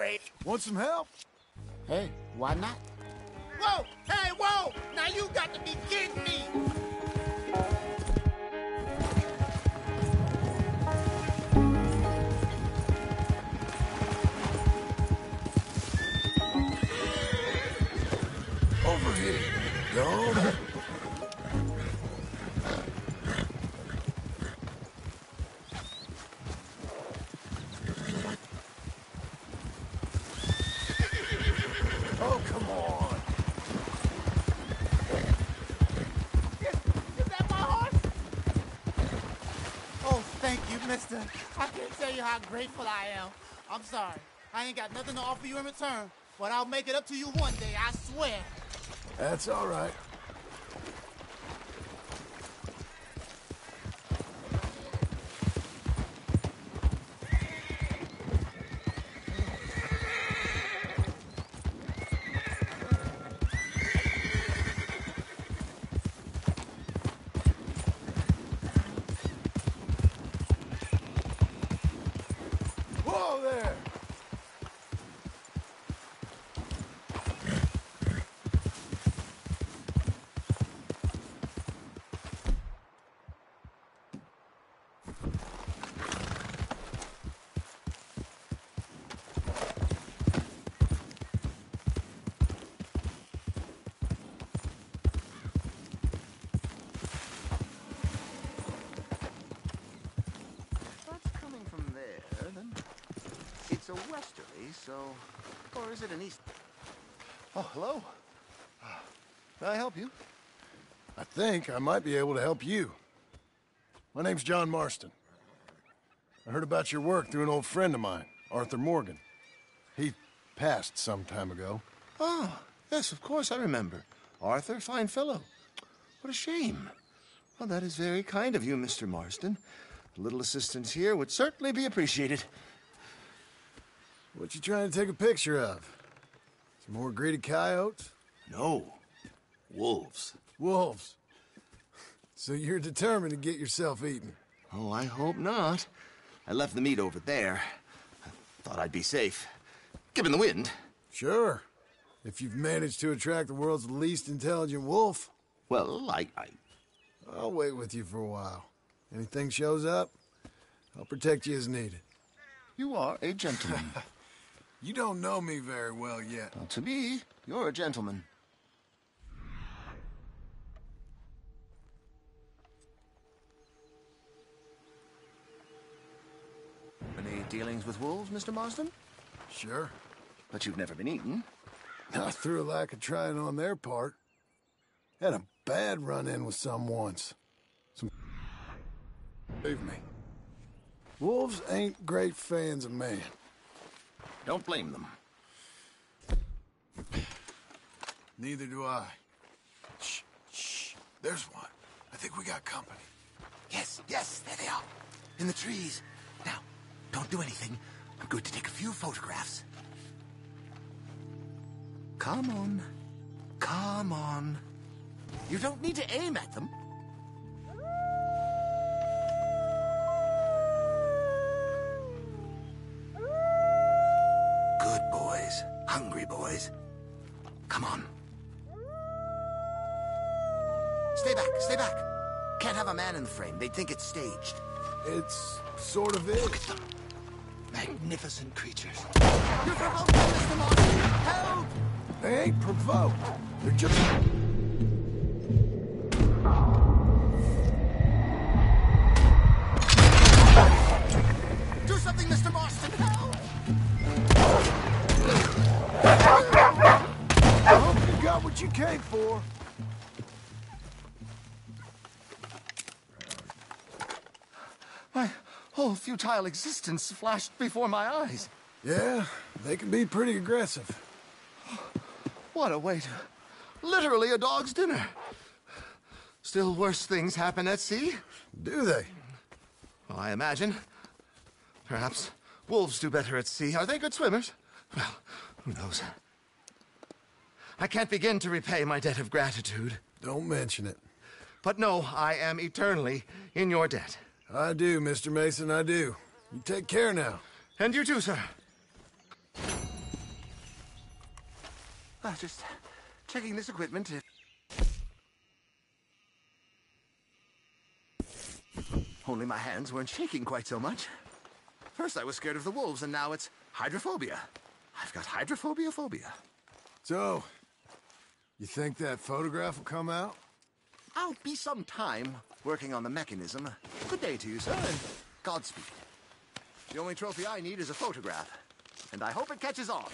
great. Want some help? Hey, why not? Whoa! Hey, whoa! Now you got to be kidding me! Over here. Go. Oh, come on. Is that my horse? Oh, thank you, mister. I can't tell you how grateful I am. I'm sorry. I ain't got nothing to offer you in return, but I'll make it up to you one day, I swear. That's all right. Whoa there! That's coming from there, then. It's a westerly, so... Or is it an east? Oh, hello. Can I help you? I think I might be able to help you. My name's John Marston. I heard about your work through an old friend of mine, Arthur Morgan. He passed some time ago. Oh, yes, of course, I remember. Arthur, fine fellow. What a shame. Well, that is very kind of you, Mr. Marston. A little assistance here would certainly be appreciated. What you trying to take a picture of? Some more greedy coyotes? No. Wolves. Wolves. So you're determined to get yourself eaten? Oh, I hope not. I left the meat over there. I thought I'd be safe. Given the wind. Sure. If you've managed to attract the world's least intelligent wolf. Well, I'll wait with you for a while. Anything shows up, I'll protect you as needed. You are a gentleman. You don't know me very well yet. Well, to me, you're a gentleman. Any dealings with wolves, Mr. Marston? Sure. But you've never been eaten. Not through a lack of trying on their part. Had a bad run-in with some once. Believe me. Wolves ain't great fans of man. Don't blame them. Neither do I. Shh, shh. There's one. I think we got company. Yes, there they are. In the trees. Now, don't do anything. I'm going to take a few photographs. Come on. Come on. You don't need to aim at them. Good boys. Hungry boys. Come on. Stay back, stay back. Can't have a man in the frame. They'd think it's staged. It's sort of is. Look at them. Magnificent creatures. You're provoked, Mr. Martin. Help! They ain't provoked. They're just... Do something, Mr. Marston. Help! I hope you got what you came for. My whole futile existence flashed before my eyes. Yeah, they can be pretty aggressive. What a way to... Literally a dog's dinner. Still worse things happen at sea? Do they? Well, I imagine. Perhaps wolves do better at sea. Are they good swimmers? Well, who knows? I can't begin to repay my debt of gratitude. Don't mention it. But no, I am eternally in your debt. I do, Mr. Mason, I do. You take care now. And you too, sir. Just checking this equipment. Only my hands weren't shaking quite so much. First I was scared of the wolves, and now it's hydrophobia. I've got hydrophobia. So, you think that photograph will come out? I'll be some time working on the mechanism. Good day to you, sir, and Godspeed. The only trophy I need is a photograph, and I hope it catches on.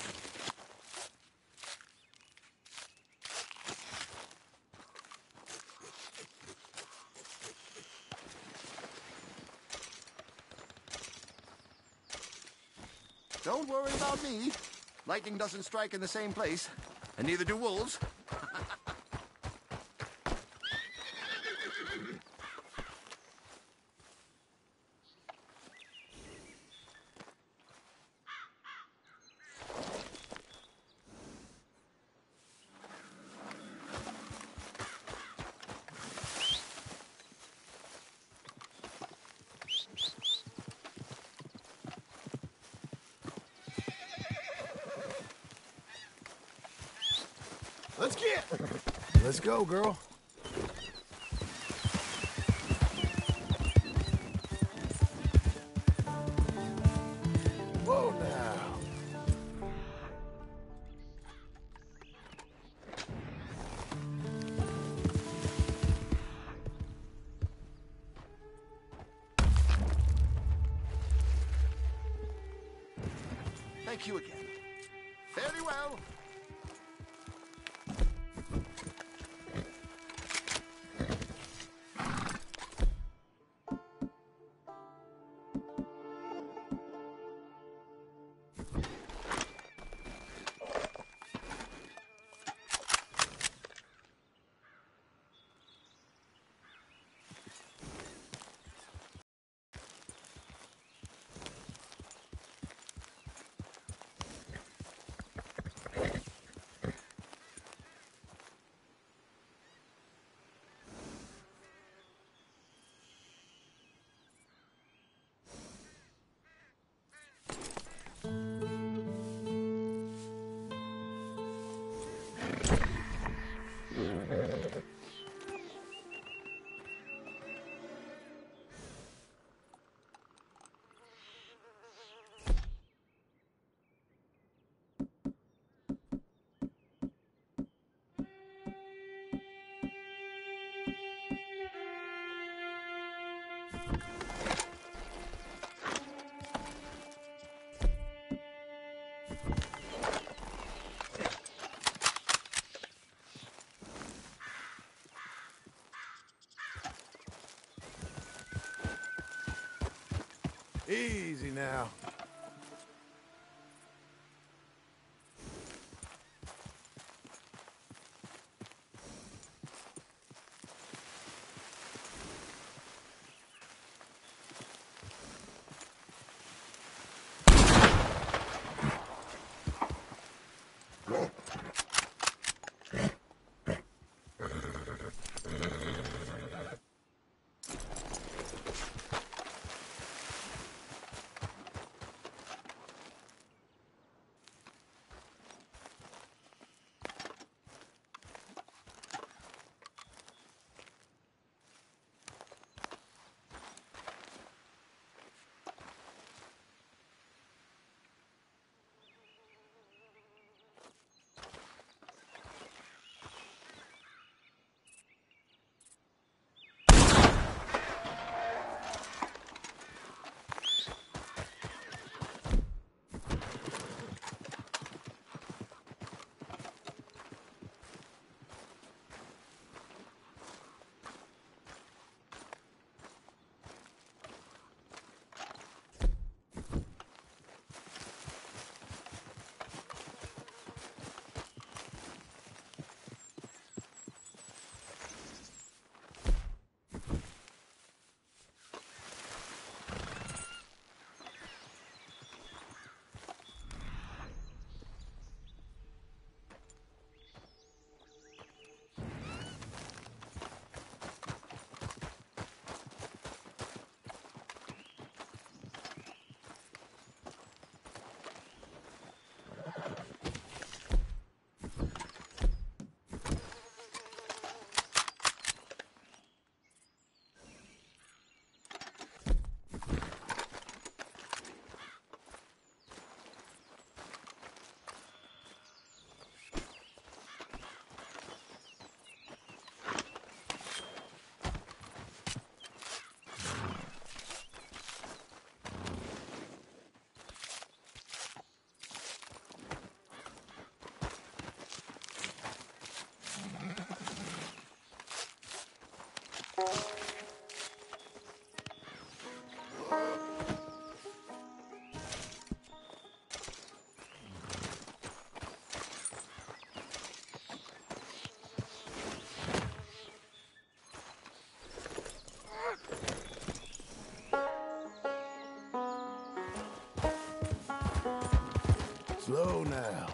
Don't worry about me. Lightning doesn't strike in the same place, and neither do wolves. Let's go, girl. Whoa, now. Thank you again. Very well. Easy now. Well.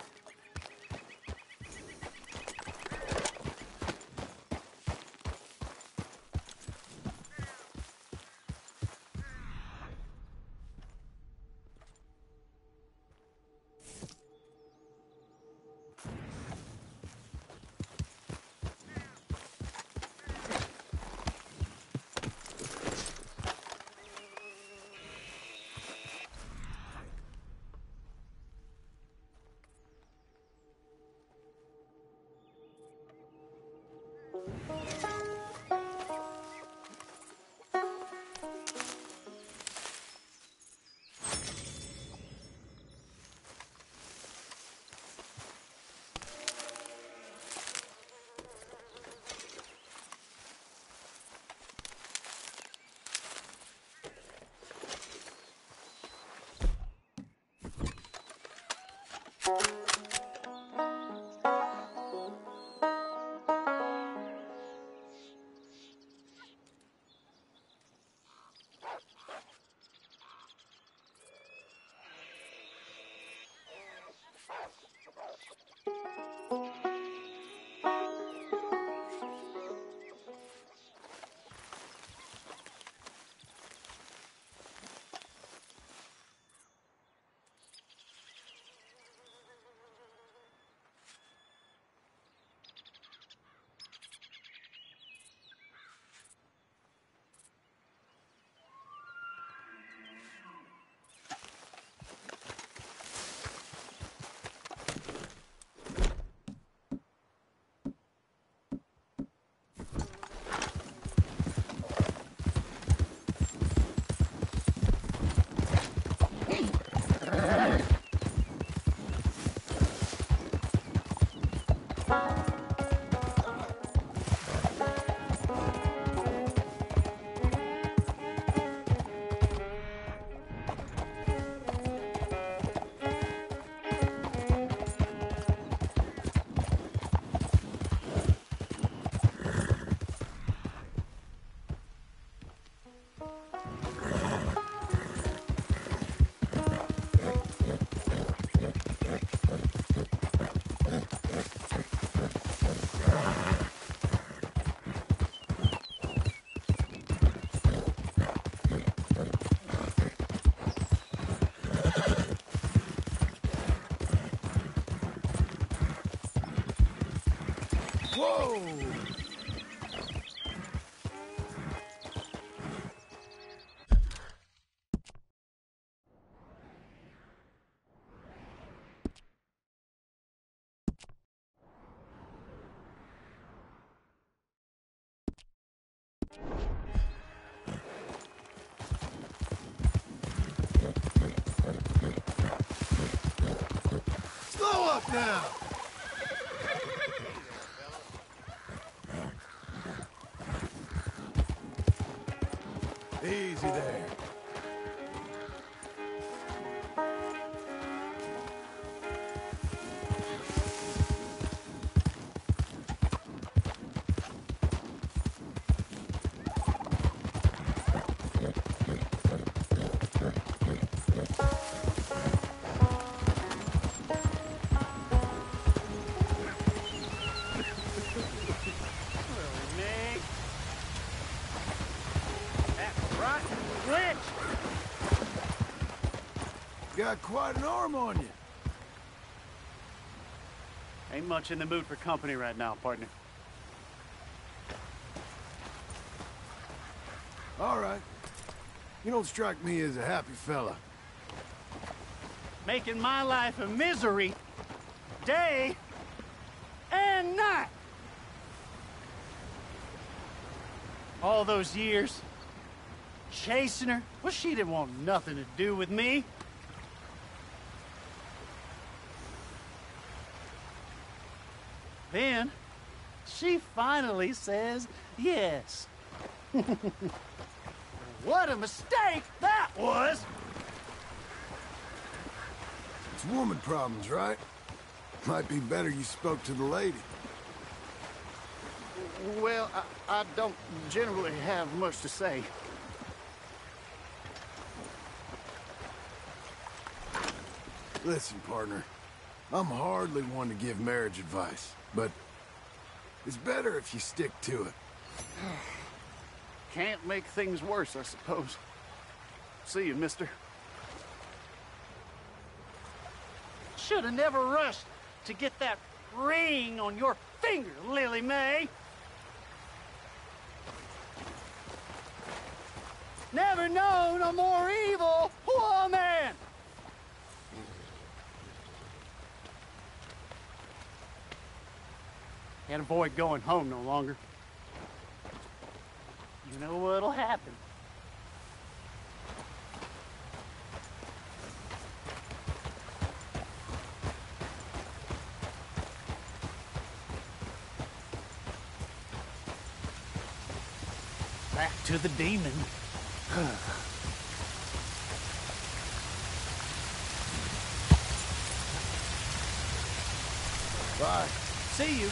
Whoa! Slow up now! Easy there. Got quite an arm on you. Ain't much in the mood for company right now, partner. All right. You don't strike me as a happy fella. Making my life a misery, day and night. All those years, chasing her. Well, she didn't want nothing to do with me. Then, she finally says yes. What a mistake that was! It's woman problems, right? Might be better you spoke to the lady. Well, I don't generally have much to say. Listen, partner. I'm hardly one to give marriage advice, but it's better if you stick to it. Can't make things worse, I suppose. See you, mister. Should have never rushed to get that ring on your finger, Lily Mae. Never known a more evil woman! Can't avoid going home no longer. You know what'll happen. Back to the demon. Bye. See you.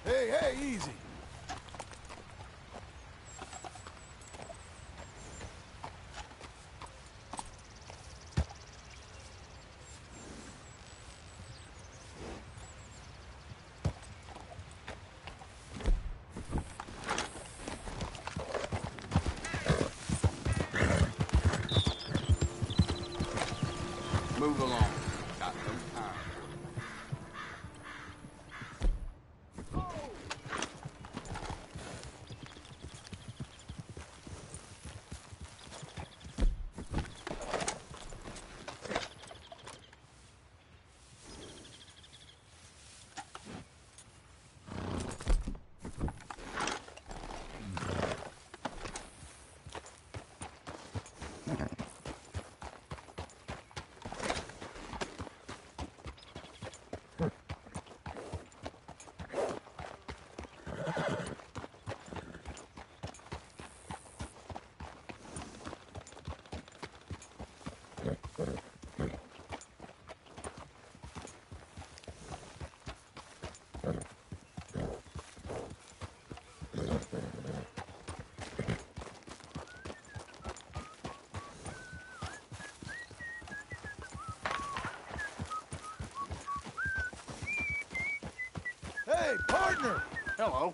Hey, easy. Move along. Got no time. Hey, partner! Hello.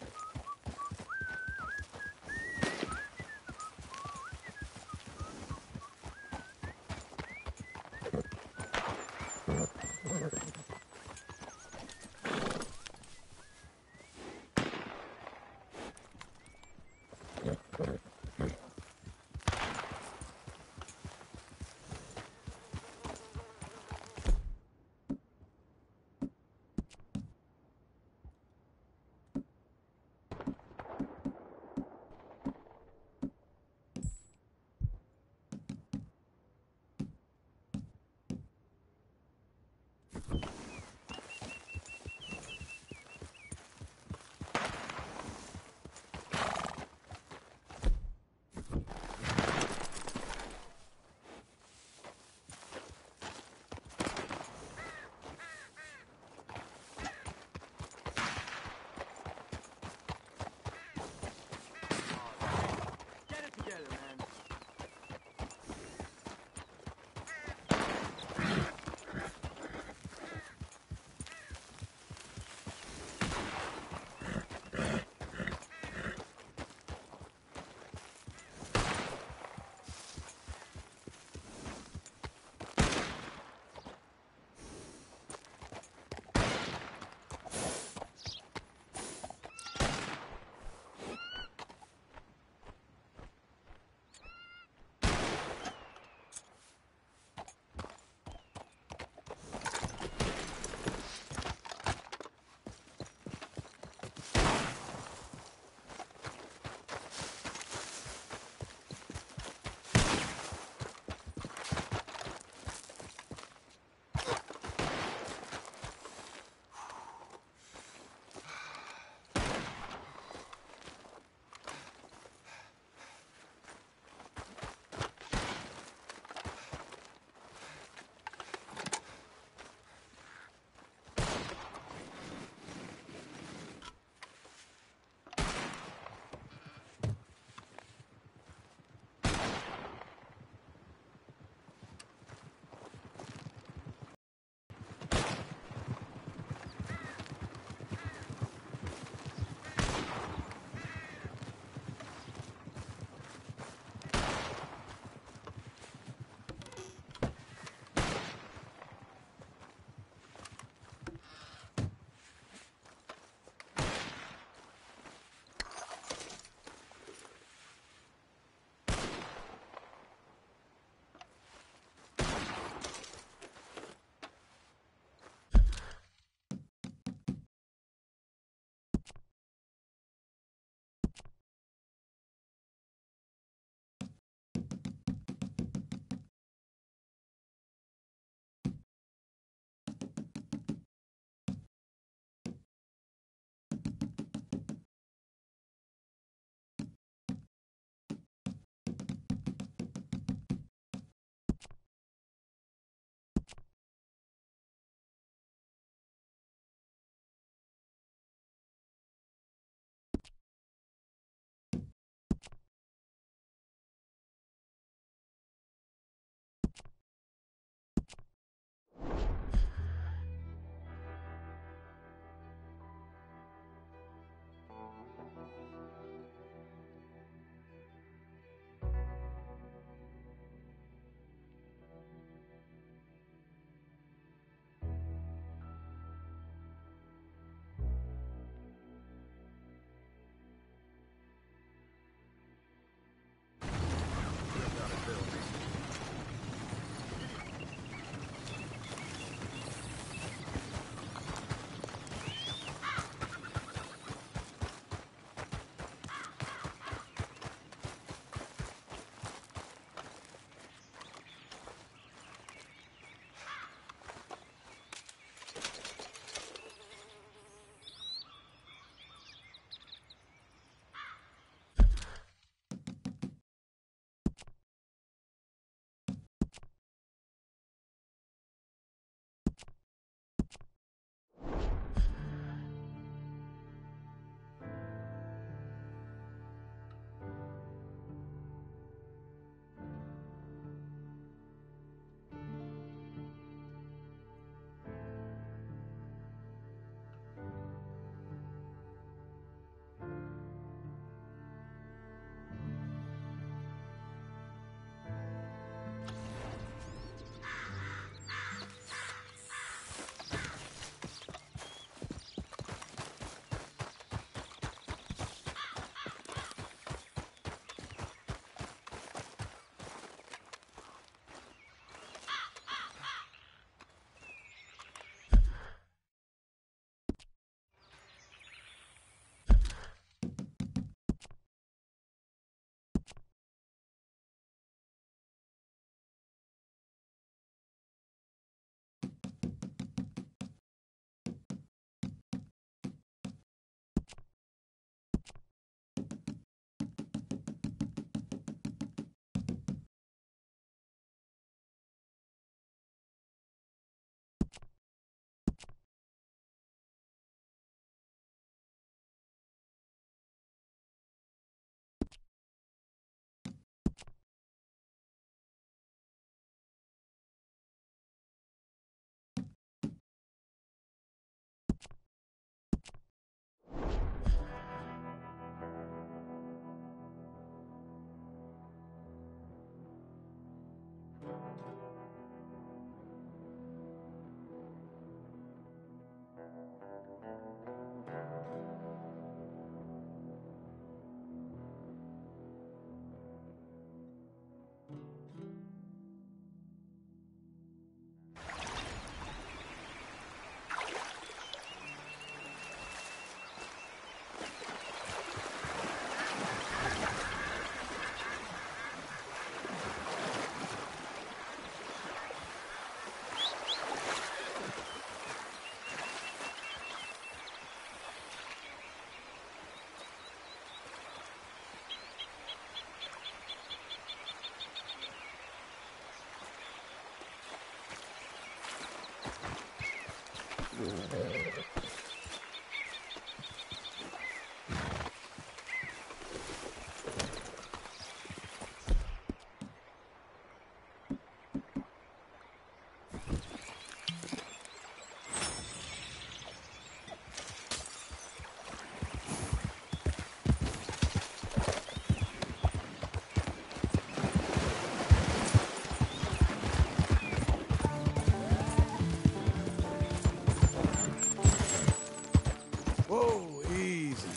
Whoa, easy.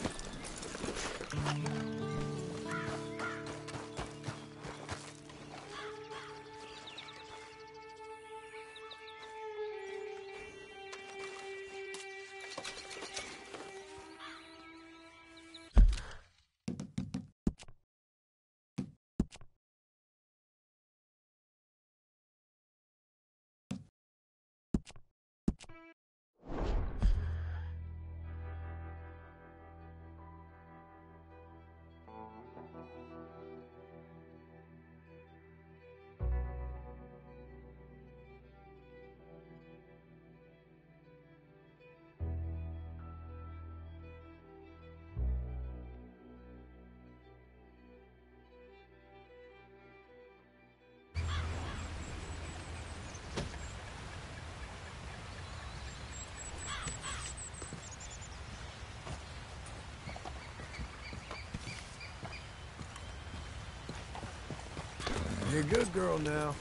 You're a good girl now.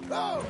Go!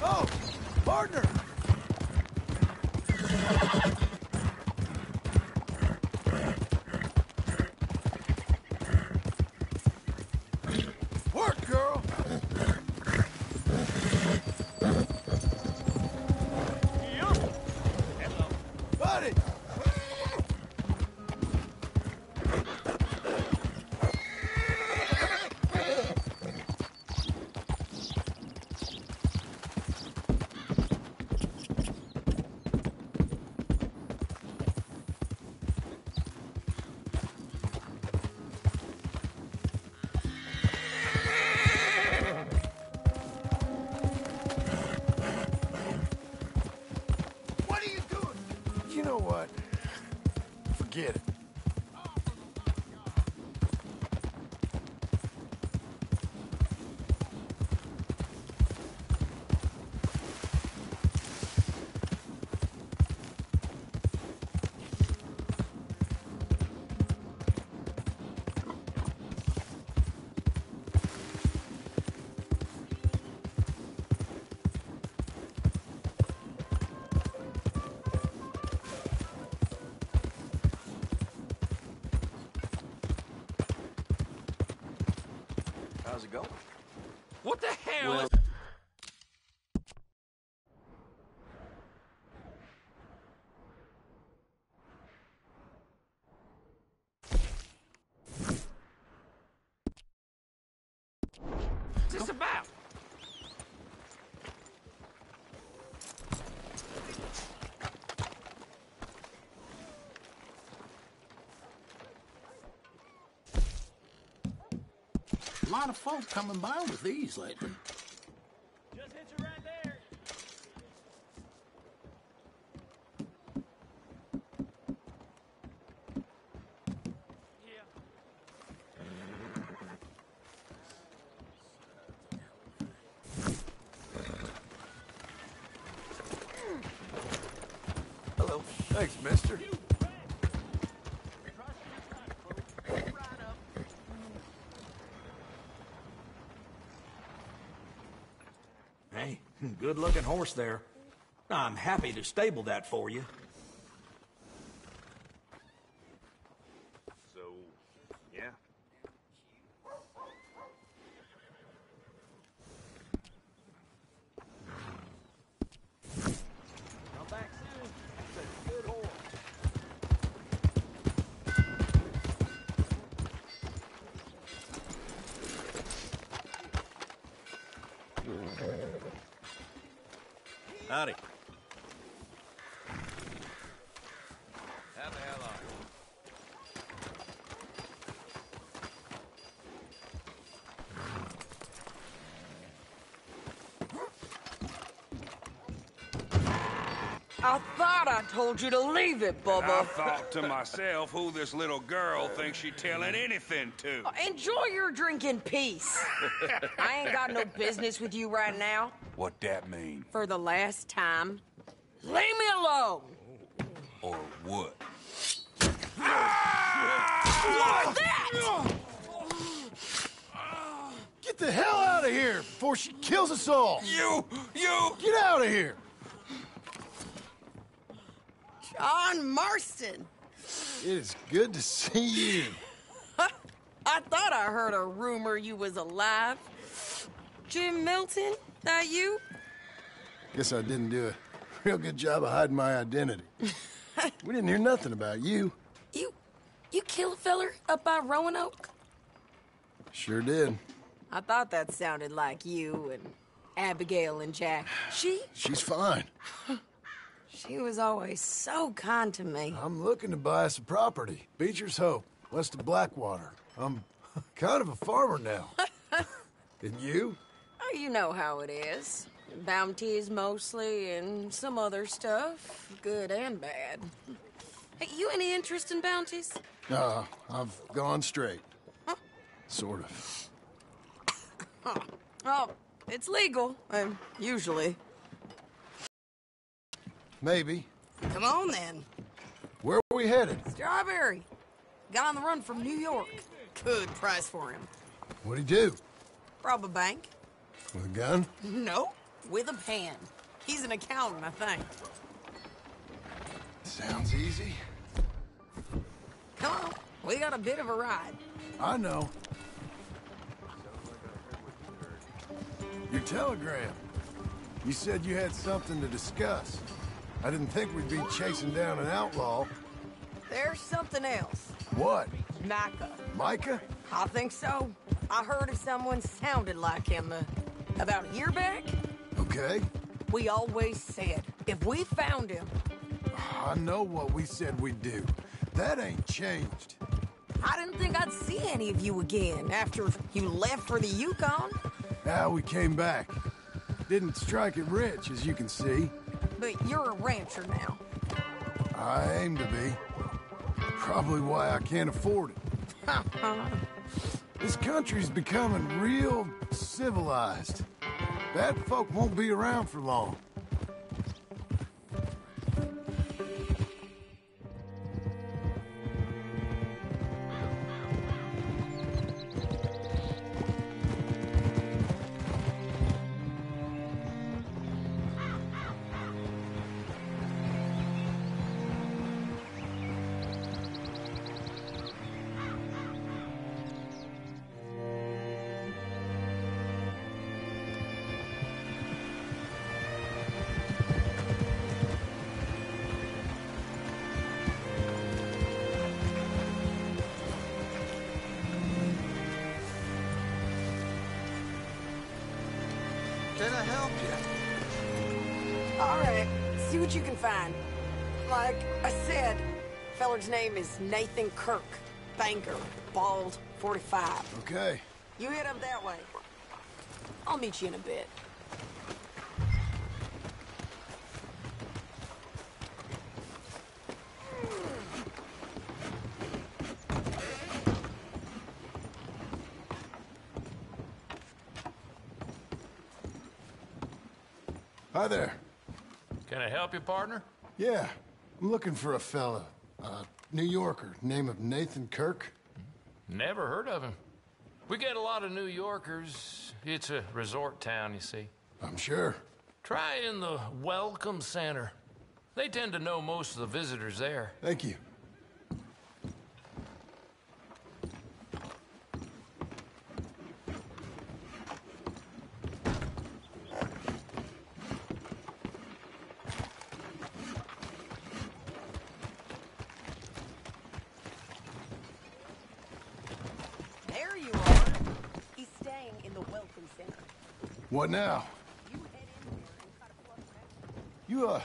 Oh, partner! Work, girl! Hello. Buddy! You know what? Forget it. How's it going? What the hell? Well, What's this about? A lot of folk coming by with these lately. Just hit you right there. Hello. Thanks, mister. Hey, good-looking horse there. I'm happy to stable that for you. so, yeah. Come back soon. That's a good horse. Howdy. How the hell are you? I thought I told you to leave it, I Bubba. thought to myself who this little girl thinks she telling anything to. Enjoy your drink in peace. I ain't got no business with you right now. What that mean? For the last time, leave me alone. Or what? What's that? Get the hell out of here before she kills us all! You! Get out of here! John Marston. It is good to see you. I thought I heard a rumor you was alive. Jim Milton, that you? Guess I didn't do a real good job of hiding my identity. We didn't hear nothing about you. You kill a feller up by Roanoke? Sure did. I thought that sounded like you and Abigail and Jack. She's fine. She was always so kind to me. I'm looking to buy us a property. Beecher's Hope, west of Blackwater. I'm kind of a farmer now. And you? Oh, you know how it is. Bounties mostly, and some other stuff, good and bad. Hey, you any interest in bounties? I've gone straight. Sort of. Oh, it's legal, usually. Maybe. Come on, then. Where are we headed? Strawberry. Got on the run from New York. Good price for him. What'd he do? Rob a bank? With a gun? No, with a pen. He's an accountant, I think. Sounds easy. Come on, we got a bit of a ride. I know. Your telegram. You said you had something to discuss. I didn't think we'd be chasing down an outlaw. There's something else. What? Micah. Micah? I think so. I heard of someone sounded like him about a year back. Okay. We always said, if we found him... I know what we said we'd do. That ain't changed. I didn't think I'd see any of you again after you left for the Yukon. We came back. Didn't strike it rich, as you can see. But you're a rancher now. I aim to be. Probably why I can't afford it. This country's becoming real civilized. Bad folk won't be around for long. Can I help you? All right, see what you can find. Like I said, feller's name is Nathan Kirk. Banker, bald, 45. Okay. You head up that way. I'll meet you in a bit. Hi there. Can I help you, partner? Yeah, I'm looking for a fella. New Yorker, name of Nathan Kirk. Never heard of him. We get a lot of New Yorkers. It's a resort town, you see. I'm sure. Try in the Welcome Center. They tend to know most of the visitors there. Thank you. There you are. He's staying in the Welcome Center. What now? You head in there and try to plug that.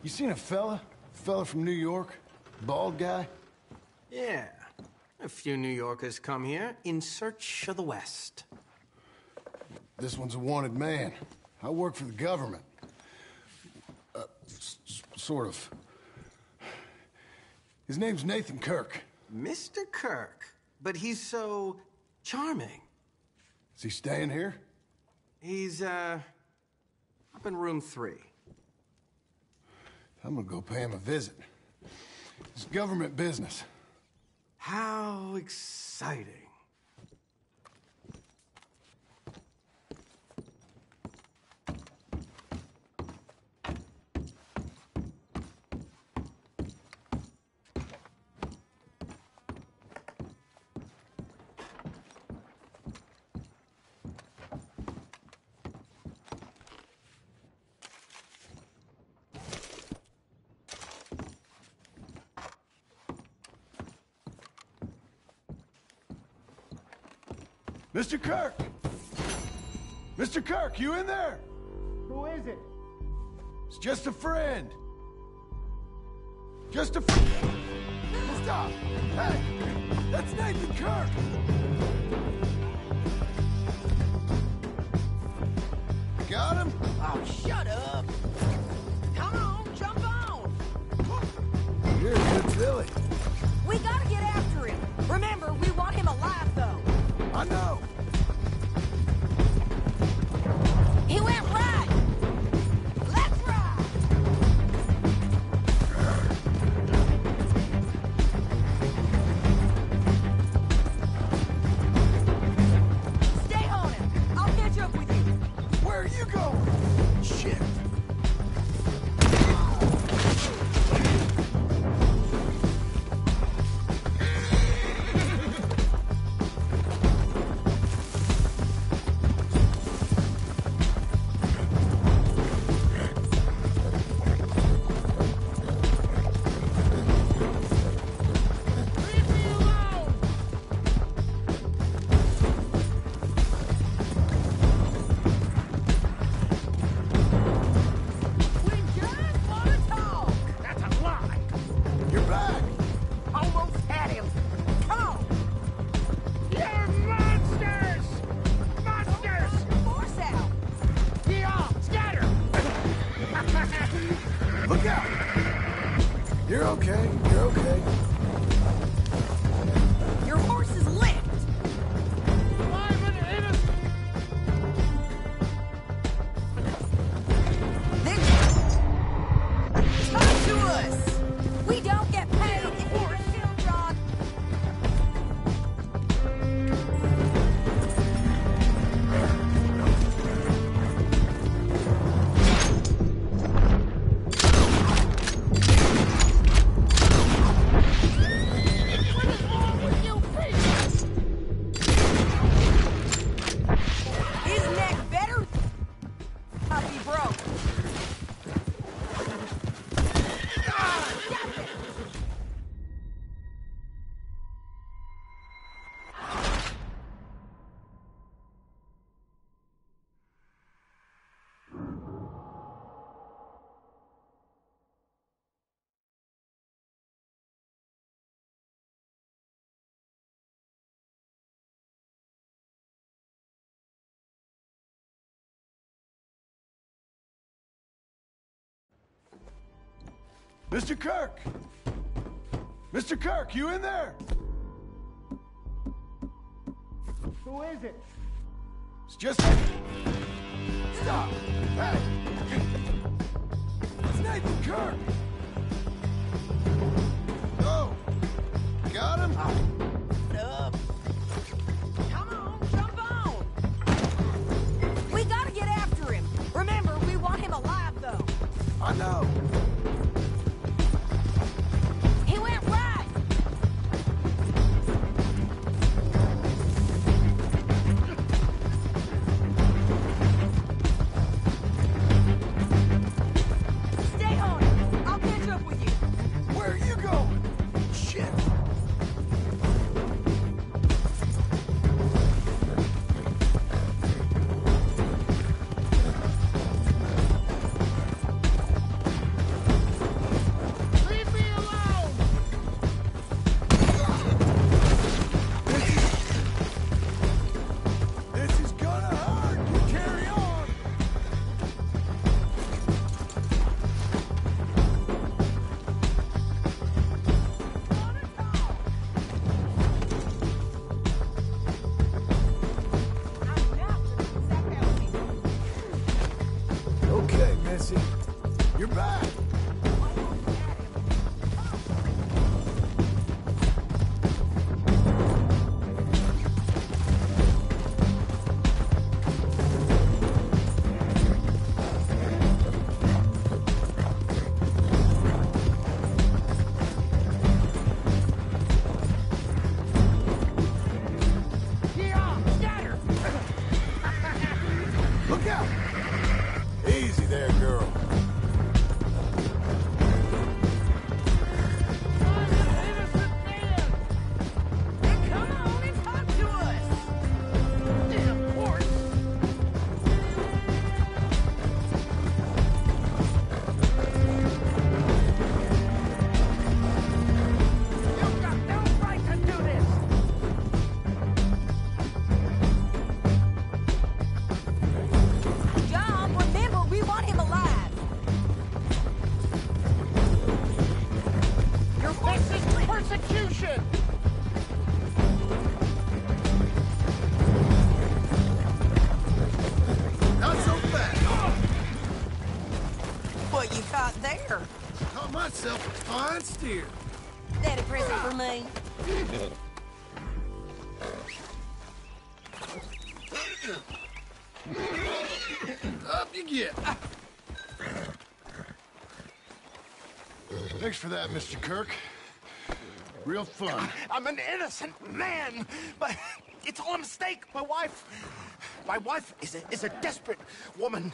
You seen a fella? Fella from New York? Bald guy? Yeah. A few New Yorkers come here in search of the West. This one's a wanted man. I work for the government. Sort of. His name's Nathan Kirk. Mr. Kirk? But he's so charming. Is he staying here? He's, up in room 3. I'm gonna go pay him a visit. It's government business. How exciting. Mr. Kirk! Mr. Kirk, you in there? Who is it? It's just a friend. Just a Stop! Hey! That's Nathan Kirk! Got him? Oh, shut up. Come on, jump on. You're a good filly. We gotta get after him. Remember, we want him alive, though. I know. He went right. Let's ride. Stay on him. I'll catch up with you. Where are you going? Shit. Look out! You're okay. You're okay. Your horse is licked. Talk to us. We don't get paid if you're killed, John. His neck better not be broke. Mr. Kirk! Mr. Kirk, you in there? Who is it? It's just... Stop! Hey! It's Nathan Kirk! Oh! Got him? Come on, jump on. We gotta get after him. Remember, we want him alive, though. I know. He went right. Stay on it. I'll catch up with you. Where are you going? Shit! Leave me alone! This is gonna hurt! You carry on! Okay, Missy. You're back! Look out! Easy there, girl. Come on and talk to us. Damn horse. You've got no right to do this! John, remember, we want him alive. Your horse This is persecution! Not so fast! what you caught there. Caught myself a fine steer. That a present for me. Up you get. Thanks for that, Mr. Kirk. Real fun. I'm an innocent man, but it's all a mistake. My wife is a desperate woman.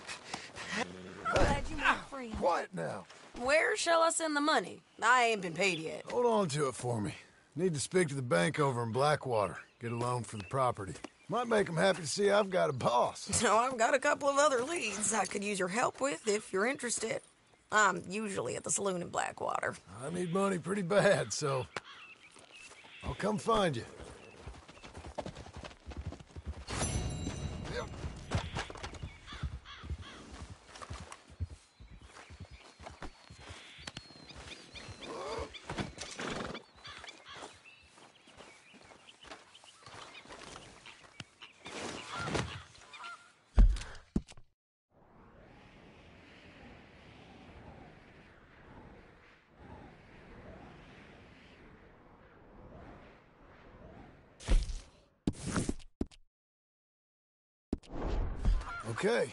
Glad you made free. Quiet now. Where shall I send the money? I ain't been paid yet. Hold on to it for me. Need to speak to the bank over in Blackwater. Get a loan for the property. Might make them happy to see I've got a boss. So I've got a couple of other leads I could use your help with if you're interested. I'm usually at the saloon in Blackwater. I need money pretty bad, so I'll come find you. Okay.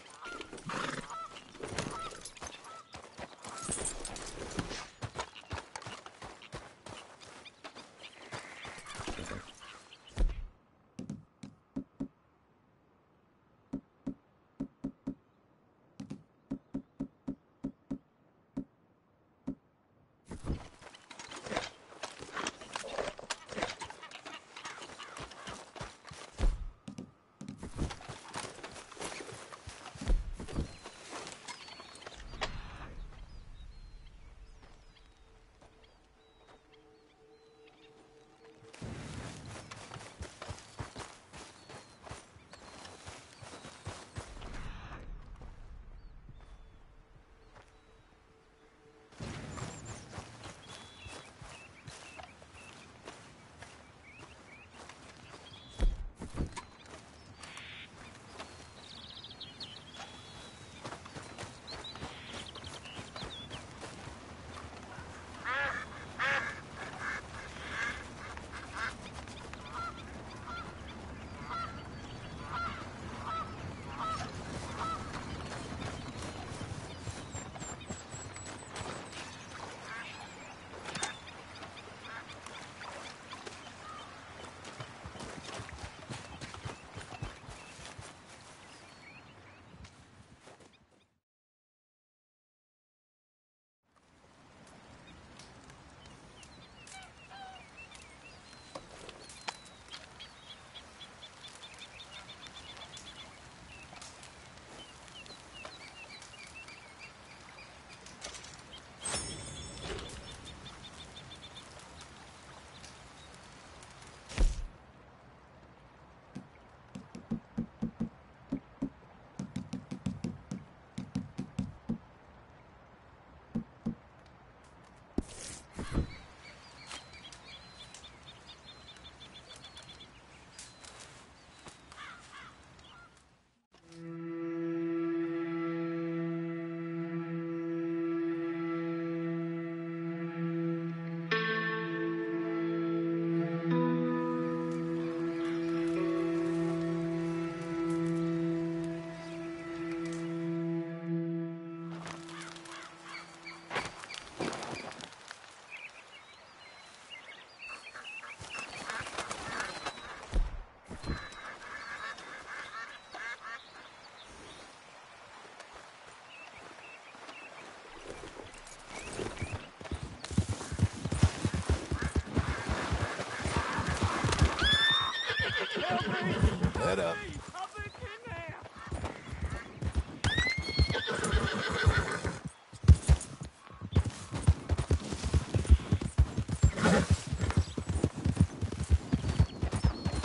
Head up.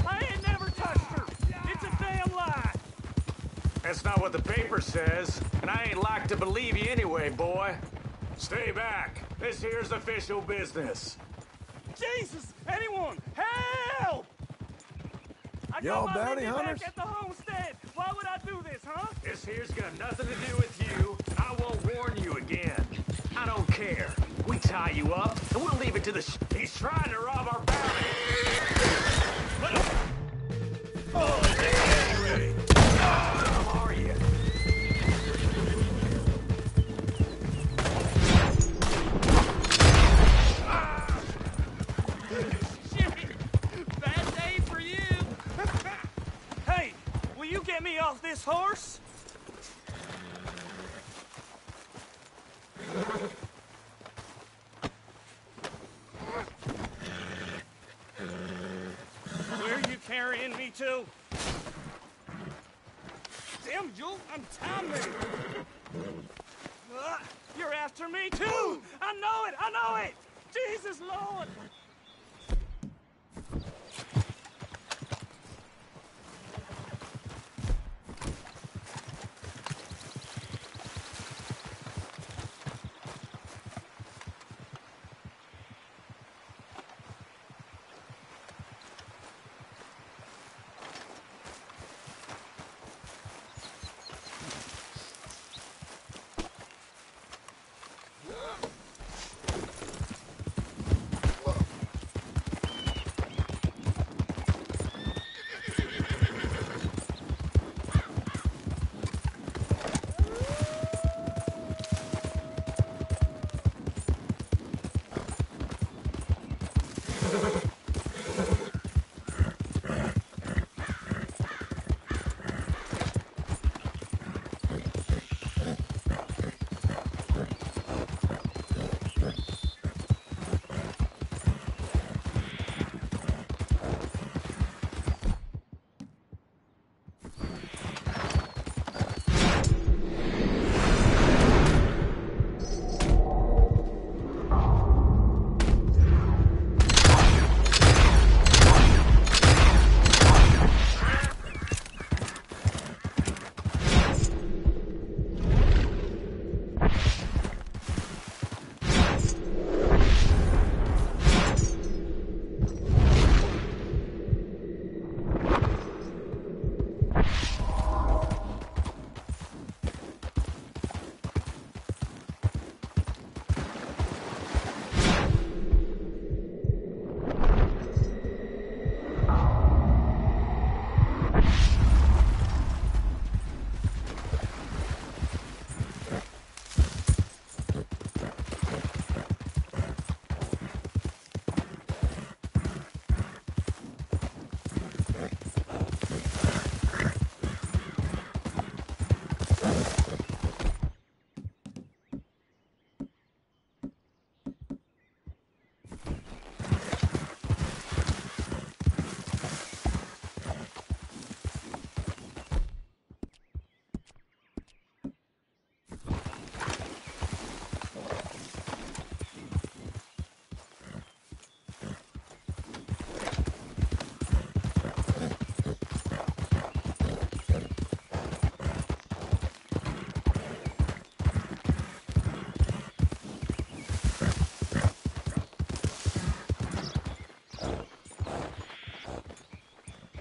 I ain't never touched her. It's a damn lie. That's not what the paper says, and I ain't like to believe you anyway, boy. Stay back. This here's official business. Jesus! Anyone! Help! I Y'all got my bounty lady hunters? back at the homestead. Why would I do this, huh? This here's got nothing to do with you. I won't warn you again. I don't care. We tie you up, and we'll leave it to the He's trying to rob our bounty. Oh, anyway. How are you? Shit! Bad day for you. Hey, will you get me off this horse? Where are you carrying me to? Damn, Joel, I'm timing. You're after me too. I know it. Jesus Lord.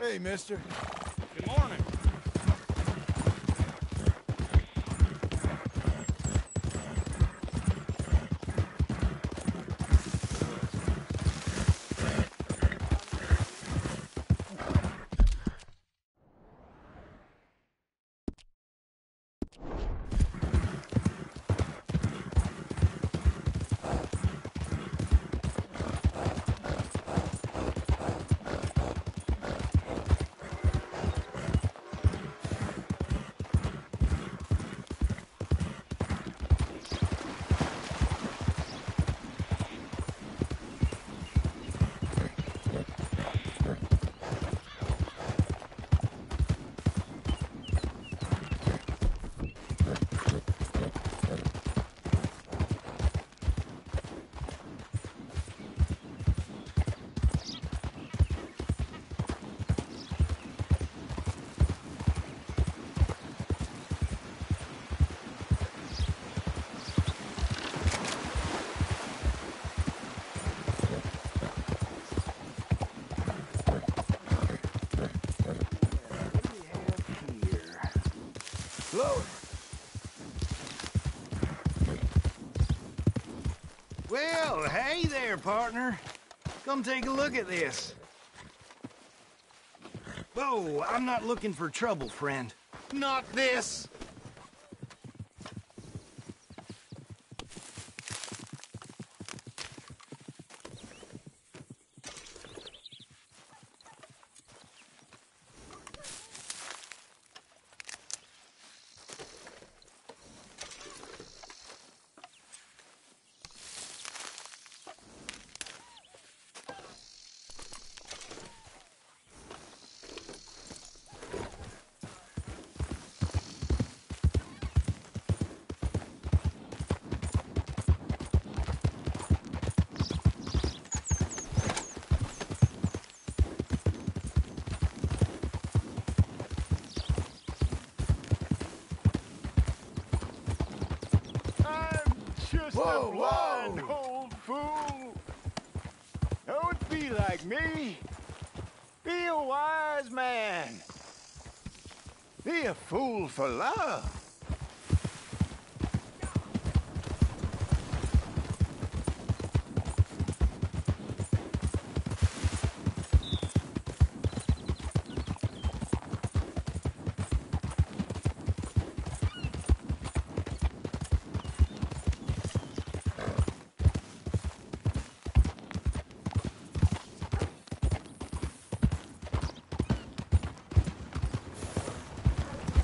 Hey, mister. Good morning. Hello. Well, hey there, partner. Come take a look at this. Whoa, I'm not looking for trouble, friend. Not this! Just Whoa, a blind whoa. old fool. Don't be like me. Be a wise man. Be a fool for love.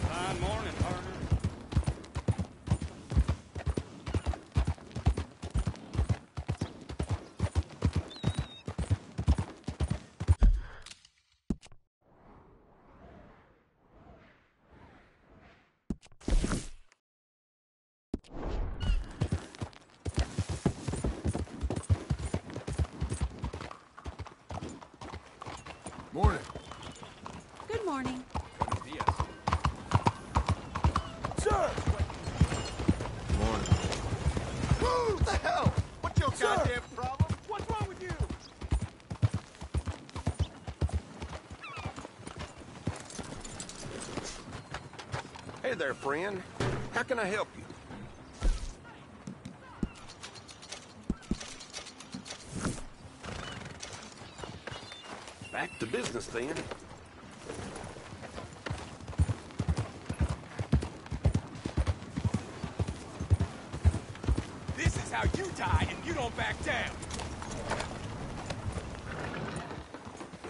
Fine morning, partner. Morning. Good morning. Sir! Morning. What the hell? What's your Sir! goddamn problem? What's wrong with you? Hey there, friend. How can I help you? Back to business, then. This is how you die and you don't back down.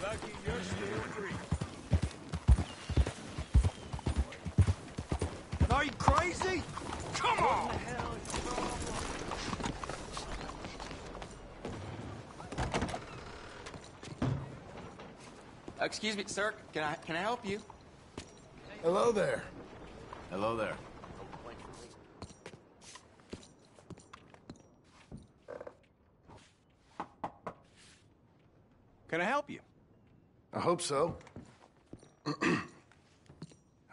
Lucky you're still free. Are you crazy? Come on! Excuse me, sir. Can I help you? Hello there. Hello there. Can I help you? I hope so. I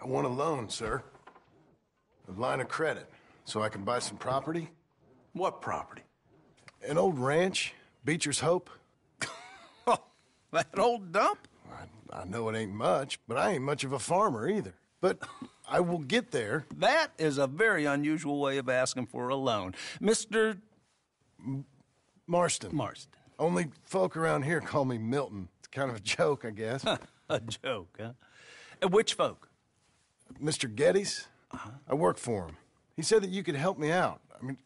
want a loan, sir. A line of credit, so I can buy some property. What property? An old ranch, Beecher's Hope. Oh, that old dump? I know it ain't much, but I ain't much of a farmer either. But I will get there. That is a very unusual way of asking for a loan. Mr. Marston. Marston. Only folk around here call me Milton. It's kind of a joke, I guess. A joke, huh? And which folk? Mr. Geddes. I work for him. He said that you could help me out. I mean,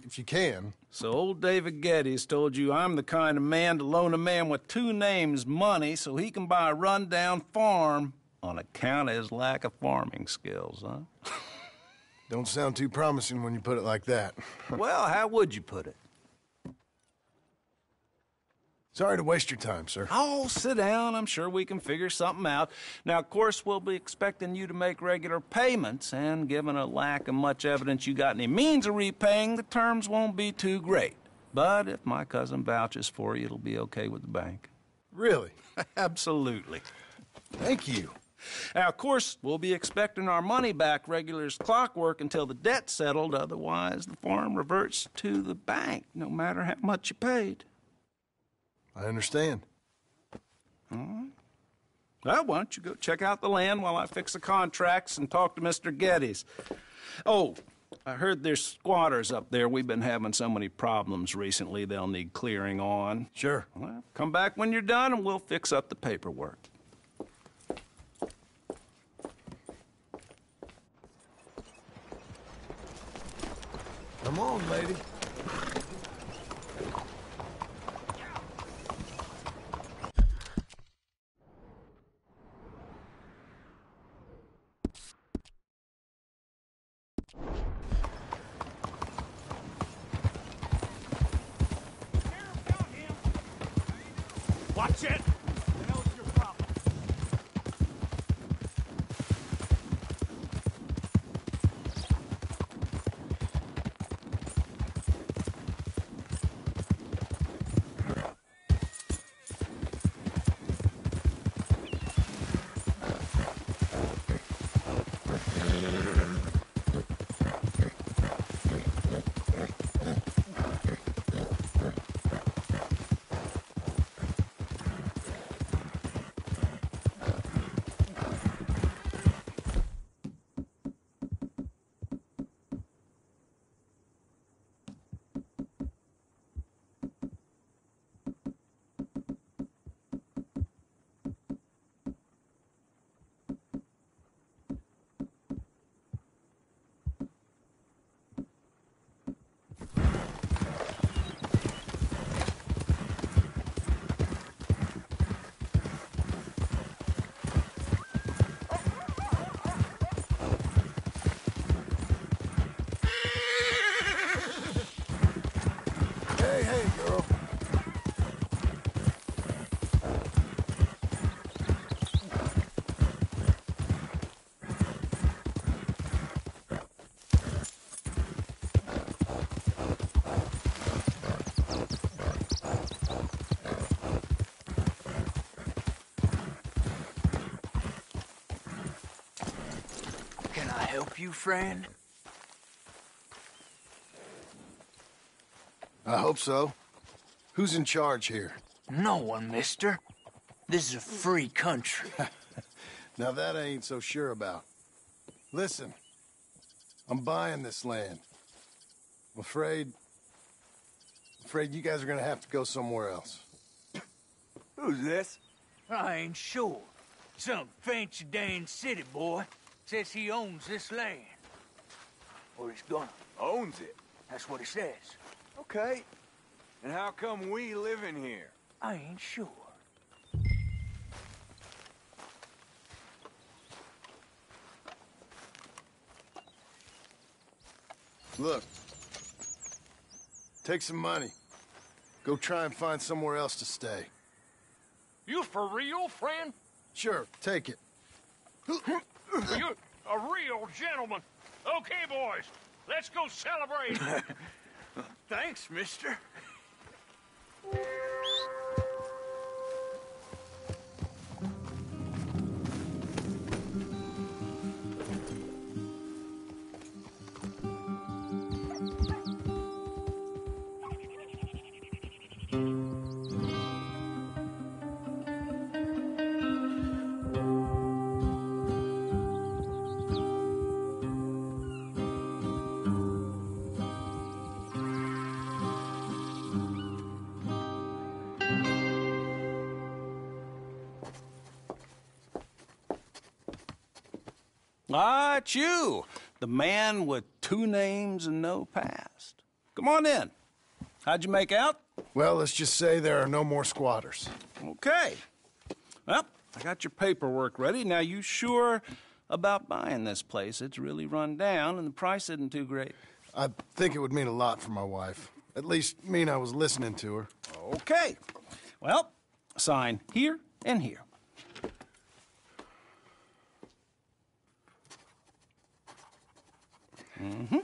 if you can. So old David Geddes told you I'm the kind of man to loan a man with two names money so he can buy a rundown farm on account of his lack of farming skills, huh? Don't sound too promising when you put it like that. Well, how would you put it? Sorry to waste your time, sir. Oh, sit down. I'm sure we can figure something out. Now, of course, we'll be expecting you to make regular payments, and given a lack of much evidence you got any means of repaying, the terms won't be too great. But if my cousin vouches for you, it'll be okay with the bank. Really? Absolutely. Thank you. Now, of course, we'll be expecting our money back regular as clockwork until the debt's settled. Otherwise, the farm reverts to the bank, no matter how much you paid. I understand. All right. Well, why don't you go check out the land while I fix the contracts and talk to Mr. Geddes. Oh, I heard there's squatters up there. We've been having so many problems recently they'll need clearing on. Sure. Well, come back when you're done and we'll fix up the paperwork. Come on, lady. Watch it! The hell's your problem? Hey, girl. Can I help you, friend? I hope so. Who's in charge here? No one, mister. This is a free country. Now that I ain't so sure about. Listen, I'm buying this land. I'm afraid you guys are gonna have to go somewhere else. Who's this? I ain't sure. Some fancy Dan city boy says he owns this land. Or he's gonna. Owns it? That's what he says. Okay. And how come we live in here? I ain't sure. Look. Take some money. Go try and find somewhere else to stay. You for real, friend? Sure, take it. You're a real gentleman. Okay, boys, let's go celebrate. Thanks, mister. Ah, it's you. The man with 2 names and no past. Come on in. How'd you make out? Well, let's just say there are no more squatters. Okay. Well, I got your paperwork ready. Now, you sure about buying this place? It's really run down, and the price isn't too great. I think it would mean a lot for my wife. At least mean I was listening to her. Okay. Well, sign here and here. Mm-hmm.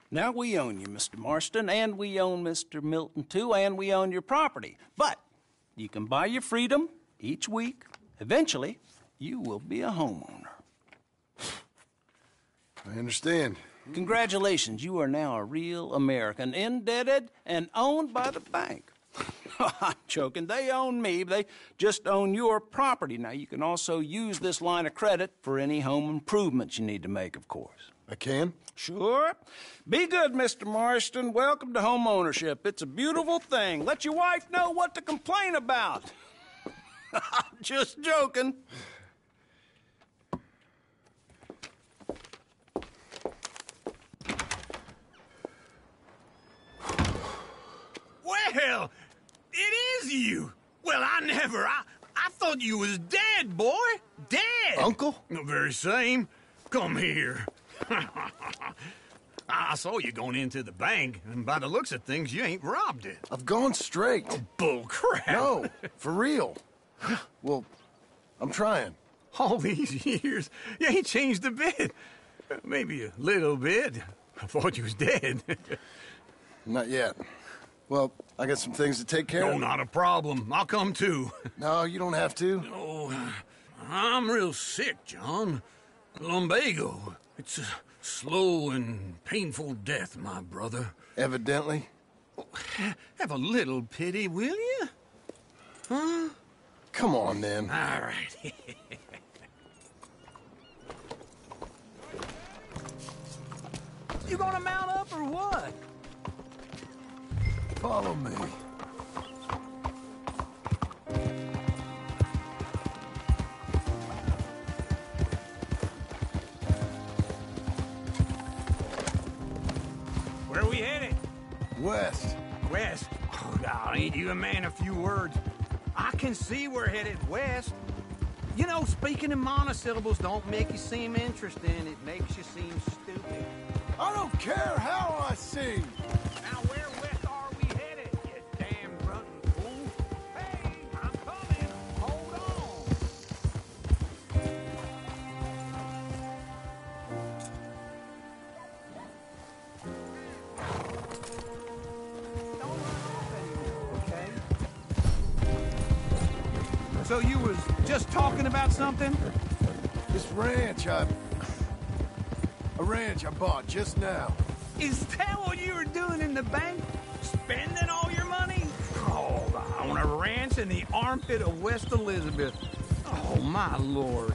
Now, we own you, Mr. Marston, and we own Mr. Milton, too, and we own your property. But you can buy your freedom each week. Eventually, you will be a homeowner. I understand. Congratulations, you are now a real American, indebted and owned by the bank. I'm joking. They own me. They just own your property. Now, you can also use this line of credit for any home improvements you need to make, of course. I can? Sure. Be good, Mr. Marston. Welcome to home ownership. It's a beautiful thing. Let your wife know what to complain about. Just joking. Well, it is you. Well, I thought you was dead, boy. Dead. Uncle? The very same. Come here. I saw you going into the bank, and by the looks of things, you ain't robbed it. I've gone straight. Oh, bull crap. No, for real. Well, I'm trying. All these years, you ain't changed a bit. Maybe a little bit. I thought you was dead. Not yet. Well, I got some things to take care of. No, not a problem. I'll come too. No, you don't have to. No, I'm real sick, John. Lumbago. It's a slow and painful death, my brother. Evidently. Have a little pity, will you? Huh? Come on, then. All right. You gonna mount up or what? Follow me. Where are we headed? West. West? Oh, God, ain't you a man of few words? I can see we're headed west. You know, speaking in monosyllables don't make you seem interesting. It makes you seem stupid. I don't care how I sing. Now, where west are we headed, you damn grunting fool? Hey, I'm coming. Hold on. Don't run off anymore, okay? So you was just talking about something? This ranch I bought just now. Is that what you were doing in the bank? Spending all your money? Oh, on a ranch in the armpit of West Elizabeth. Oh, my lord.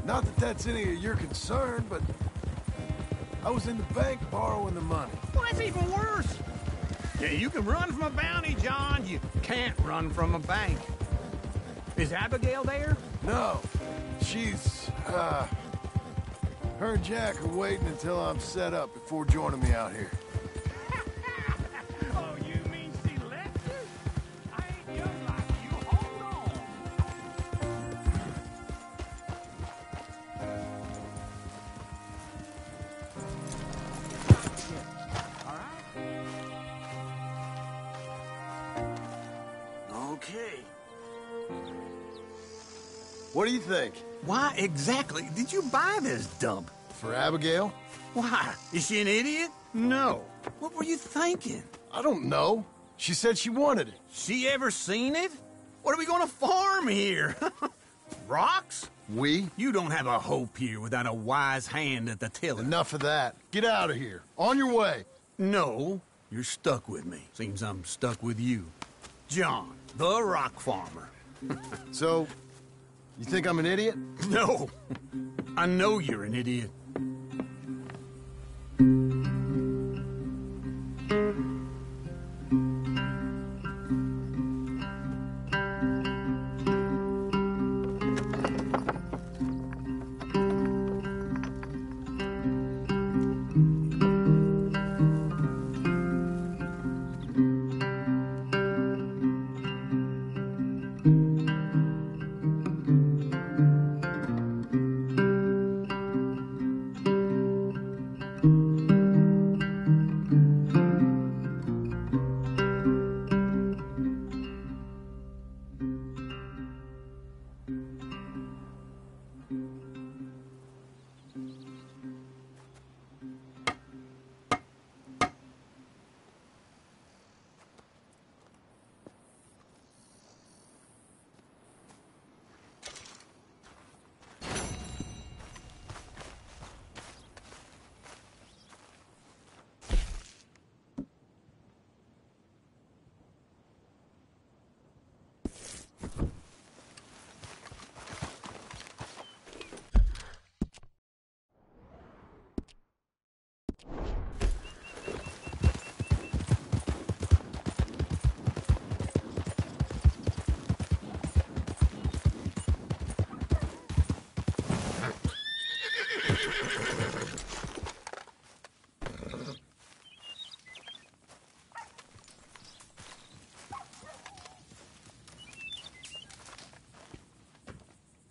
Not that that's any of your concern, but I was in the bank borrowing the money. Well, that's even worse. Yeah, you can run from a bounty, John. You can't run from a bank. Is Abigail there? No. She's, her and Jack are waiting until I'm set up before joining me out here. Oh, you mean she left you? I ain't young like you. Hold on. All right. Okay. What do you think? Why exactly did you buy this dump? For Abigail? Why? Is she an idiot? No. What were you thinking? I don't know. She said she wanted it. She ever seen it? What are we gonna farm here? Rocks? We? You don't have a hope here without a wise hand at the tiller. Enough of that. Get out of here. On your way. No. You're stuck with me. Seems I'm stuck with you. John, the rock farmer. So, you think I'm an idiot? No. I know you're an idiot.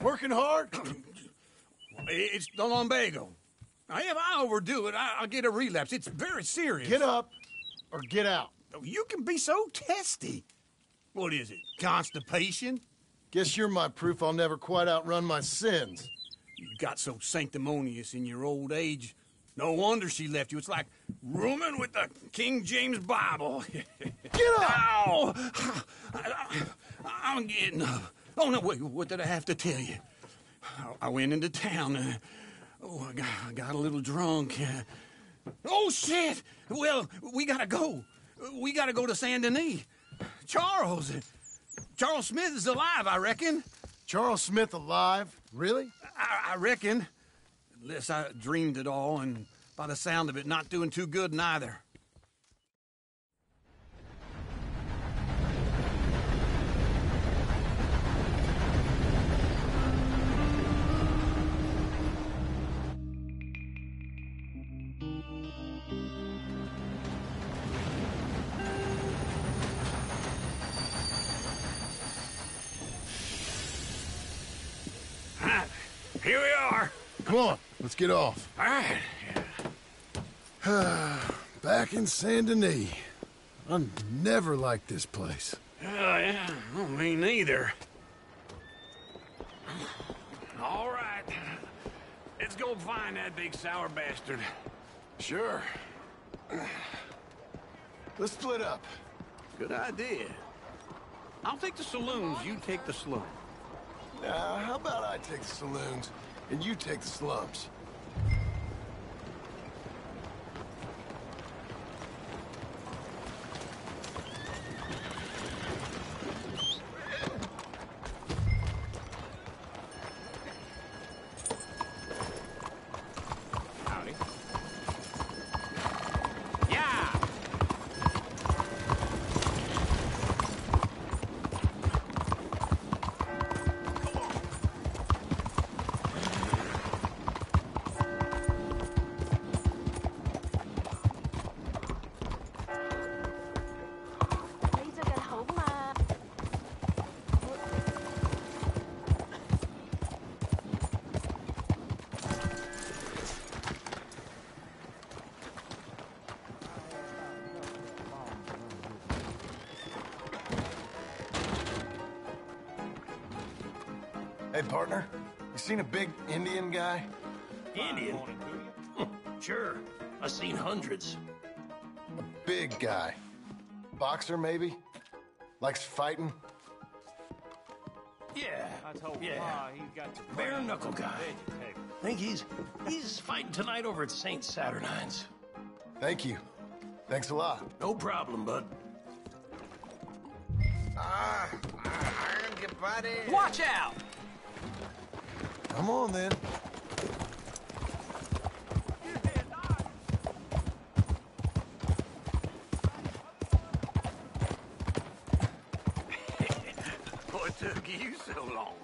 Working hard? It's the lumbago. Now, if I overdo it, I'll get a relapse. It's very serious. Get up or get out. You can be so testy. What is it, constipation? Guess you're my proof I'll never quite outrun my sins. You got so sanctimonious in your old age. No wonder she left you. It's like rooming with the King James Bible. Get up! Ow! I'm getting up. Oh, no, wait, what did I have to tell you? I went into town. I got a little drunk. Oh, shit! Well, we gotta go. We gotta go to Saint Denis. Charles Smith is alive, I reckon. Charles Smith alive? Really? I reckon. Unless I dreamed it all, and by the sound of it, not doing too good neither. Here we are. Come on, let's get off. All right. Back in Saint Denis. I never liked this place. Yeah, well, me neither. All right. Let's go find that big sour bastard. Sure. Let's split up. Good idea. I'll take the saloons, you take the slum. How about I take the saloons and you take the slums? Howdy. Yeah! Hey, partner, you seen a big Indian guy? Indian? Sure. I've seen hundreds. A big guy. Boxer, maybe? Likes fighting? Yeah. Bare knuckle guy. Think he's fighting tonight over at St. Saturnine's. Thank you. Thanks a lot. No problem, bud. Watch out! Come on, then. What took you so long?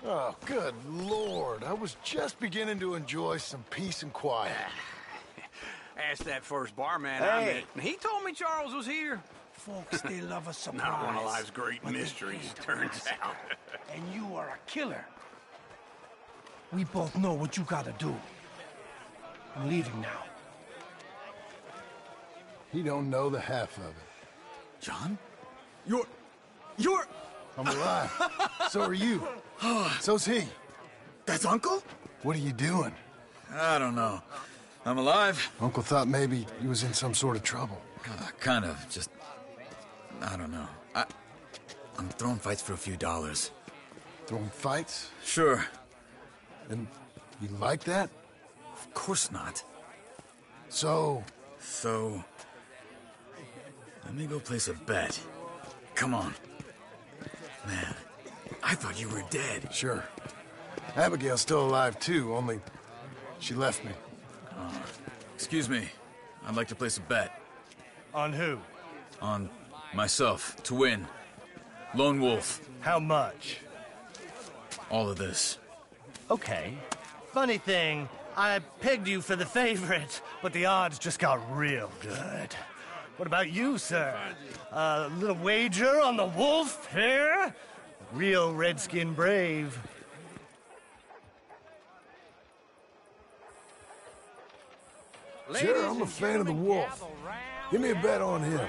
Oh, good Lord. I was just beginning to enjoy some peace and quiet. Asked that first barman I Hey. met. He told me Charles was here. Folks, they love a surprise. Not one of life's great But they mysteries, can't turns ask. out. And you are a killer. We both know what you gotta do. I'm leaving now. He don't know the half of it. John? You're... I'm alive. So are you. So's he. That's Uncle? What are you doing? I don't know. I'm alive. Uncle thought maybe he was in some sort of trouble. Kind of. Just... I don't know. I'm throwing fights for a few dollars. Throwing fights? Sure. And you like that? Of course not. So... Let me go place a bet. Come on. Man, I thought you were dead. Sure. Abigail's still alive, too, only she left me. Excuse me. I'd like to place a bet. On who? On myself, to win. Lone Wolf. How much? All of this. Okay. Funny thing, I pegged you for the favorite, but the odds just got real good. What about you, sir? A little wager on the wolf here? Real redskin brave. Sure, I'm a fan of the wolf. Give me a bet on him.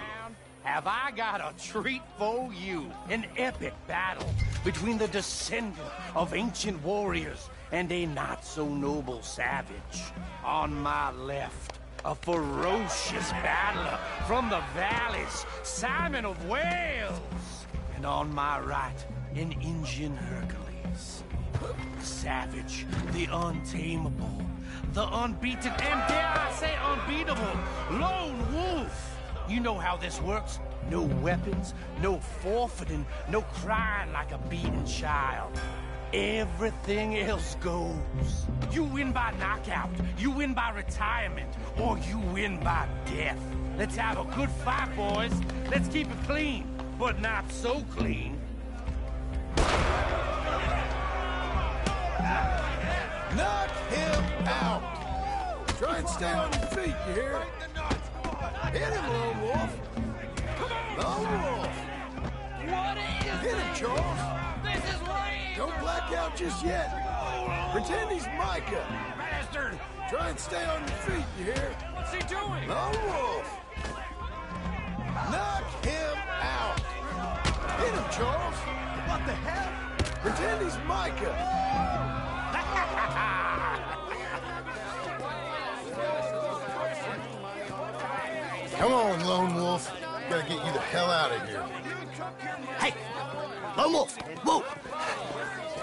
Have I got a treat for you? An epic battle between the descendant of ancient warriors and a not-so-noble savage. On my left, a ferocious battler from the valleys, Simon of Wales. And on my right, an Indian Hercules. The savage, the untamable, the unbeaten, and dare I say unbeatable, Lone Wolf. You know how this works. No weapons, no forfeiting, no crying like a beaten child. Everything else goes. You win by knockout, you win by retirement, or you win by death. Let's have a good fight, boys. Let's keep it clean, but not so clean. Knock him out! Try and stay on your feet, you hear? Hit him, Lone Wolf! Lone Wolf! What is Hit him, Charles! This is real! Don't black out just yet! Pretend he's Micah! Bastard! Try and stay on your feet, you hear? What's he doing? Lone Wolf! Knock him out! Hit him, Charles! What the hell? Pretend he's Micah! Come on, Lone Wolf. Gotta get you the hell out of here. Hey! Lone Wolf! Whoa!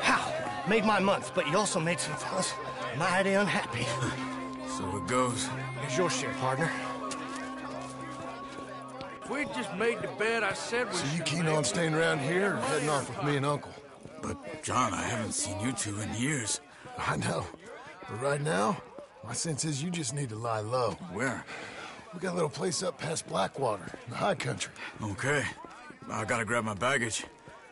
How? Made my month, but you also made some fellas mighty unhappy. So it goes. Here's your share, partner. If we just made the bet I said we So you should keen make, on staying around here or heading off with me and Uncle? But, John, I haven't seen you two in years. I know. But right now, my sense is you just need to lie low. Where? We got a little place up past Blackwater, in the high country. Okay. I gotta grab my baggage.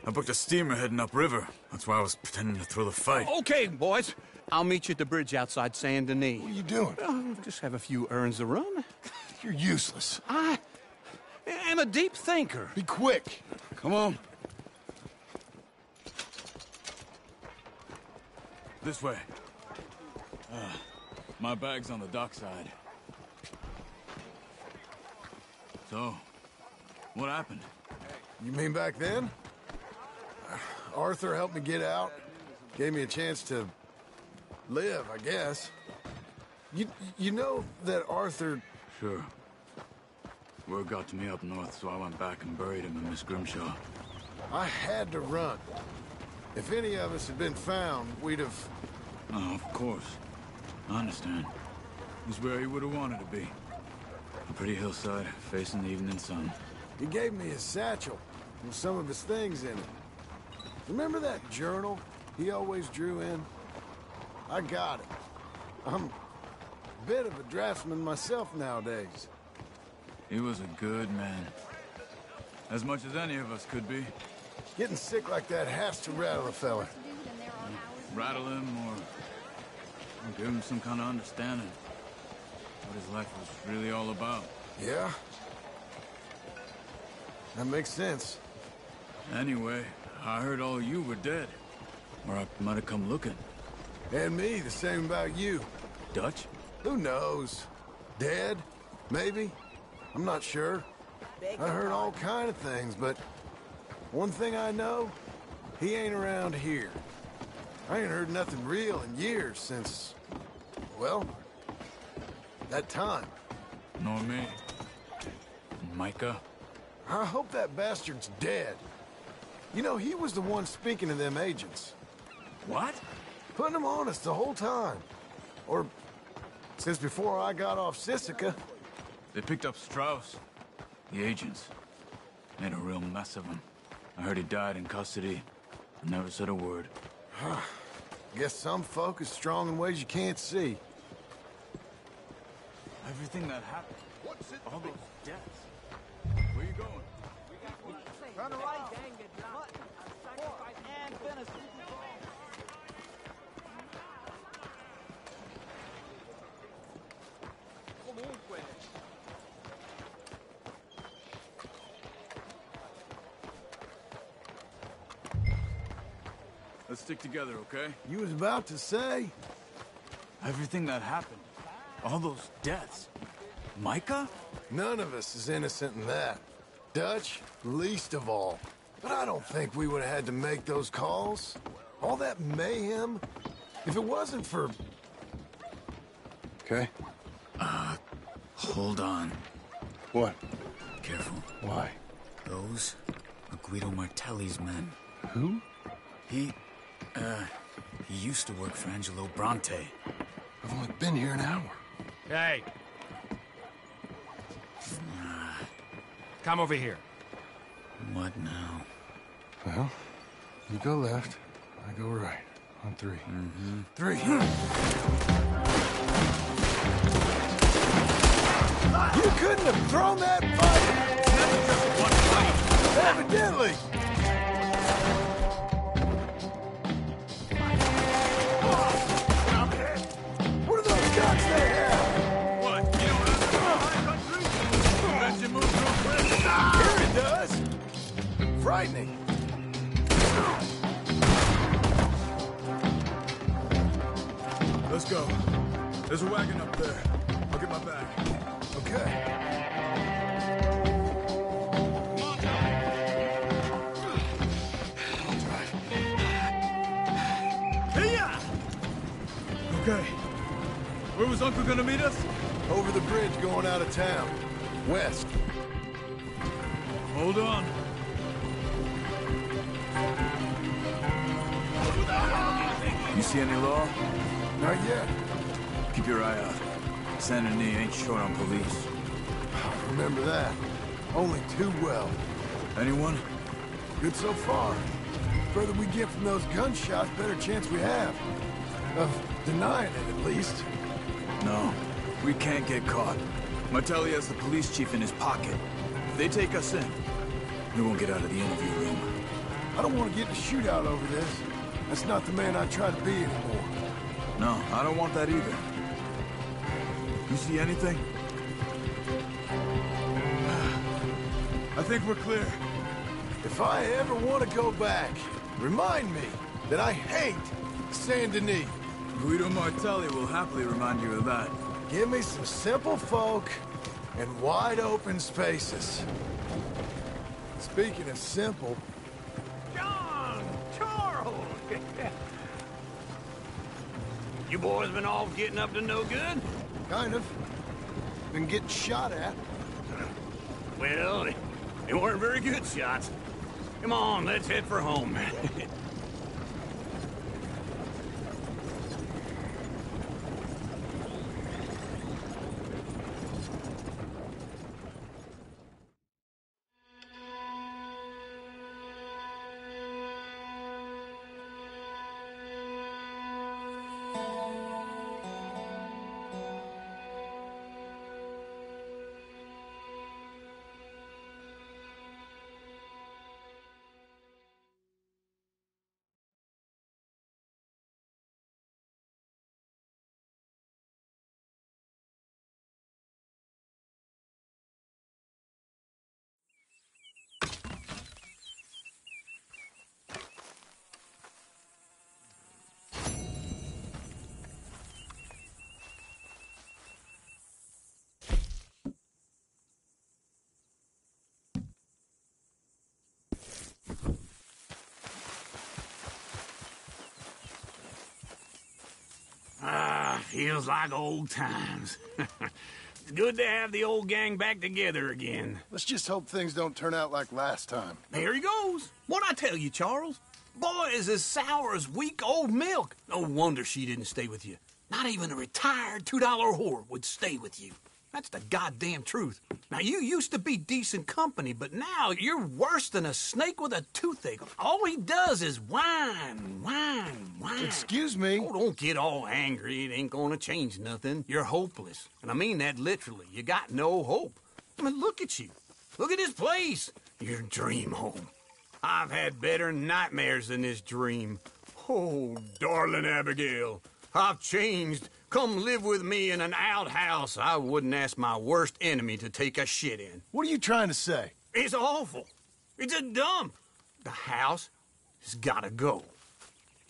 I booked a steamer heading upriver. That's why I was pretending to throw the fight. Okay, boys. I'll meet you at the bridge outside Saint Denis. What are you doing? Just have a few errands to run. You're useless. I am a deep thinker. Be quick. Come on. This way. My bag's on the dockside. So, what happened? You mean back then? Arthur helped me get out. Gave me a chance to live, I guess. You know that Arthur... Sure. Word got to me up north, so I went back and buried him in Miss Grimshaw. I had to run. If any of us had been found, we'd have... Oh, of course. I understand. He's where he would have wanted to be. A pretty hillside, facing the evening sun. He gave me his satchel with some of his things in it. Remember that journal he always drew in? I got it. I'm a bit of a draftsman myself nowadays. He was a good man. As much as any of us could be. Getting sick like that has to rattle a fella. Rattle him or give him some kind of understanding. What his life was really all about. Yeah? That makes sense. Anyway, I heard all you were dead. Or I might have come looking. And me, the same about you. Dutch? Who knows? Dead? Maybe? I'm not sure. I heard all kind of things, but one thing I know, he ain't around here. I ain't heard nothing real in years since, well, that time. Nor me. Micah? I hope that bastard's dead. You know, he was the one speaking to them agents. What? Putting them on us the whole time. Or since before I got off Sisika. They picked up Strauss. The agents. Made a real mess of him. I heard he died in custody. Never said a word. Guess some folk is strong in ways you can't see. Everything that happened. All those deaths. Where you going? Turn right. And finish. Let's stick together, okay? You was about to say? Everything that happened. All those deaths. Micah? None of us is innocent in that. Dutch, least of all. But I don't think we would have had to make those calls. All that mayhem. If it wasn't for... Okay. Hold on. What? Careful. Why? Those are Guido Martelli's men. Who? He used to work for Angelo Bronte. I've only been here an hour. Hey. Come over here. What now? Well, you go left, I go right. On three. Mm-hmm. 3. You couldn't have thrown that fight! Just one fight! Evidently! What are those guns they have? What? You don't have to country? Bet you move real quick. Here it does! Frightening. Let's go. There's a wagon up there. I'll get my bag. Okay. Okay. Where was Uncle gonna meet us? Over the bridge going out of town. West. Hold on. You see any law? Not yet. Keep your eye out. Saint Denis ain't short on police. Remember that. Only too well. Anyone? Good so far. Further we get from those gunshots, better chance we have. Of denying it, at least. No. We can't get caught. Martelli has the police chief in his pocket. If they take us in, we won't get out of the interview room. I don't want to get in a shootout over this. That's not the man I try to be anymore. No, I don't want that either. You see anything? I think we're clear. If I ever want to go back, remind me that I hate Saint Denis. Guido Martelli will happily remind you of that. Give me some simple folk and wide open spaces. Speaking of simple... John! Charles! You boys been all getting up to no good? Kind of. Been getting shot at. Well, they weren't very good shots. Come on, let's head for home. feels like old times. It's good to have the old gang back together again. Let's just hope things don't turn out like last time. There he goes. What'd I tell you, Charles? Boy is as sour as week-old milk. No wonder she didn't stay with you. Not even a retired $2 whore would stay with you. That's the goddamn truth. Now, you used to be decent company, but now you're worse than a snake with a toothache. All he does is whine. Excuse me? Oh, don't get all angry. It ain't gonna change nothing. You're hopeless. And I mean that literally. You got no hope. I mean, look at you. Look at this place. Your dream home. I've had better nightmares than this dream. Oh, darling Abigail, I've changed. Come live with me in an outhouse I wouldn't ask my worst enemy to take a shit in. What are you trying to say? It's awful. It's a dump. The house has gotta go.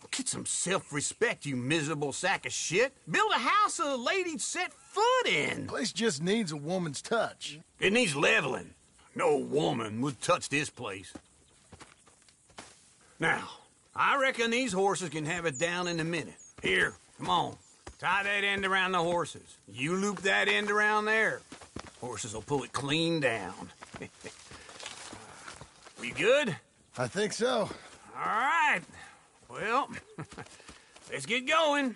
Get some self-respect, you miserable sack of shit. Build a house a lady'd set foot in. The place just needs a woman's touch. It needs leveling. No woman would touch this place. Now, I reckon these horses can have it down in a minute. Here, come on. Tie that end around the horses. You loop that end around there. Horses will pull it clean down. We good? I think so. All right. Well, let's get going.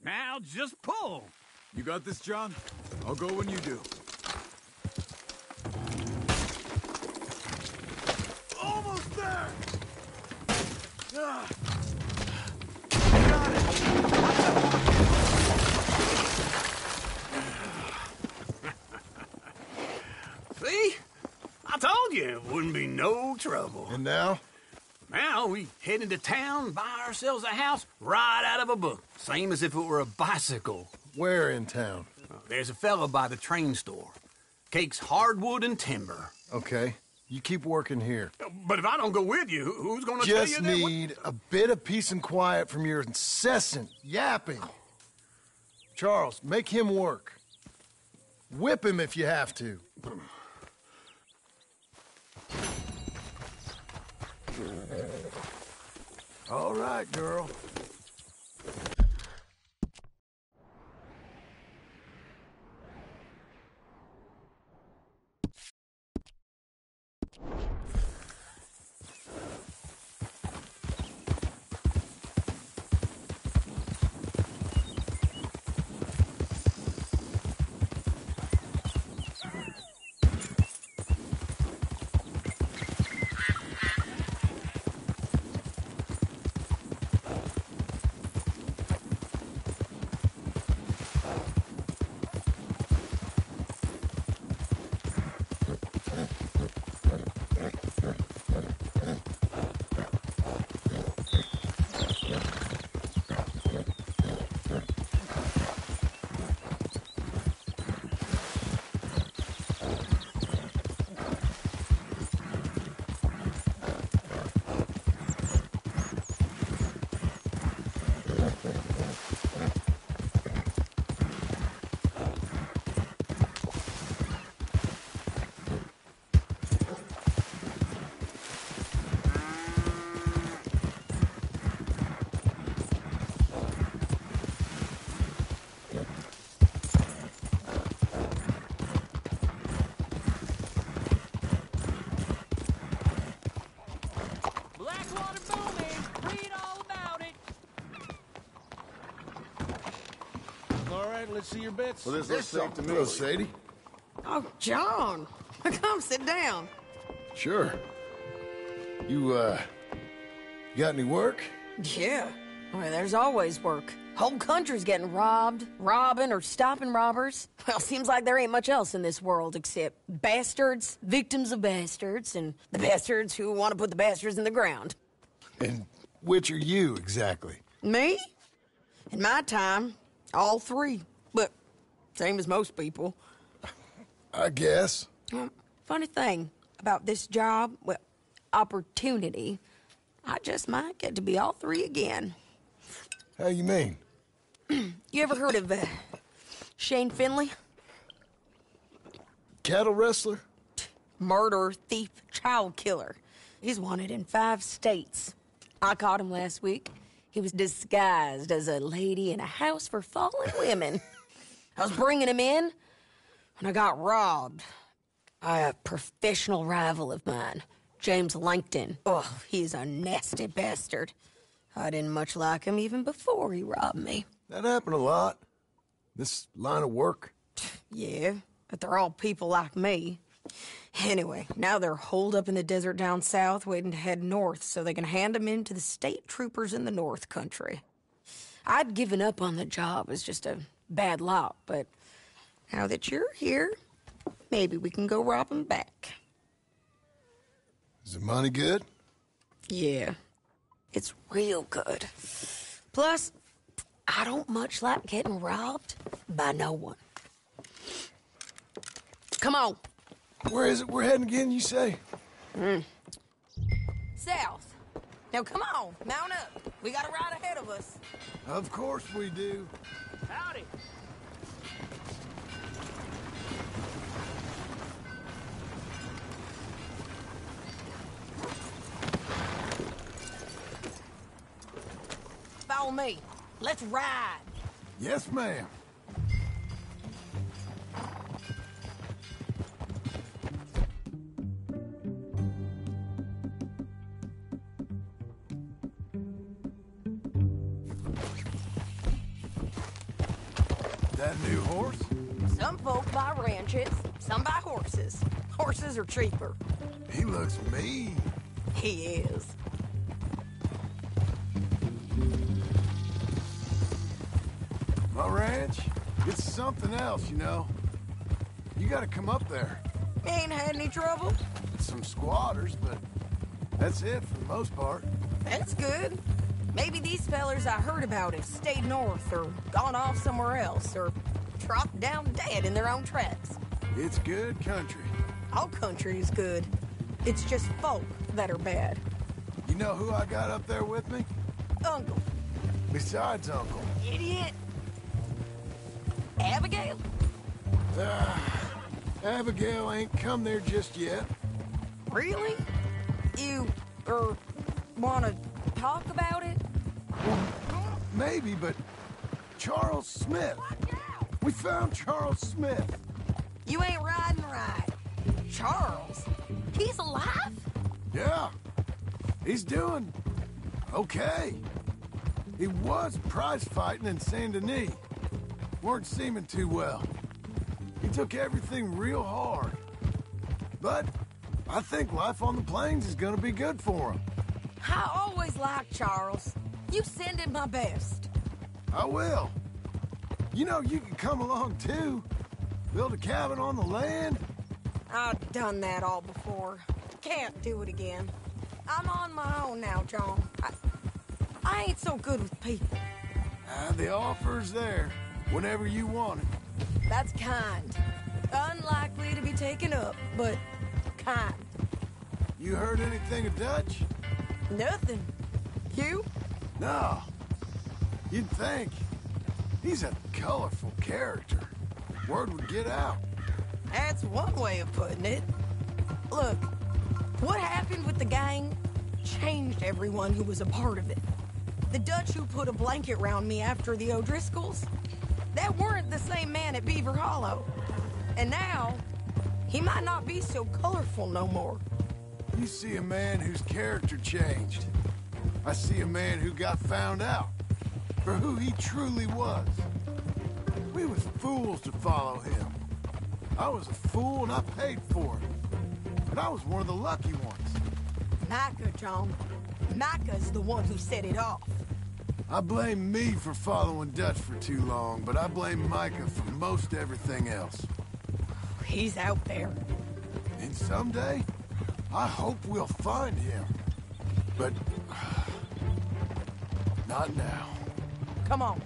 Now, just pull. You got this, John? I'll go when you do. Almost there! Ah. See? I told you it wouldn't be no trouble. And now? Now we head into town, buy ourselves a house right out of a book. Same as if it were a bicycle. Where in town? There's a fella by the train store. Cakes hardwood and timber. Okay. You keep working here. But if I don't go with you, who's gonna tell you Just that? need a bit of peace and quiet from your incessant yapping. Charles, make him work. Whip him if you have to. All right, girl. Let's see your bits. Well, this looks safe to me. Hello, Sadie. Oh, John. Come sit down. Sure. You got any work? Yeah. Well, there's always work. Whole country's getting robbed, robbing, or stopping robbers. Well, seems like there ain't much else in this world except bastards, victims of bastards, and the bastards who want to put the bastards in the ground. And which are you, exactly? Me? In my time, all three. But same as most people. I guess. Funny thing about this job, well, opportunity, I just might get to be all three again. How you mean? You ever heard of Shane Finley? Cattle wrestler? Murderer, thief, child killer. He's wanted in 5 states. I caught him last week. He was disguised as a lady in a house for fallen women. I was bringing him in, and I got robbed by a professional rival of mine, James Langton. Oh, he's a nasty bastard. I didn't much like him even before he robbed me. That happened a lot. This line of work. Yeah, but they're all people like me. Anyway, now they're holed up in the desert down south waiting to head north so they can hand them in to the state troopers in the north country. I'd given up on the job as just a bad lot, but now that you're here, maybe we can go rob them back. Is the money good? Yeah, it's real good. Plus, I don't much like getting robbed by no one. Come on. Where is it we're heading again, you say? South. Now come on, mount up. We got a ride ahead of us. Of course we do. Howdy. Follow me. Let's ride. Yes, ma'am. That new horse? Some folk buy ranches, some buy horses. Horses are cheaper. He looks mean. He is. My ranch, it's something else, you know. You gotta come up there. Ain't had any trouble? Some squatters, but that's it for the most part. That's good. Maybe these fellers I heard about have stayed north or gone off somewhere else or dropped down dead in their own tracks. It's good country. All country is good. It's just folk that are bad. You know who I got up there with me? Uncle. Besides Uncle. Idiot. Abigail? Abigail ain't come there just yet. Really? You, wanna talk about it? Maybe, but Charles Smith. We found Charles Smith. You ain't riding right. Charles? He's alive? Yeah. He's doing okay. He was prize fighting in Saint Denis. Weren't seeming too well. He took everything real hard. But I think life on the plains is gonna be good for him. I always liked Charles. You send him my best. I will. You know, you can come along too. Build a cabin on the land. I've done that all before. Can't do it again. I'm on my own now, John. I ain't so good with people. The offer's there, whenever you want it. That's kind. Unlikely to be taken up, but kind. You heard anything of Dutch? Nothing. You? No. You'd think. He's a colorful character. Word would get out. That's one way of putting it. Look, what happened with the gang changed everyone who was a part of it. The Dutch who put a blanket round me after the O'Driscolls, that weren't the same man at Beaver Hollow. And now, he might not be so colorful no more. You see a man whose character changed. I see a man who got found out for who he truly was. We was fools to follow him. I was a fool and I paid for it. But I was one of the lucky ones. Micah, John. Micah's the one who set it off. I blame me for following Dutch for too long, but I blame Micah for most everything else. He's out there. And someday, I hope we'll find him. But not now. Come on.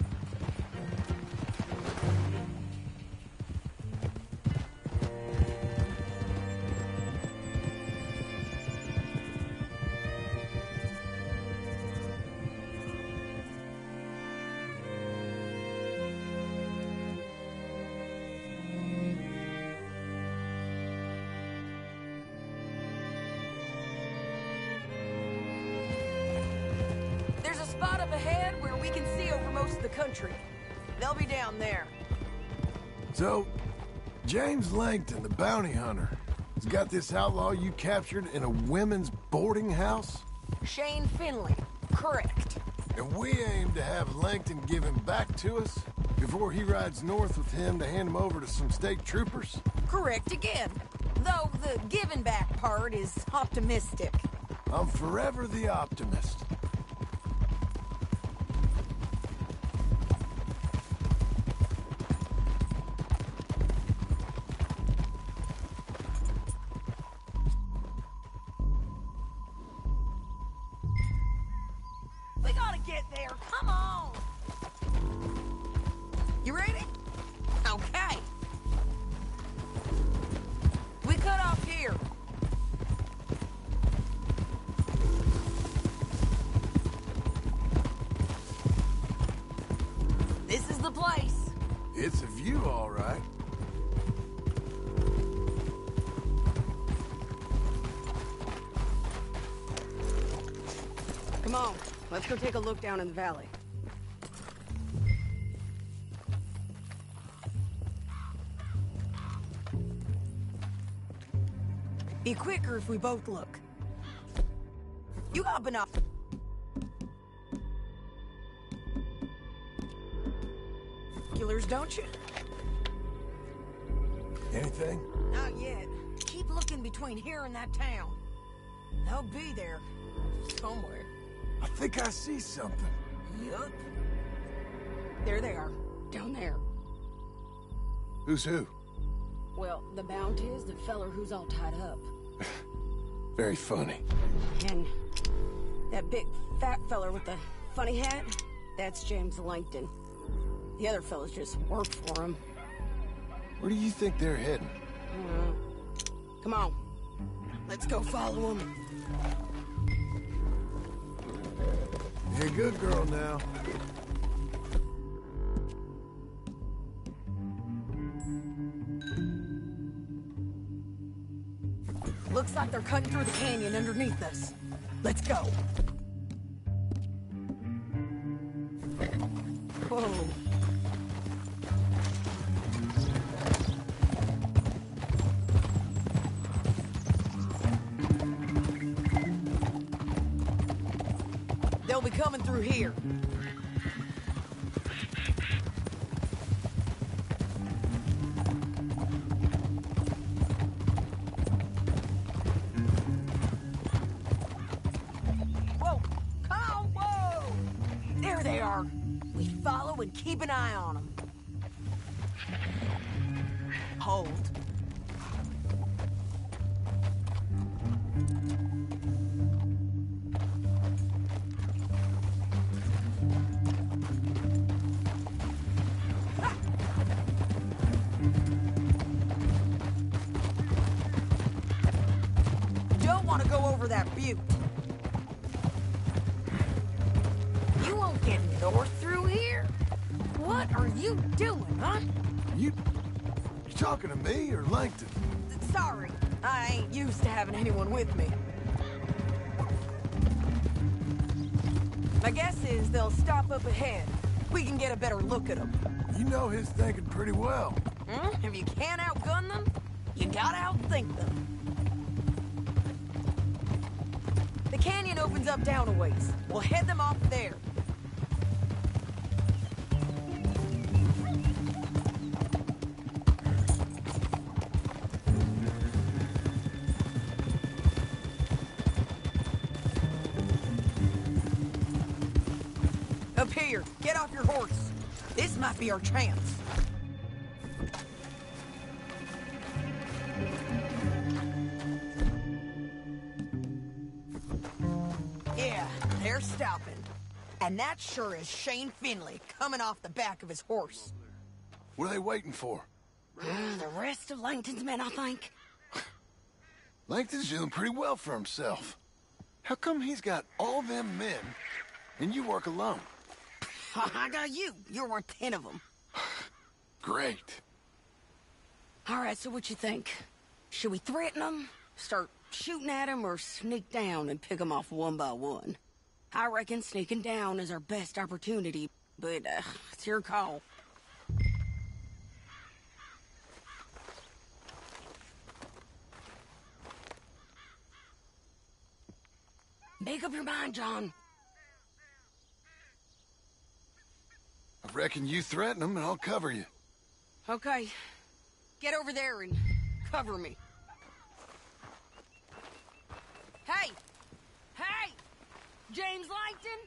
ahead where we can see over most of the country. They'll be down there. So, James Langton, the bounty hunter, has got this outlaw you captured in a women's boarding house? Shane Finley. Correct. And we aim to have Langton give him back to us before he rides north with him to hand him over to some state troopers? Correct again. Though the giving back part is optimistic. I'm forever the optimist. We gotta get there. Come on. You ready? Okay. We cut off here. This is the place. It's a view, all right. Come on. Let's go take a look down in the valley. Be quicker if we both look. You got binoculars, don't you? Anything? Not yet. Keep looking between here and that town. They'll be there. Somewhere. I think I see something. Yup. There they are. Down there. Who's who? Well, the bounty is the feller who's all tied up. Very funny. And that big fat feller with the funny hat, that's James Langton. The other fellas just work for him. Where do you think they're heading? Come on. Let's go follow them. You're a good girl now. Looks like they're cutting through the canyon underneath us. Let's go. Whoa. They'll be coming through here. Whoa! Come on, whoa! There they are. We follow and keep an eye on them. Hold. Don't want to go over that butte. You won't get north through here. What are you doing, huh? You talking to me or Langton? Sorry, I ain't used to having anyone with me. My guess is they'll stop up ahead. We can get a better look at them. You know his thinking pretty well. If you can't outgun them, you gotta outthink them. The canyon opens up down a ways. We'll head them off there. Up here, get off your horse. This might be our chance. Yeah, they're stopping. And that sure is Shane Finley coming off the back of his horse. What are they waiting for? The rest of Langton's men, I think. Langton's doing pretty well for himself. How come he's got all them men and you work alone? I got you. You're worth 10 of them. Great. All right, so what you think? Should we threaten them, start shooting at them, or sneak down and pick them off one by one? I reckon sneaking down is our best opportunity, but it's your call. Make up your mind, John. I reckon you threaten them and I'll cover you. Okay. Get over there and cover me. Hey! Hey! James Langton,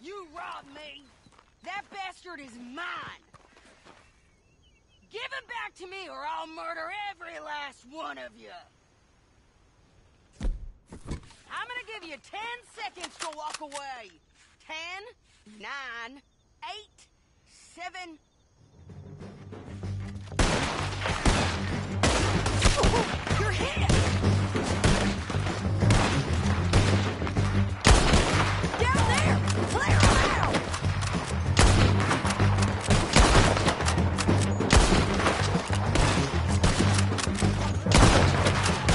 you robbed me. That bastard is mine. Give him back to me or I'll murder every last one of you. I'm gonna give you 10 seconds to walk away. 10, 9, 8, 7... You're hit! Down there! Clear him out!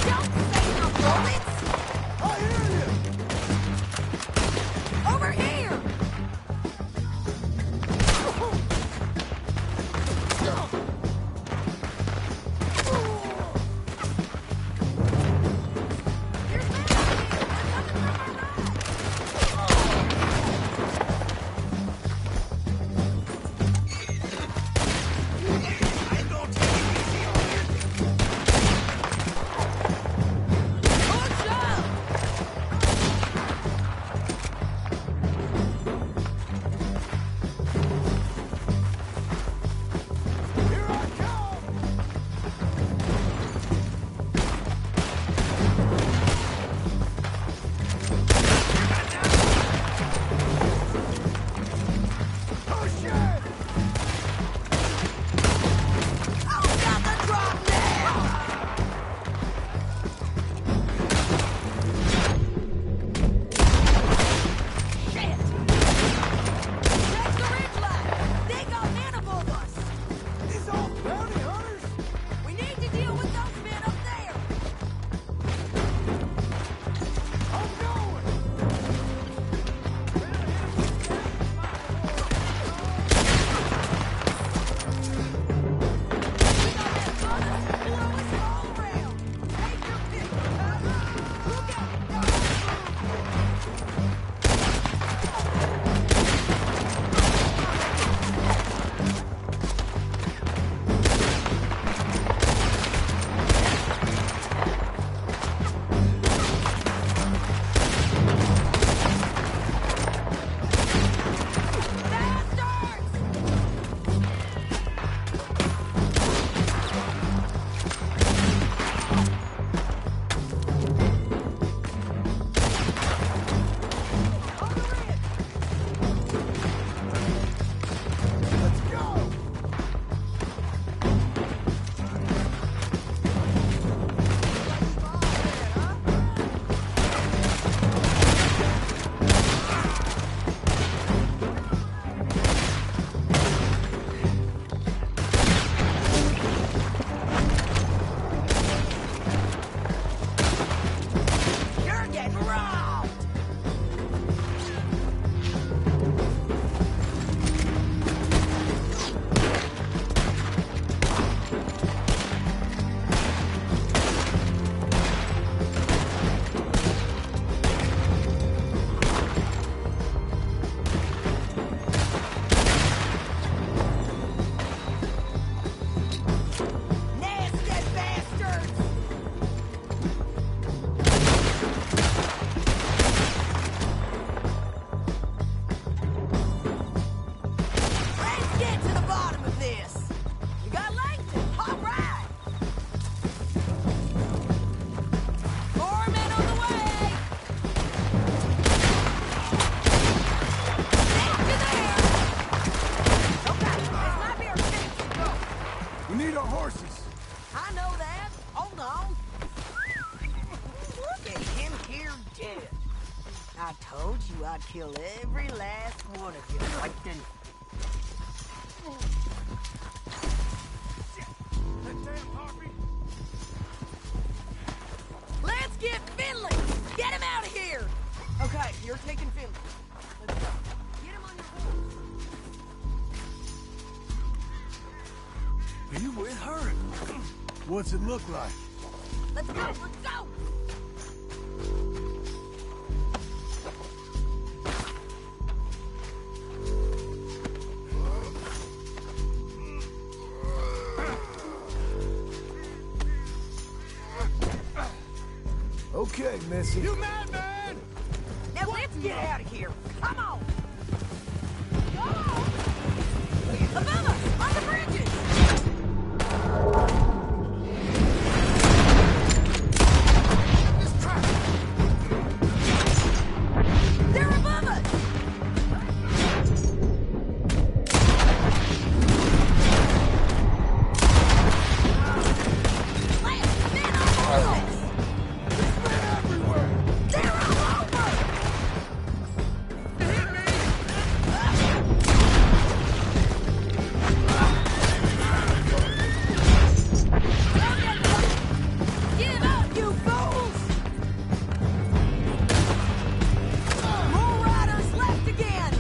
Don't save your bullets! I hear you! Over here! I told you I'd kill every last one of you, Plankton. Let's get Finley! Get him out of here! Okay, you're taking Finley. Are you with her? What's it look like? Let's go, let's go! Okay, Missy. You mad, man? Now let's get out of here. Come on! Go on! Above us, on the bridges! They're above us! Lance, men on the roofs! They're all over! Give up, you fools! More riders left again!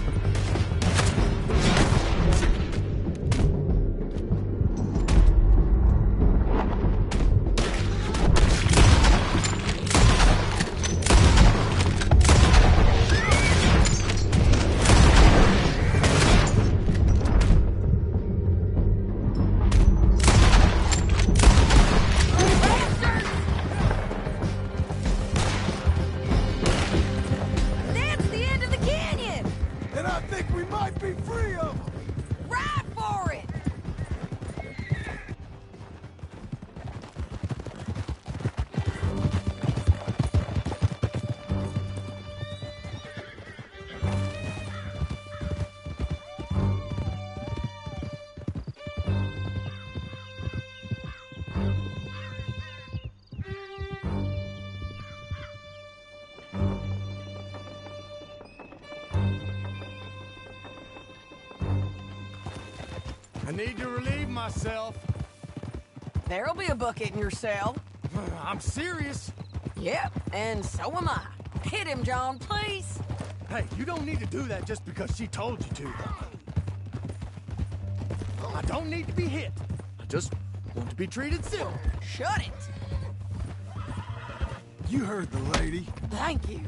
That's the end of the canyon! And I think we might be free of them. Ride for it! I need to relieve myself. There'll be a bucket in your cell. I'm serious. Yep, and so am I. Hit him, John, please. Hey, you don't need to do that just because she told you to. I don't need to be hit. I just want to be treated civil. Shut it. You heard the lady. Thank you.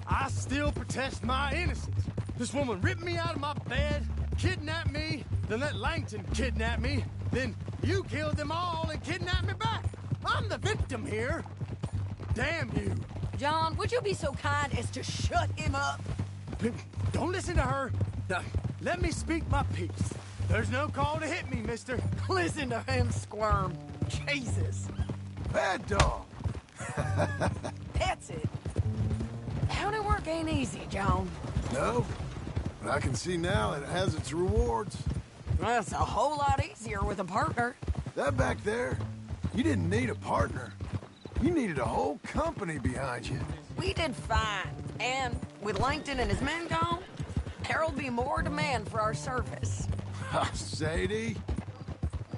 I still protest my innocence. This woman ripped me out of my bed, kidnapped me, then let Langton kidnap me, then you killed them all and kidnapped me back. I'm the victim here. Damn you. John, would you be so kind as to shut him up? Don't listen to her. Now, let me speak my piece. There's no call to hit me, mister. Listen to him squirm. Jesus. Bad dog. That's it. County work ain't easy, John. No, but I can see now it has its rewards. Well, it's a whole lot easier with a partner. That back there, you didn't need a partner. You needed a whole company behind you. We did fine. And with Langton and his men gone, there'll be more demand for our service. Sadie,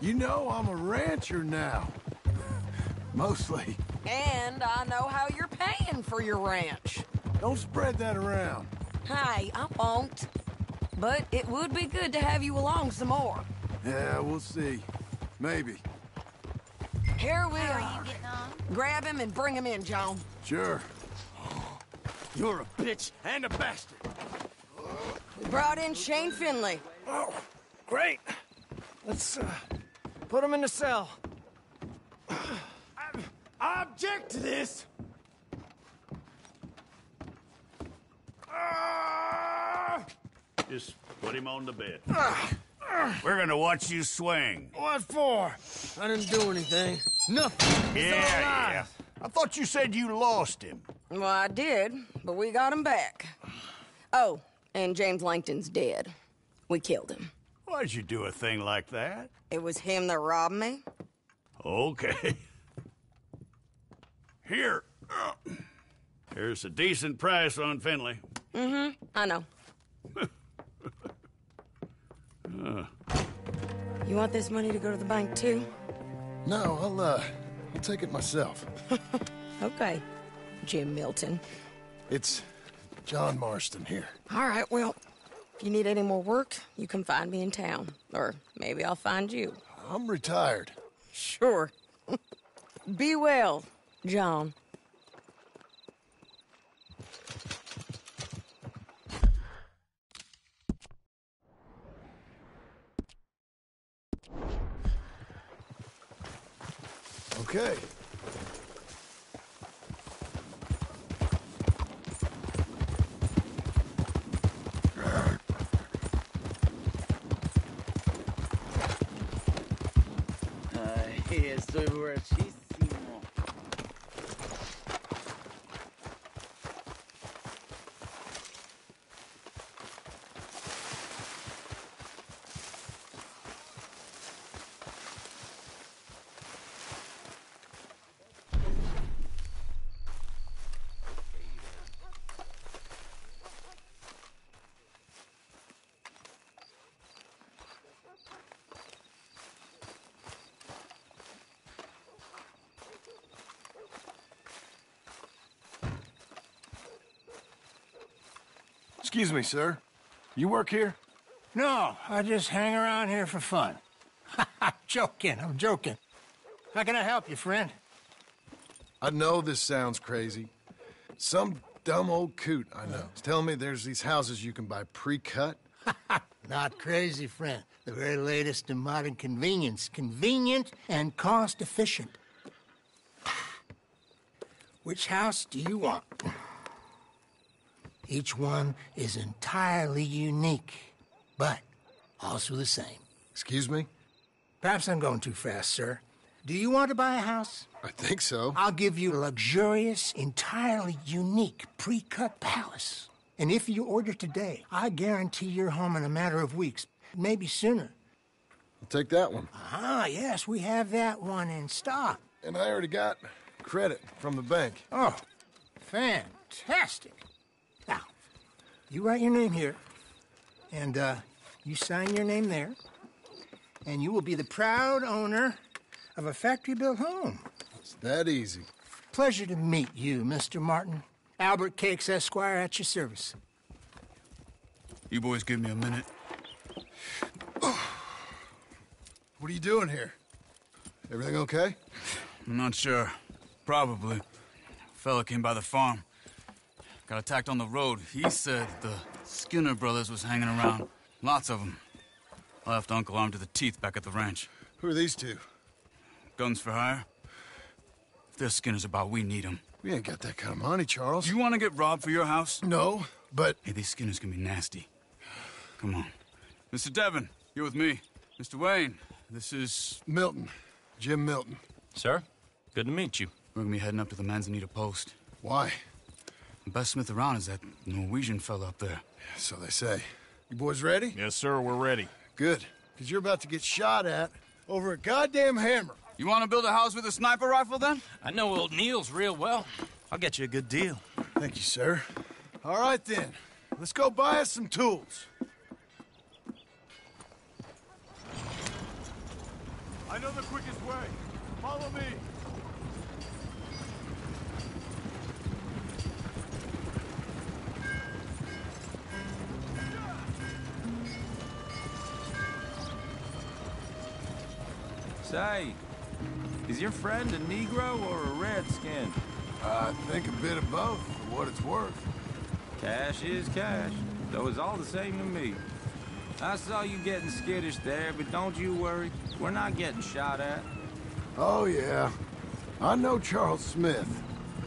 you know I'm a rancher now. Mostly. And I know how you're paying for your ranch. Don't spread that around. Hey, I won't. But it would be good to have you along some more. Yeah, we'll see. Maybe. Here we are. Grab him and bring him in, John. Sure. You're a bitch and a bastard. We brought in Shane Finley. Oh, great. Let's, put him in the cell. I object to this. Just put him on the bed. We're gonna watch you swing. What for? I didn't do anything. Nothing. It's all Yeah. lies. I thought you said you lost him. Well, I did, but we got him back. Oh, and James Langton's dead. We killed him. Why'd you do a thing like that? It was him that robbed me. Okay. Here. Here's a decent price on Finley. Mm-hmm, I know. You want this money to go to the bank, too? No, I'll take it myself. Okay, Jim Milton. It's John Marston here. All right, well, if you need any more work, you can find me in town. Or maybe I'll find you. I'm retired. Sure. Be well, John. Okay. Estoy borrachísimo. Excuse me, sir. You work here? No, I just hang around here for fun. I'm joking. How can I help you, friend? I know this sounds crazy. Some dumb old coot I know is telling me there's these houses you can buy pre-cut. Not crazy, friend. The very latest in modern convenience. Convenient and cost-efficient. Which house do you want? Each one is entirely unique, but also the same. Excuse me? Perhaps I'm going too fast, sir. Do you want to buy a house? I think so. I'll give you a luxurious, entirely unique pre-cut palace. And if you order today, I guarantee you're home in a matter of weeks, maybe sooner. I'll take that one. Ah, yes, we have that one in stock. And I already got credit from the bank. Oh, fantastic. Now, you write your name here, and you sign your name there, and you will be the proud owner of a factory-built home. It's that easy. Pleasure to meet you, Mr. Martin. Albert Cakes, Esquire, at your service. You boys give me a minute. What are you doing here? Everything okay? I'm not sure. Probably. Fella came by the farm. Got attacked on the road. He said the Skinner brothers was hanging around. Lots of them. I left Uncle armed to the teeth back at the ranch. Who are these two? Guns for hire. If there's Skinner's about, we need them. We ain't got that kind of money, Charles. You want to get robbed for your house? No, but... Hey, these Skinners can be nasty. Come on. Mr. Devon, you're with me. Mr. Wayne, this is... Milton. Jim Milton. Sir, good to meet you. We're gonna be heading up to the Manzanita post. Why? The best smith around is that Norwegian fella up there. So they say. You boys ready? Yes, sir, we're ready. Good, because you're about to get shot at over a goddamn hammer. You want to build a house with a sniper rifle, then? I know old Neil's real well. I'll get you a good deal. Thank you, sir. All right, then. Let's go buy us some tools. I know the quickest way. Follow me. Say, is your friend a Negro or a Redskin? I think a bit of both, for what it's worth. Cash is cash, though it's all the same to me. I saw you getting skittish there, but don't you worry. We're not getting shot at. Oh, yeah. I know Charles Smith.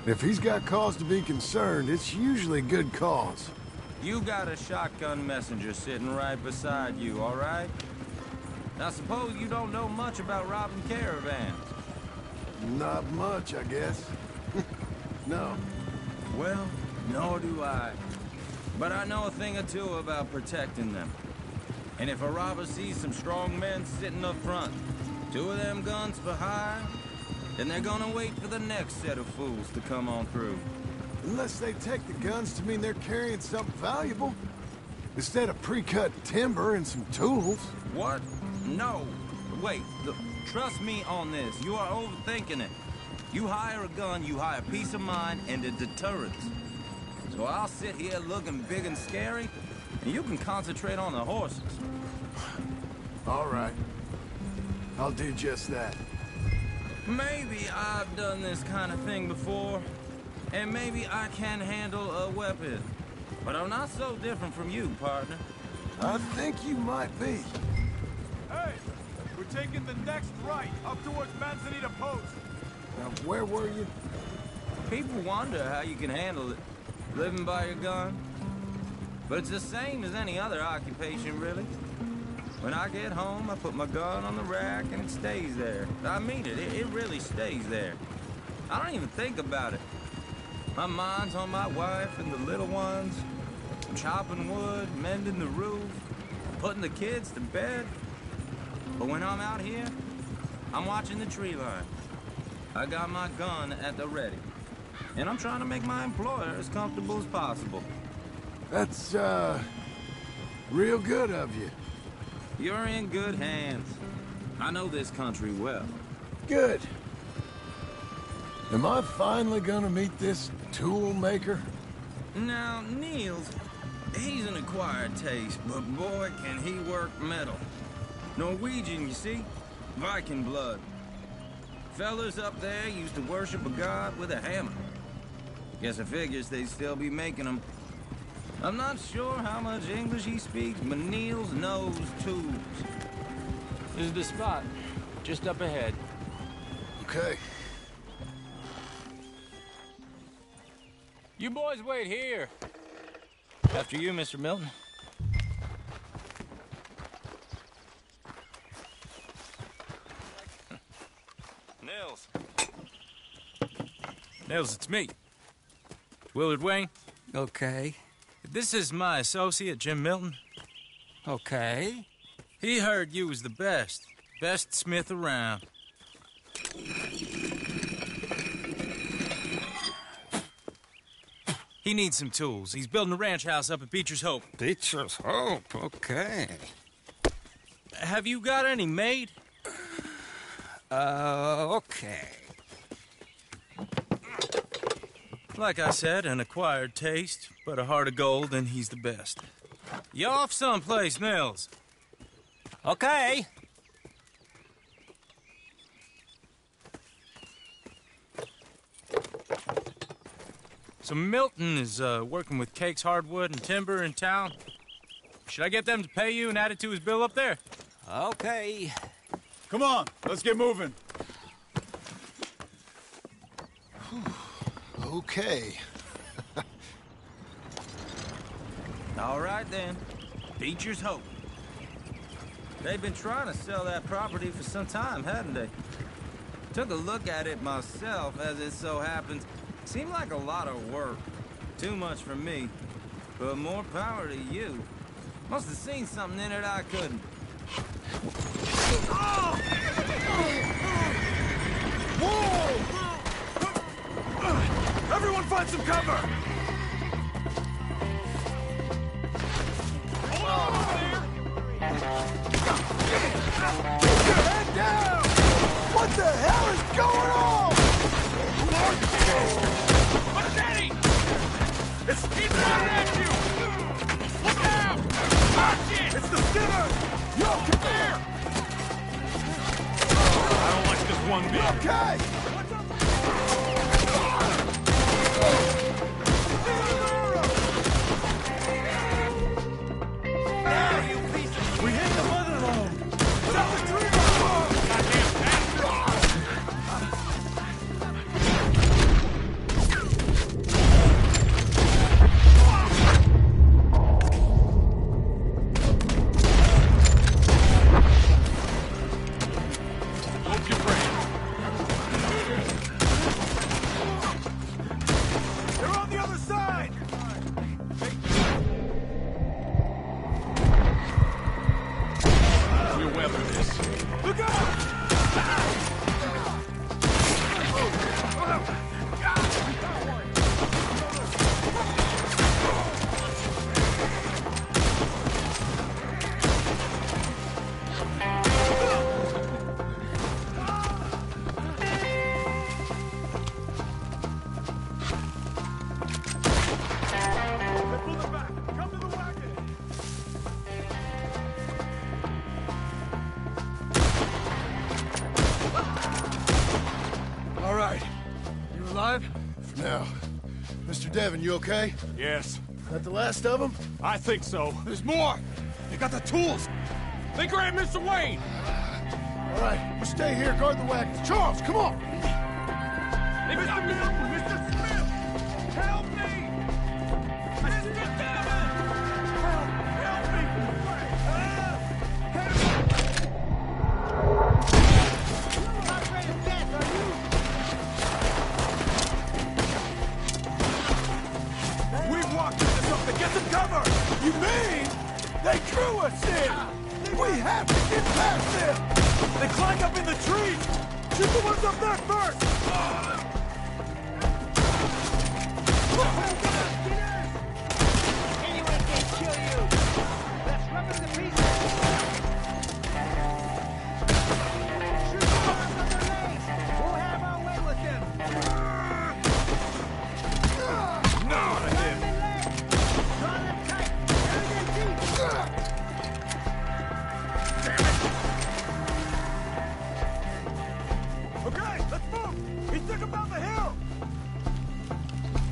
If he's got cause to be concerned, it's usually good cause. You got a shotgun messenger sitting right beside you, all right? I suppose you don't know much about robbing caravans. Not much, I guess. No. Well, nor do I. But I know a thing or two about protecting them. And if a robber sees some strong men sitting up front, 2 of them guns for hire, then they're gonna wait for the next set of fools to come on through. Unless they take the guns to mean they're carrying something valuable. Instead of pre-cut timber and some tools. What? No. Wait, look, trust me on this. You are overthinking it. You hire a gun, you hire peace of mind and a deterrence. So I'll sit here looking big and scary, and you can concentrate on the horses. All right. I'll do just that. Maybe I've done this kind of thing before, and maybe I can handle a weapon. But I'm not so different from you, partner. I think you might be. Hey! We're taking the next right, up towards Manzanita Post. Now, where were you? People wonder how you can handle it, living by your gun. But it's the same as any other occupation, really. When I get home, I put my gun on the rack and it stays there. I mean it, it really stays there. I don't even think about it. My mind's on my wife and the little ones. I'm chopping wood, mending the roof, putting the kids to bed. But when I'm out here, I'm watching the tree line. I got my gun at the ready. And I'm trying to make my employer as comfortable as possible. That's, real good of you. You're in good hands. I know this country well. Good. Am I finally gonna meet this tool maker? Now, Niels, he's an acquired taste, but boy, can he work metal. Norwegian, you see? Viking blood. Fellas up there used to worship a god with a hammer. Guess I figures they'd still be making them. I'm not sure how much English he speaks, but Niels knows tools. This is the spot. Just up ahead. Okay. You boys wait here. After you, Mr. Milton. Nils. Nils, it's me. Willard Wayne. Okay. This is my associate, Jim Milton. Okay. He heard you was the best smith around. He needs some tools. He's building a ranch house up at Beecher's Hope. Beecher's Hope, okay. Have you got any made? Okay. Like I said, an acquired taste, but a heart of gold, and he's the best. You off someplace, Nils? Okay. So Milton is working with Cake's Hardwood and Timber in town. Should I get them to pay you and add it to his bill up there? Okay. Come on, let's get moving. Okay. All right, then. Beecher's Hope. They've been trying to sell that property for some time, hadn't they? Took a look at it myself, as it so happens. Seemed like a lot of work. Too much for me. But more power to you. Must have seen something in it I couldn't. Whoa! Everyone find some cover! Hold on over there! Keep your head down! What the hell is going on? What's Daddy? He's running at you! Look out! Watch it! It's the Skinner! Yo, come here! I don't like this one bit. Okay! We hit the mother load! Stop the tree! Goddamn bastard! Hope you're brave. Now, Mr. Devon, you okay? Yes. That the last of them? I think so. There's more! They got the tools! They grabbed Mr. Wayne! All right, you stay here, guard the wagons. Charles, come on! Hey, Mr. Milton! Mr. Smith! Help me! Mr. Devon! Help me! Not afraid of death, are you? We've walked into something! Get some cover! You mean they drew us in? We have to get past them! They climbed up in the trees! Shoot the ones up there first! Anyone can kill you! Let's rip them to pieces! Shoot them off of their legs! We'll have our way with them! Not him! Draw them tight! Carry them deep! Okay, let's move! He took him down the hill!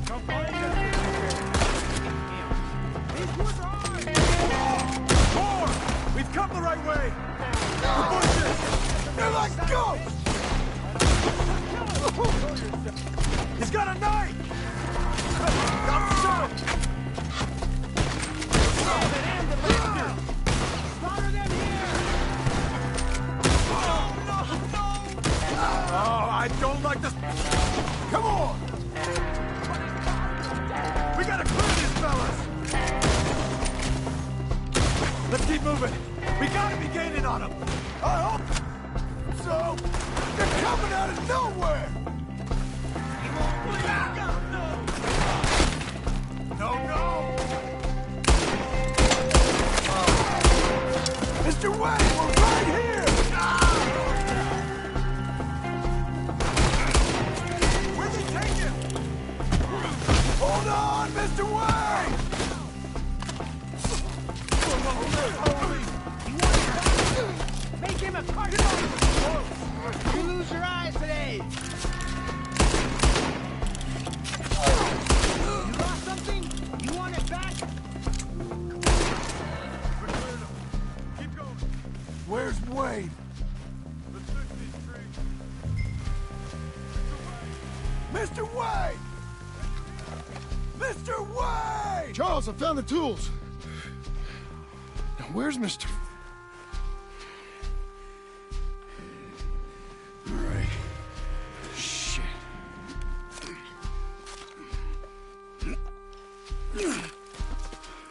Come find him! These woods are ours! More! We've come the right way! The bushes! They're like ghosts! He's got a knife! Got him shot! Slaughter them here! Oh, I don't like this. Come on! We gotta clear these fellas! Let's keep moving. We gotta be gaining on them. I hope so. They're coming out of nowhere. No, no. Mr. Wayne, we're right here. Where'd he take him? Hold on, Mr. Wayne! Make him a carton! You lose your eyes today! You lost something? You want it back? Keep going. Where's Wayne? Let's fix these trees. Mr. Wayne! Mr. Wayne! Charles, I found the tools. Now, where's Mr. All right. Shit.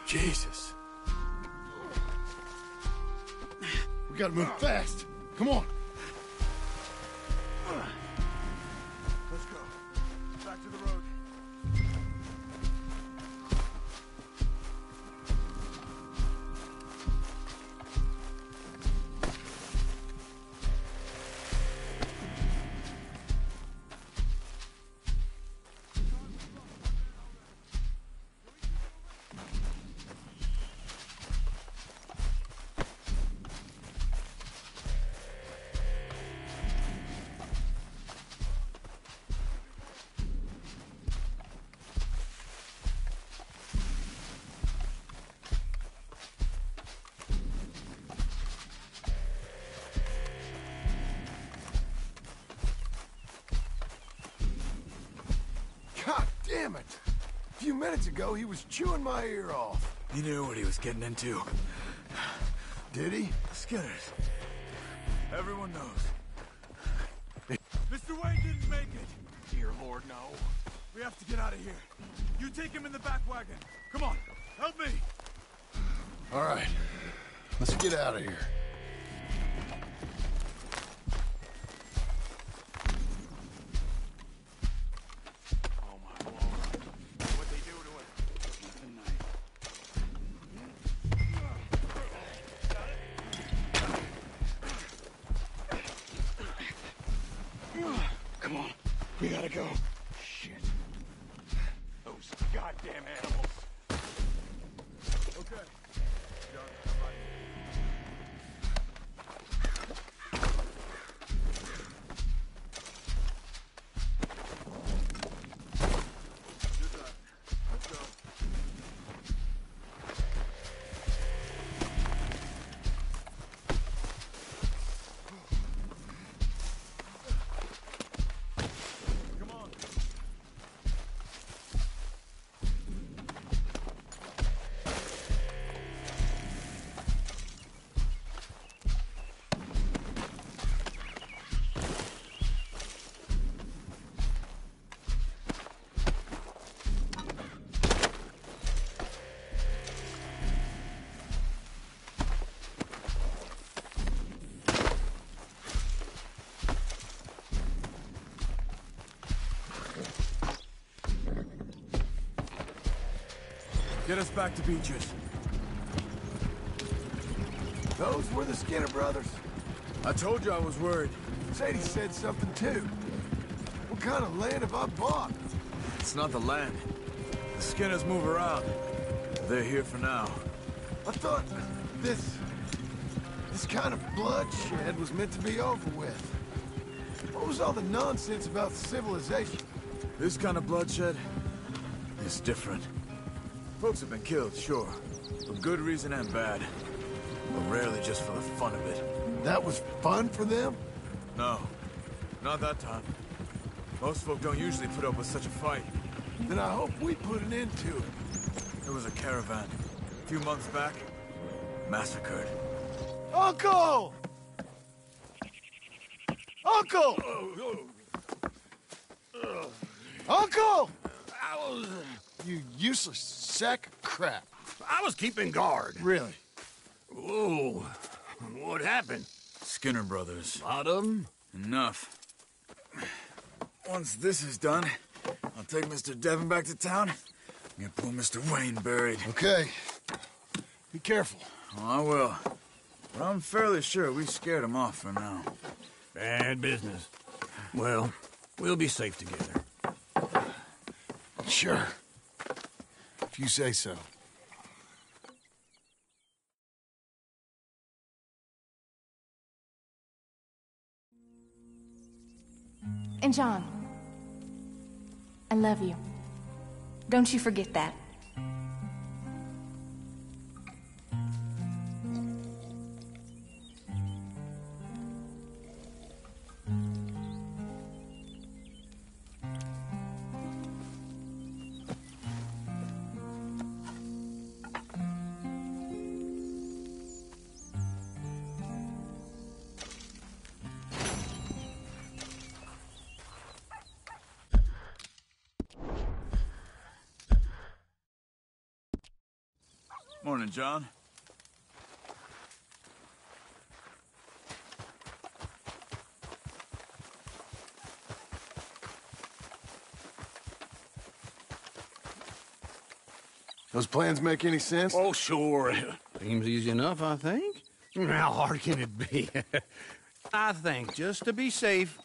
Jesus. We gotta move fast. Come on. Let's go. Back to the road. God damn it! A few minutes ago, he was chewing my ear off. He knew what he was getting into. Did he? Skinners. Everyone knows. Mr. Wayne didn't make it. Dear Lord, no. We have to get out of here. You take him in the back wagon. Come on, help me. All right. Let's get out of here. Oh my Lord. What'd they do to him? Nothing nice. Come on. We gotta go. Shit. Those goddamn animals. Okay. John, come right here. Get us back to Beaches. Those were the Skinner brothers? I told you I was worried. Sadie said something too. What kind of land have I bought? It's not the land. The Skinners move around. They're here for now. I thought this kind of bloodshed was meant to be over with. What was all the nonsense about civilization? This kind of bloodshed is different. Folks have been killed, sure. For good reason and bad. But rarely just for the fun of it. That was fun for them? No. Not that time. Most folk don't usually put up with such a fight. Then I hope we put an end to it. There was a caravan. A few months back. Massacred. Uncle! Uncle! Uncle! You useless sack of crap. I was keeping guard. Really? Whoa. What happened? Skinner brothers. A lot of them? Enough. Once this is done, I'll take Mr. Devon back to town and get poor Mr. Wayne buried. Okay. Be careful. Oh, I will. But I'm fairly sure we scared him off for now. Bad business. Well, we'll be safe together. Sure. If you say so. And John, I love you. Don't you forget that. Morning, John. Those plans make any sense? Oh, sure. Seems easy enough, I think. How hard can it be? I think, just to be safe,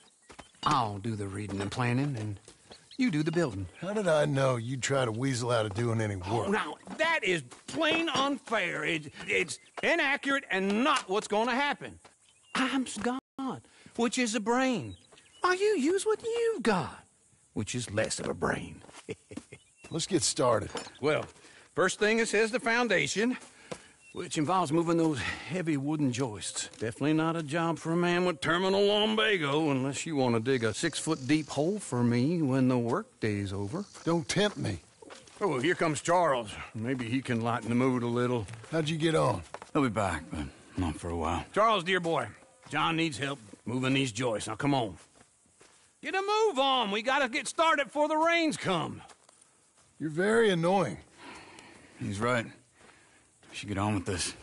I'll do the reading and planning, and you do the building. How did I know you'd try to weasel out of doing any work? Oh, now, that is plain unfair. It's inaccurate and not what's going to happen. I'm God, which is a brain. While you use what you've got, which is less of a brain. Let's get started. Well, first thing it says the foundation, which involves moving those heavy wooden joists. Definitely not a job for a man with terminal lumbago, unless you want to dig a 6-foot deep hole for me when the workday's over. Don't tempt me. Oh, here comes Charles. Maybe he can lighten the mood a little. How'd you get on? He'll be back, but not for a while. Charles, dear boy, John needs help moving these joists. Now, come on. Get a move on. We gotta get started before the rains come. You're very annoying. He's right. We should get on with this.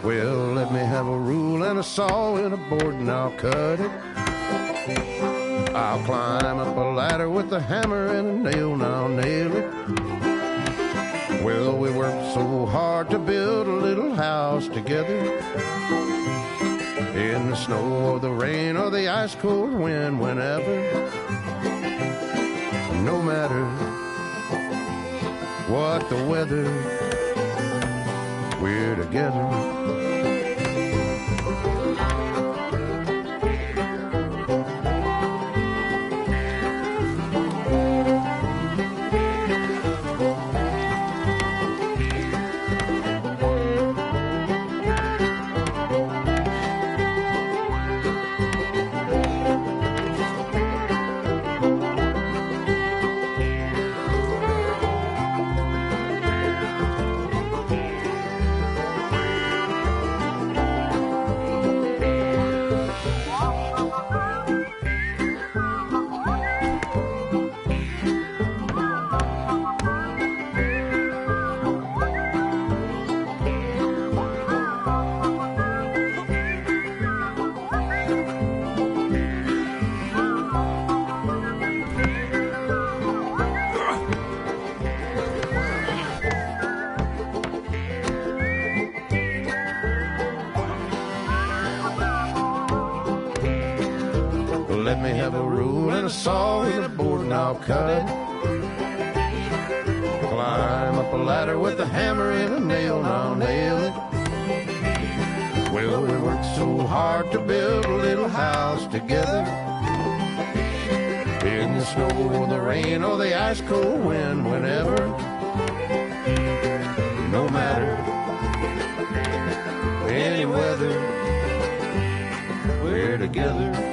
Well, let me have a rule and a saw and a board and I'll cut it. I'll climb up a ladder with a hammer and a nail and I'll nail it. Well, we worked so hard to build a little house together. In the snow or the rain or the ice cold wind, whenever, no matter what the weather, we're together. Let me have a rule and a saw and a board and I'll cut it. Climb up a ladder with a hammer and a nail and I'll nail it. Well, we worked so hard to build a little house together. In the snow or the rain or the ice cold wind, whenever, no matter any weather, we're together.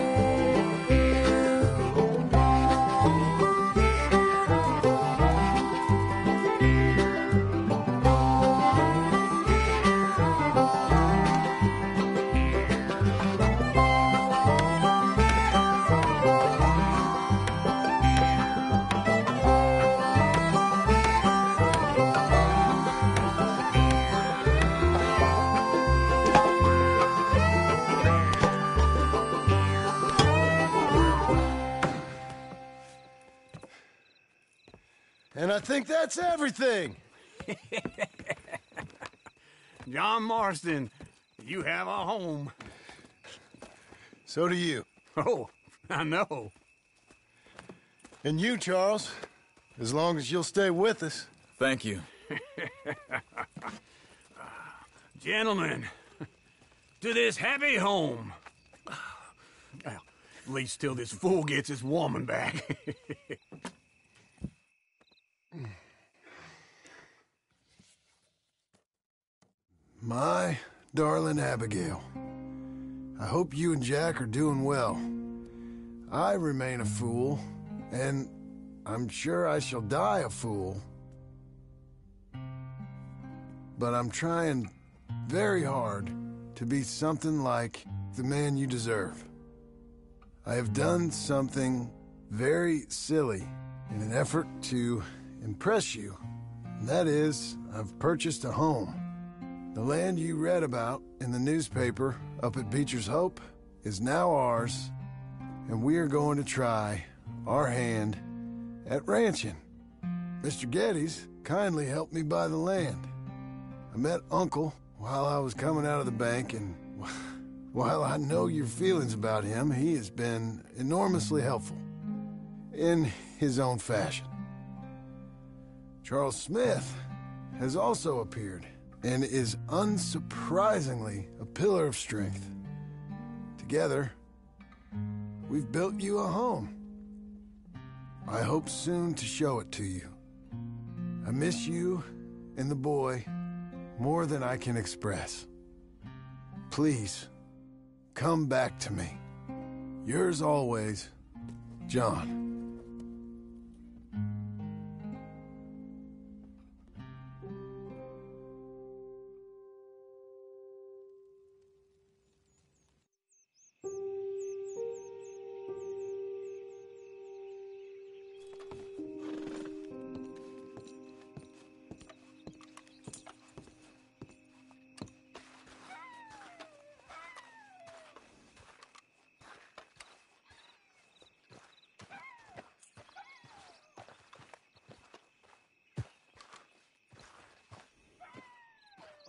And I think that's everything. John Marston, you have a home. So do you. Oh, I know. And you, Charles, as long as you'll stay with us. Thank you. Gentlemen, to this happy home. Well, at least till this fool gets his woman back. My darling Abigail, I hope you and Jack are doing well. I remain a fool, and I'm sure I shall die a fool. But I'm trying very hard to be something like the man you deserve. I have done something very silly in an effort to impress you, and that is, I've purchased a home. The land you read about in the newspaper up at Beecher's Hope is now ours, and we are going to try our hand at ranching. Mr. Geddes kindly helped me buy the land. I met Uncle while I was coming out of the bank, and while I know your feelings about him, he has been enormously helpful in his own fashion. Charles Smith has also appeared and is unsurprisingly a pillar of strength. Together, we've built you a home. I hope soon to show it to you. I miss you and the boy more than I can express. Please, come back to me. Yours always, John.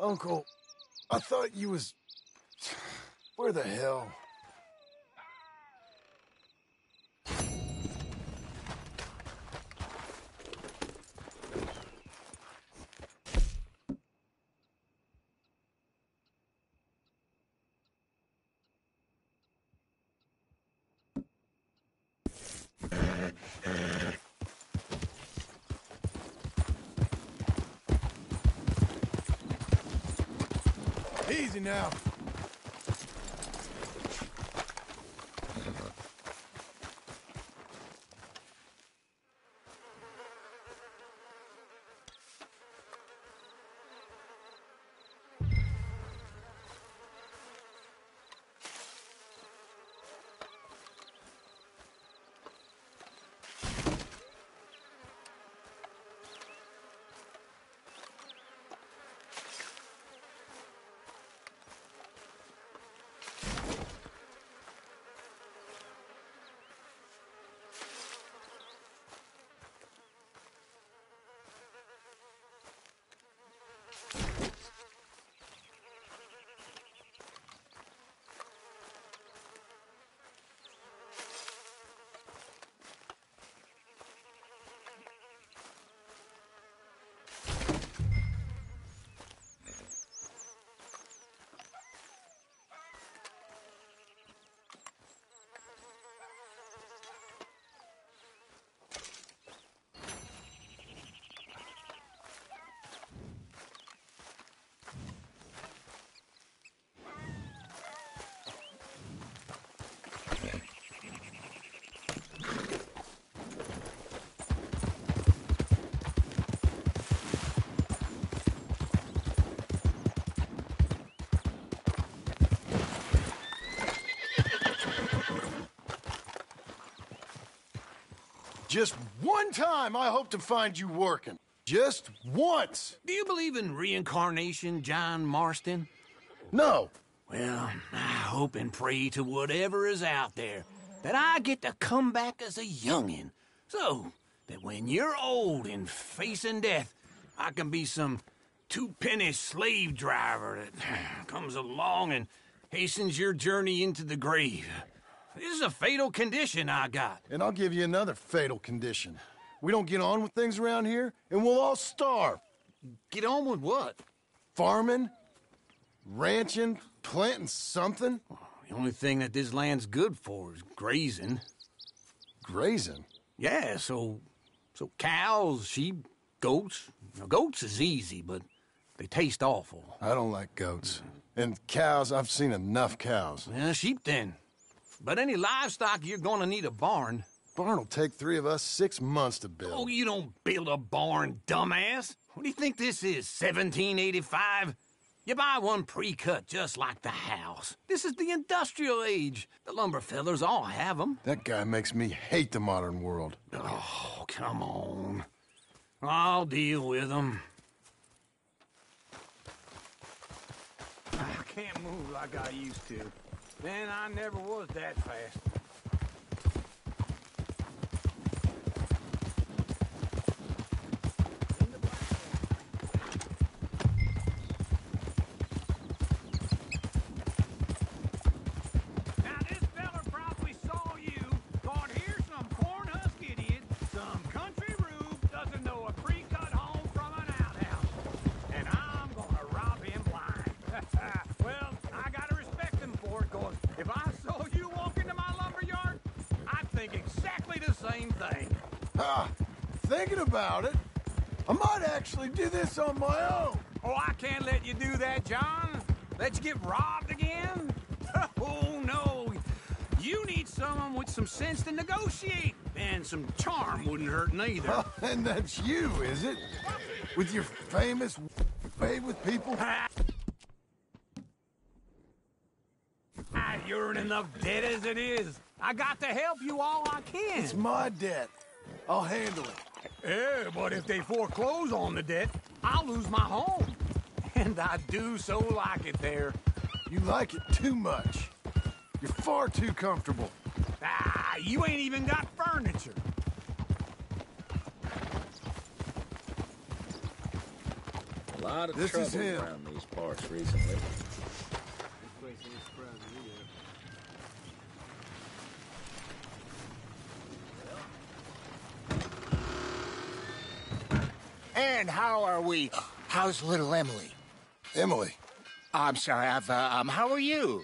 Uncle, I thought you was... Where the hell? Easy now. Just one time I hope to find you working. Just once. Do you believe in reincarnation, John Marston? No. Well, I hope and pray to whatever is out there that I get to come back as a youngin', so that when you're old and facing death, I can be some two-penny slave driver that comes along and hastens your journey into the grave. This is a fatal condition I got. And I'll give you another fatal condition. We don't get on with things around here, and we'll all starve. Get on with what? Farming, ranching, planting something. The only thing that this land's good for is grazing. Grazing? Yeah, so cows, sheep, goats. Now, goats is easy, but they taste awful. I don't like goats. And cows, I've seen enough cows. Yeah, sheep then. But any livestock, you're gonna need a barn. Barn will take 3 of us 6 months to build. Oh, you don't build a barn, dumbass. What do you think this is, 1785? You buy one pre-cut just like the house. This is the industrial age. The lumber fellers all have them. That guy makes me hate the modern world. Oh, come on. I'll deal with them. I can't move like I used to. Man, I never was that fast. Now, this fella probably saw you, thought here's some corn-husk idiot, some country rube, doesn't know a pre-cut home from an outhouse. And I'm gonna rob him blind. Well, I gotta respect him for it, cause if I saw you walk into my lumber yard, I'd think exactly the same thing. Thinking about it, I might actually do this on my own. Oh, I can't let you do that, John. Let you get robbed again? Oh, no. You need someone with some sense to negotiate. And some charm wouldn't hurt neither. And that's you, is it? With your famous way with people? You're in enough debt as it is. I got to help you all I can. It's my debt. I'll handle it. Yeah, but if they foreclose on the debt, I'll lose my home. And I do so like it there. You like it too much. You're far too comfortable. You ain't even got furniture. A lot of This trouble is him. around these parts recently. And how are we? How's little Emily? Emily? I'm sorry, how are you?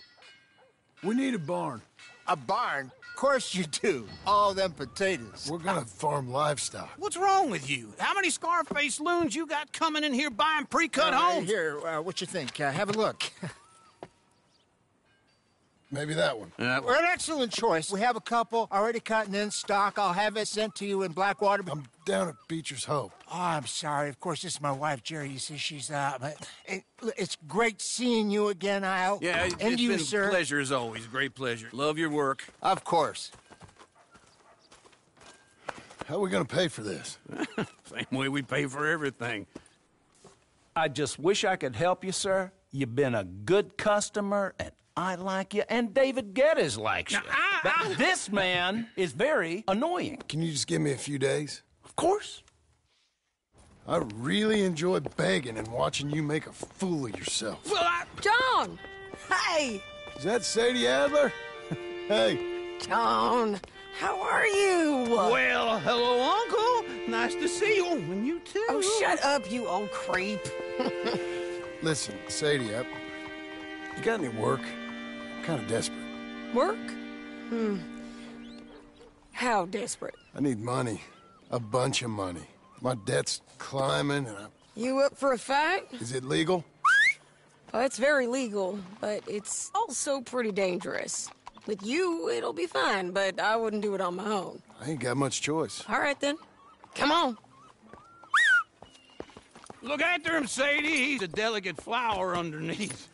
We need a barn. A barn? Of course you do. All them potatoes. We're gonna farm livestock. What's wrong with you? How many Scarface loons you got coming in here buying pre-cut homes? Here, what you think? Have a look. Maybe that one. Well, an excellent choice. We have a couple already cut and in stock. I'll have it sent to you in Blackwater. I'm down at Beecher's Hope. Oh, I'm sorry. Of course, this is my wife, Jerry. You see, she's, it's great seeing you again, Al. Yeah, and it's you, been sir. a pleasure as always. Great pleasure. Love your work. Of course. How are we gonna pay for this? Same way we pay for everything. I just wish I could help you, sir. You've been a good customer, and I like you, and David Geddes likes you. But this man is very annoying. Can you just give me a few days? Of course. I really enjoy begging and watching you make a fool of yourself. John! Hey! Is that Sadie Adler? Hey. John, how are you? Well, hello, Uncle. Nice to see you. And you too. Oh, shut up, you old creep. Listen, Sadie, you got any work? I'm kind of desperate. Work? How desperate? I need money. A bunch of money. My debt's climbing and You up for a fight? Is it legal? Well, it's very legal, but it's also pretty dangerous. With you, it'll be fine, but I wouldn't do it on my own. I ain't got much choice. All right, then. Come on. Look after him, Sadie. He's a delicate flower underneath.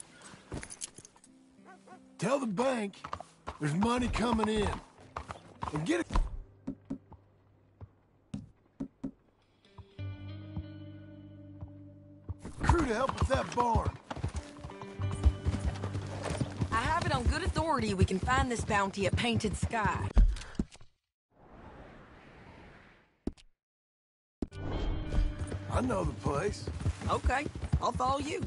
Tell the bank there's money coming in. And get it. Crew to help with that barn. I have it on good authority we can find this bounty at Painted Sky. I know the place. Okay, I'll follow you.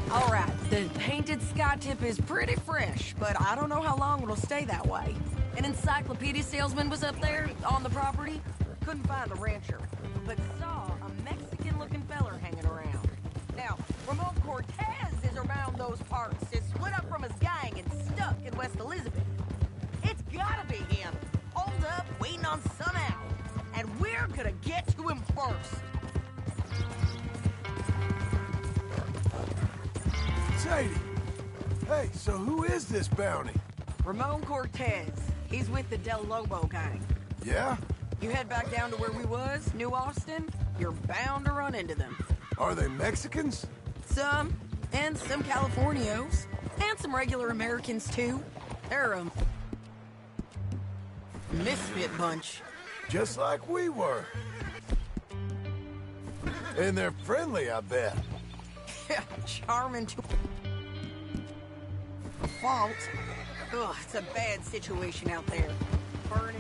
All right, the Painted Sky tip is pretty fresh, but I don't know how long it'll stay that way. An encyclopedia salesman was up there on the property. Couldn't find the rancher, but saw a Mexican-looking feller hanging around. Now, Ramon Cortez is around those parts. Is split up from his gang and stuck in West Elizabeth. It's gotta be him. Hold up, waiting on some out. And we're gonna get to him first. Sadie! Hey, so who is this bounty? Ramon Cortez. He's with the Del Lobo gang. Yeah? You head back down to where we was, New Austin, you're bound to run into them. Are they Mexicans? Some, and some Californios, and some regular Americans too. They're a misfit bunch. Just like we were. And they're friendly, I bet. Charming to fault. Ugh, it's a bad situation out there. Burning,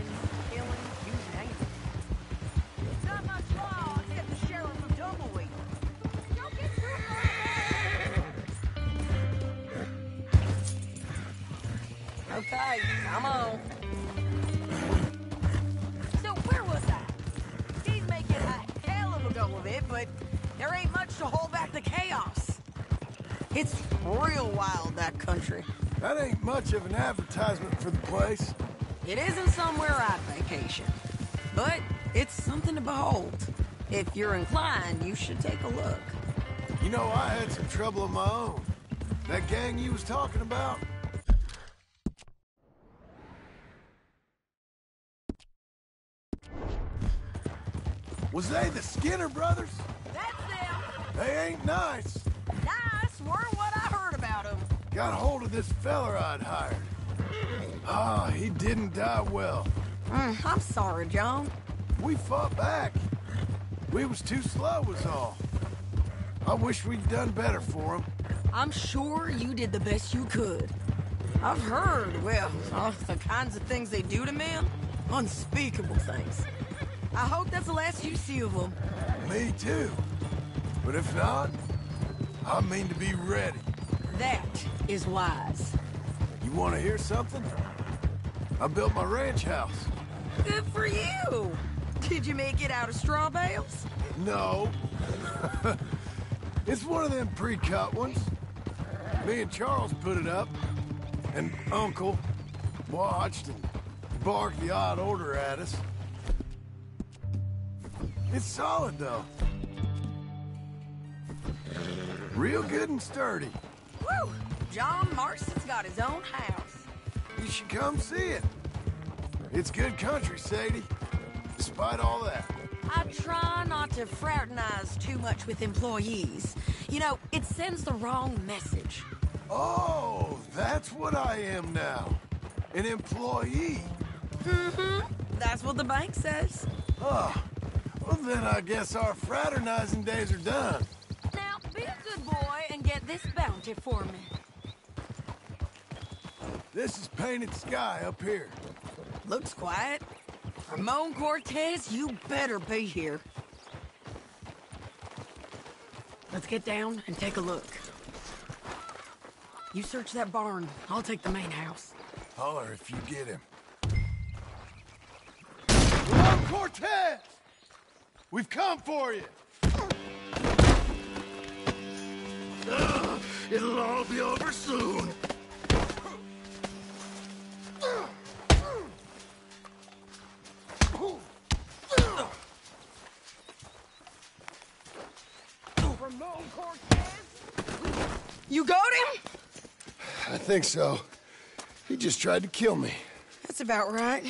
killing, you name it. Not much law except the sheriff of Tumbleweed. Don't get too far. Okay, come on. So where was I? He's making a hell of a go of it, but there ain't much to hold back the chaos. It's real wild, that country. That ain't much of an advertisement for the place. It isn't somewhere I'd vacation, but it's something to behold. If you're inclined, you should take a look. You know, I had some trouble of my own. That gang you was talking about? Was they the Skinner brothers? That's them. They ain't nice. Nice were what I heard about them. Got hold of this feller I'd hired. Ah, he didn't die well. I'm sorry, John. We fought back. We was too slow was all. I wish we'd done better for him. I'm sure you did the best you could. I've heard, well, the kinds of things they do to men. Unspeakable things. I hope that's the last you see of them. Me too. But if not, I mean to be ready. That is wise. You want to hear something? I built my ranch house. Good for you! Did you make it out of straw bales? No. It's one of them pre-cut ones. Me and Charles put it up, and Uncle watched and barked the odd order at us. It's solid, though. Real good and sturdy. Woo! John Marston's got his own house. You should come see it. It's good country, Sadie. Despite all that. I try not to fraternize too much with employees. You know, it sends the wrong message. Oh, that's what I am now. An employee. Mm-hmm. That's what the bank says. Oh, well then I guess our fraternizing days are done. Now, be a good boy and get this bounty for me. This is Painted Sky up here. Looks quiet. Ramon Cortez, you better be here. Let's get down and take a look. You search that barn. I'll take the main house. Holler if you get him. Ramon Cortez! We've come for you! It'll all be over soon. Ramon Cortez? You got him? I think so. He just tried to kill me. That's about right.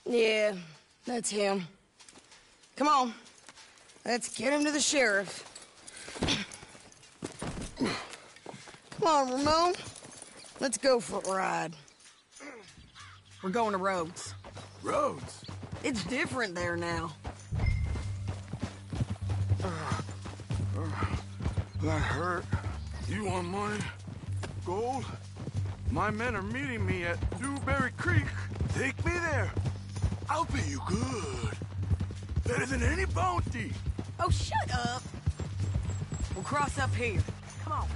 Yeah, that's him. Come on. Let's get him to the sheriff. Come on, Ramon. Let's go for a ride. We're going to Rhodes. Rhodes? It's different there now. That hurt. You want money? Gold? My men are meeting me at Dewberry Creek. Take me there. I'll pay you good. Better than any bounty. Oh, shut up. We'll cross up here. Come on.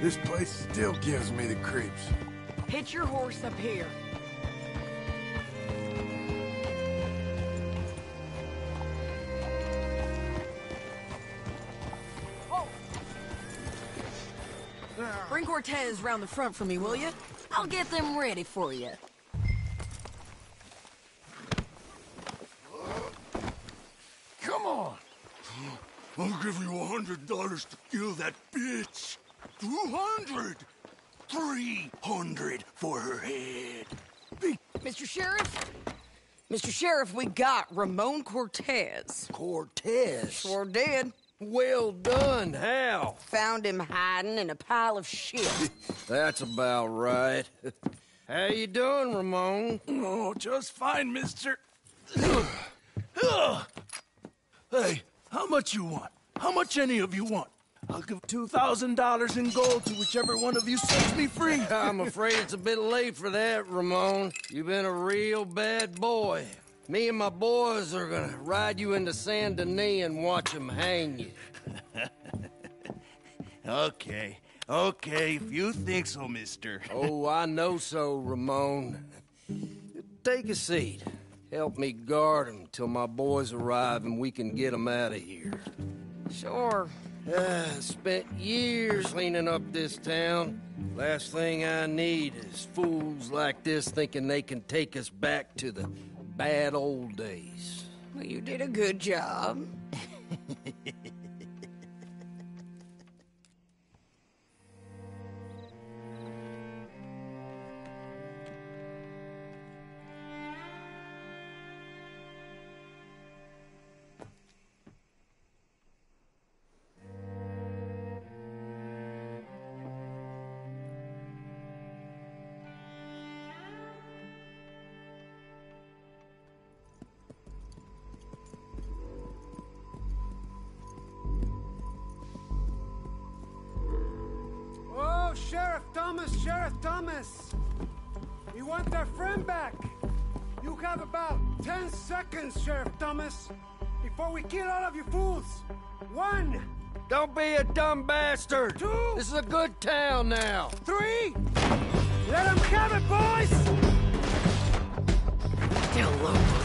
This place still gives me the creeps. Hitch your horse up here. Oh. Bring Cortez round the front for me, will you? I'll get them ready for you. Come on. I'll give you $100 to kill that bitch. 200. 300 for her head. Mr. Sheriff? Mr. Sheriff, we got Ramon Cortez. Cortez? Sure did. Well done. How? Found him hiding in a pile of shit. That's about right. How you doing, Ramon? Oh, just fine, mister. Hey, how much you want? How much any of you want? I'll give $2,000 in gold to whichever one of you sets me free. I'm afraid it's a bit late for that, Ramon. You've been a real bad boy. Me and my boys are gonna ride you into Saint Denis and watch them hang you. Okay, if you think so, mister. Oh, I know so, Ramon. Take a seat. Help me guard them till my boys arrive and we can get them out of here. Sure. Spent years cleaning up this town. Last thing I need is fools like this thinking they can take us back to the bad old days. Well, you did a good job. Sheriff Thomas. We want their friend back. You have about 10 seconds, Sheriff Thomas, before we kill all of you fools. 1. Don't be a dumb bastard. 2. This is a good town now. 3. Let them have it, boys! Hello.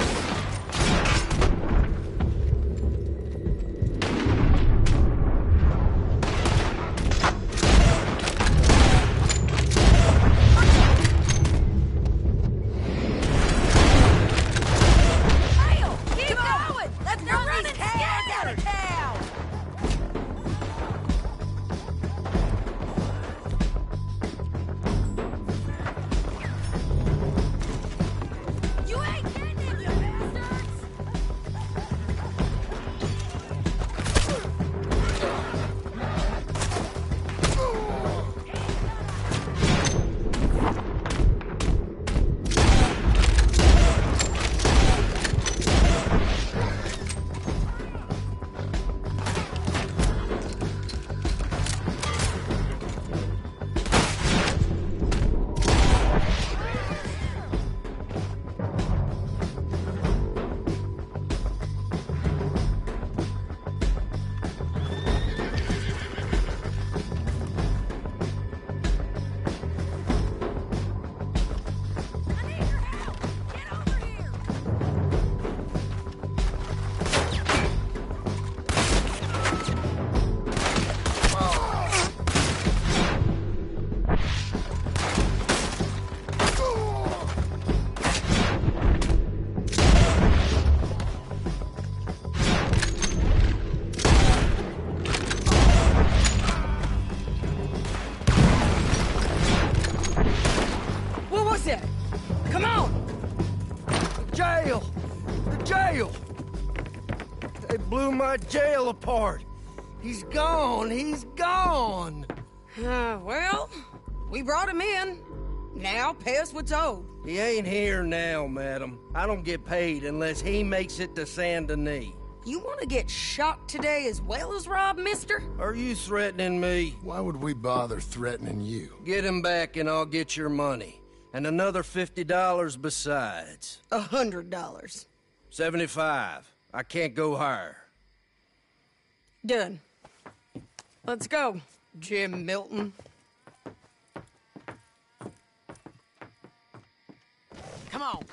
Come on! Jail! The jail! They blew my jail apart. He's gone. He's gone. Well, we brought him in. Now pay us what's owed. He ain't here now, madam. I don't get paid unless he makes it to Saint Denis. You want to get shot today as well as Rob, mister? Are you threatening me? Why would we bother threatening you? Get him back and I'll get your money. And another $50 besides. $100. 75. I can't go higher. Done. Let's go, Jim Milton. Come on.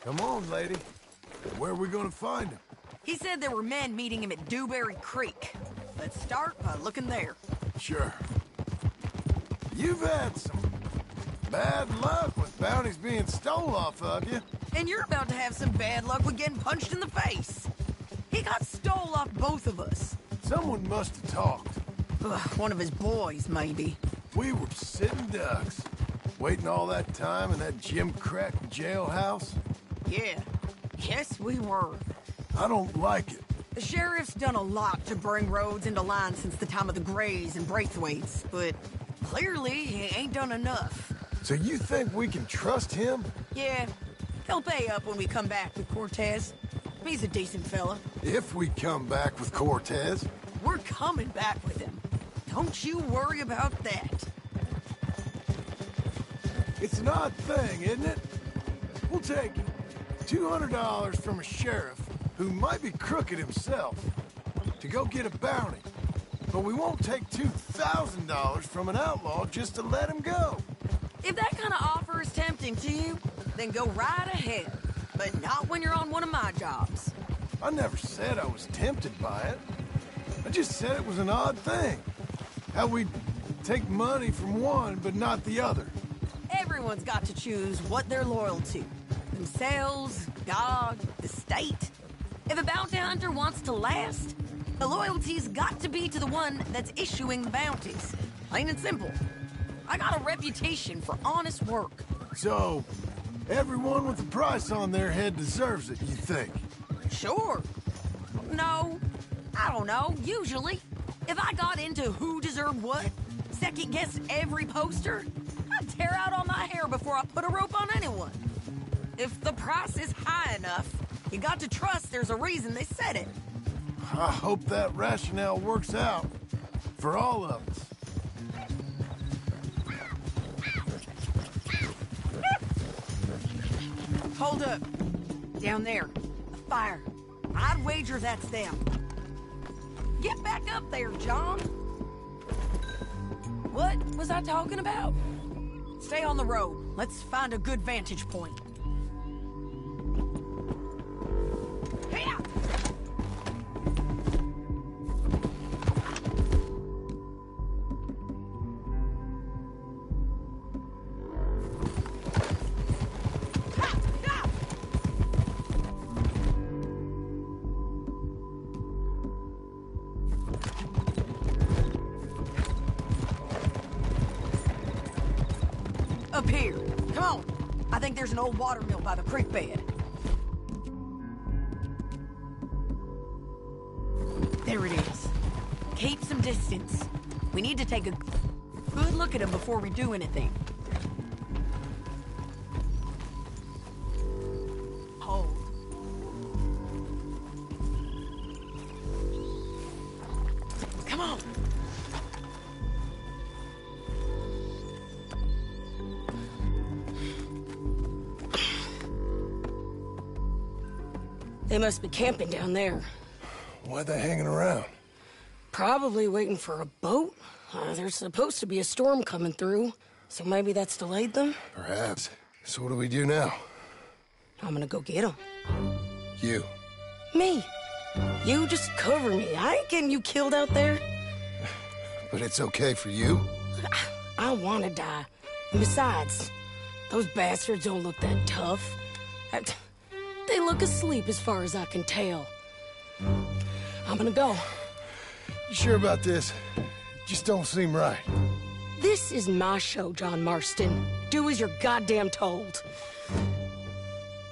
Come on, lady. Where are we gonna find him? He said there were men meeting him at Dewberry Creek. Let's start by looking there. Sure. You've had some bad luck with bounties being stole off of you. And you're about to have some bad luck with getting punched in the face. He got stole off both of us. Someone must have talked. One of his boys, maybe. We were sitting ducks, waiting all that time in that Jim Crack jailhouse. Yeah. Yes, we were. I don't like it. The sheriff's done a lot to bring roads into line since the time of the Grays and Braithwaites, but clearly he ain't done enough. So you think we can trust him? Yeah. He'll pay up when we come back with Cortez. He's a decent fella. If we come back with Cortez. We're coming back with him. Don't you worry about that. It's an odd thing, isn't it? We'll take it. $200 from a sheriff who might be crooked himself to go get a bounty. But we won't take $2,000 from an outlaw just to let him go. If that kind of offer is tempting to you, then go right ahead. But not when you're on one of my jobs. I never said I was tempted by it. I just said it was an odd thing. How we'd take money from one but not the other. Everyone's got to choose what they're loyal to. Themselves, God, the state. If a bounty hunter wants to last, the loyalty's got to be to the one that's issuing the bounties. Plain and simple. I got a reputation for honest work. So, everyone with a price on their head deserves it, you think? Sure. No, I don't know, usually. If I got into who deserved what, second-guessed every poster, I'd tear out all my hair before I put a rope on anyone. If the price is high enough, you got to trust there's a reason they said it. I hope that rationale works out for all of us. Hold up. Down there. A fire. I'd wager that's them. Get back up there, John. What was I talking about? Stay on the road. Let's find a good vantage point. Here! Up here. Come on. I think there's an old water mill by the creek bed. There it is. Keep some distance. We need to take a good look at him before we do anything. Hold. Come on. They must be camping down there. Why are they hanging around? Probably waiting for a boat. There's supposed to be a storm coming through, so maybe that's delayed them? Perhaps. So what do we do now? I'm gonna go get them. You. Me. You just cover me. I ain't getting you killed out there. But it's okay for you? I wanna die. And besides, those bastards don't look that tough. They look asleep as far as I can tell. I'm gonna go. You sure about this? Just don't seem right. This is my show, John Marston. Do as you're goddamn told.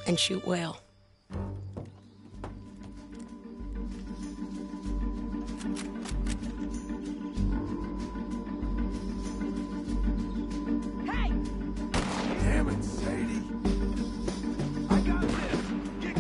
And shoot well. Hey! Damn it, Sadie. I got this. Get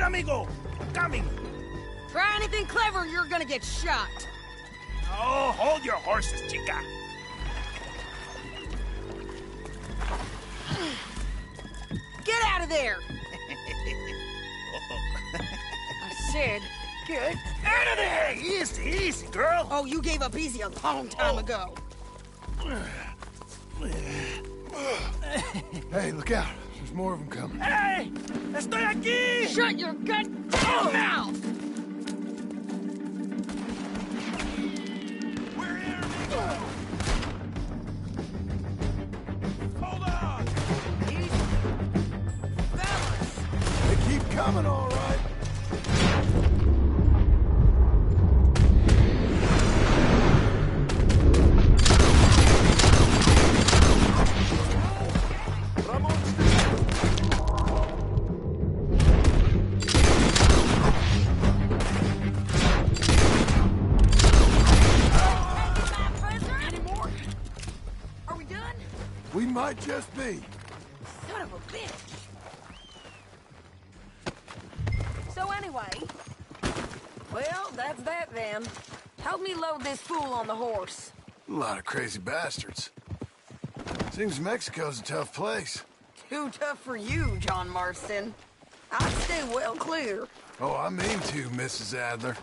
amigo! I'm coming! Try anything clever and you're gonna get shot. Oh, hold your horses, chica. Get out of there! I said, get out of there! Easy, easy, girl! Oh, you gave up easy a long time ago. Hey, look out. There's more of them coming. Hey! Estoy aquí! Shut your goddamn mouth! We're here! Hold on! Easy. Balance! They keep coming, all right. We might just be. Son of a bitch! So anyway... Well, that's that then. Help me load this fool on the horse. A lot of crazy bastards. Seems Mexico's a tough place. Too tough for you, John Marston. I'd stay well clear. Oh, I mean to, Mrs. Adler.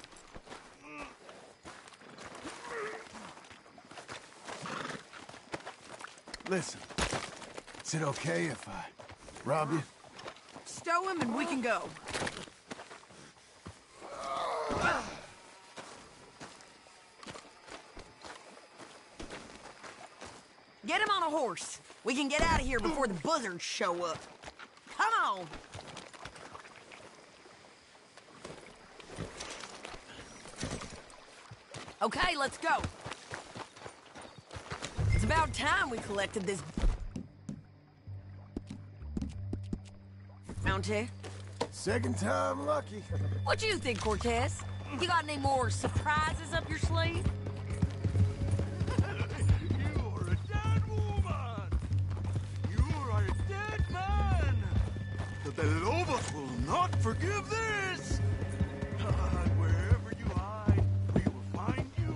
Listen, is it okay if I rob you? Stow him and we can go. Get him on a horse. We can get out of here before the buzzards show up. Come on! Okay, let's go. It's about time we collected this bounty. Second time lucky. What do you think, Cortez? You got any more surprises up your sleeve? You're a dead woman! You are a dead man! The Lobos will not forgive this! And wherever you hide, we will find you.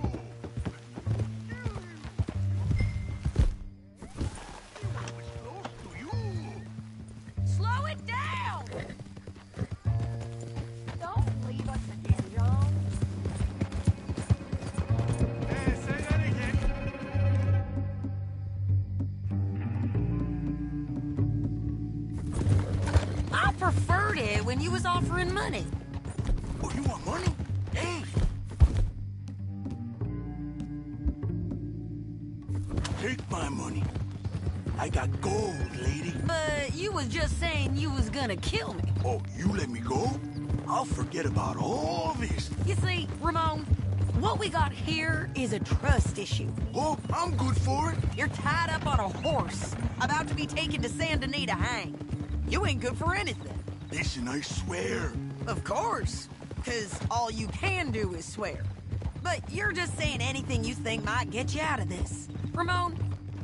Slow it down! Don't leave us again, John. Hey, say that again. I preferred it when you was offering money. Oh, you want money? Hey! Take my money. I got gold, lady. But you was just saying you was gonna kill me. Oh, you let me go? I'll forget about all this. You see, Ramon, what we got here is a trust issue. Oh, I'm good for it. You're tied up on a horse, about to be taken to Saint Denis to hang. You ain't good for anything. Listen, I swear. Of course, because all you can do is swear. But you're just saying anything you think might get you out of this. Ramon,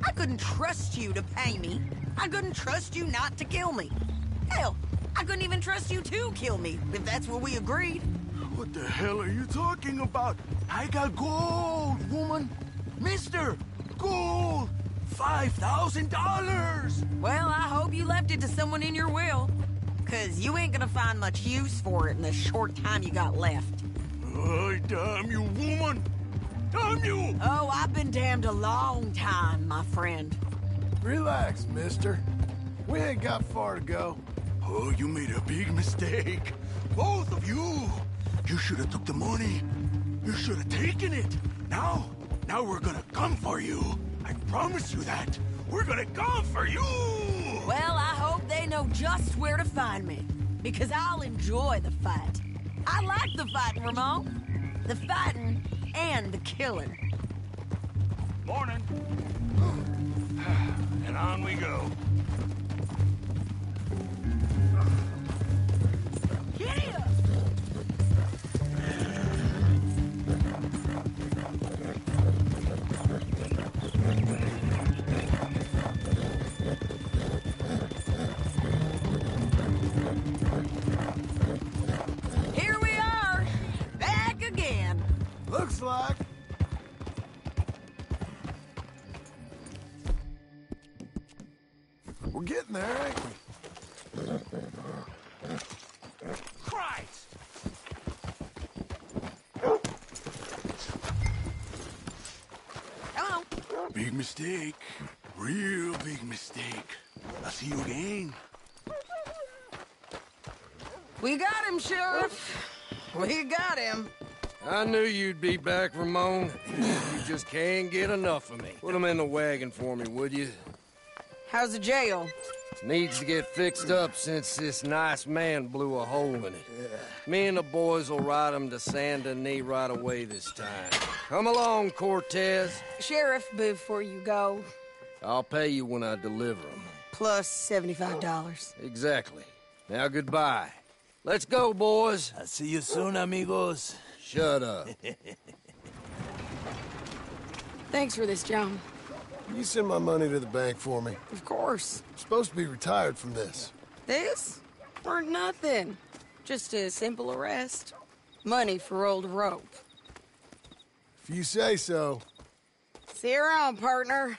I couldn't trust you to pay me. I couldn't trust you not to kill me. Hell, I couldn't even trust you to kill me, if that's what we agreed. What the hell are you talking about? I got gold, woman. Mister, gold. $5,000. Well, I hope you left it to someone in your will. Because you ain't gonna find much use for it in the short time you got left. Oh, damn you, woman. Damn you. Oh, I've been damned a long time, my friend. Relax, mister. We ain't got far to go. Oh, you made a big mistake. Both of you. You should have took the money. You should have taken it. Now we're gonna come for you. I promise you that. We're gonna come for you. Well, I hope they know just where to find me. Because I'll enjoy the fight. I like the fighting, Ramon. The fighting and the killing. Morning. And on we go. Giddy up! like. We're getting there, ain't we? Christ! Hello. Big mistake. Real big mistake. I'll see you again. We got him, Sheriff. We got him. I knew you'd be back, Ramon. You just can't get enough of me. Put him in the wagon for me, would you? How's the jail? Needs to get fixed up since this nice man blew a hole in it. Me and the boys will ride him to San Denis right away this time. Come along, Cortez. Sheriff, before you go, I'll pay you when I deliver him. plus $75. Exactly. Now, goodbye. Let's go, boys. I'll see you soon, amigos. Shut up. Thanks for this, John. You send my money to the bank for me. Of course. I'm supposed to be retired from this. This? For nothing. Just a simple arrest. Money for old rope. If you say so. See you around, partner.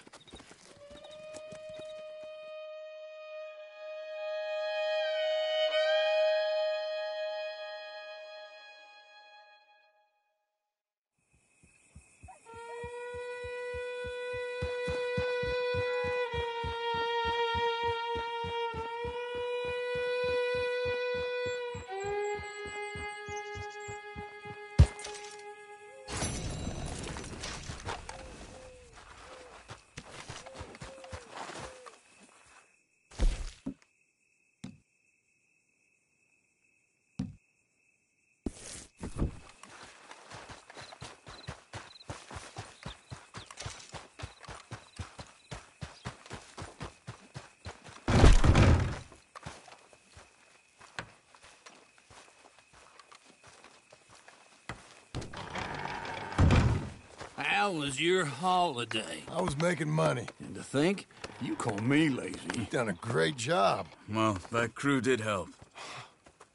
How was your holiday? I was making money. And to think, you call me lazy. You've done a great job. Well, that crew did help.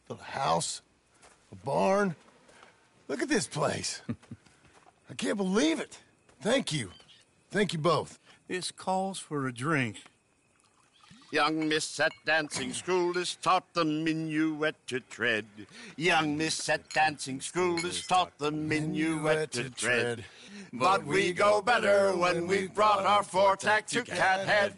Built a house, a barn. Look at this place. I can't believe it. Thank you. Thank you both. This calls for a drink. Young miss at dancing school is taught the minuet to tread. Young miss at dancing school is taught the minuet to tread. But we go better when we've brought our four-tack to Cathead.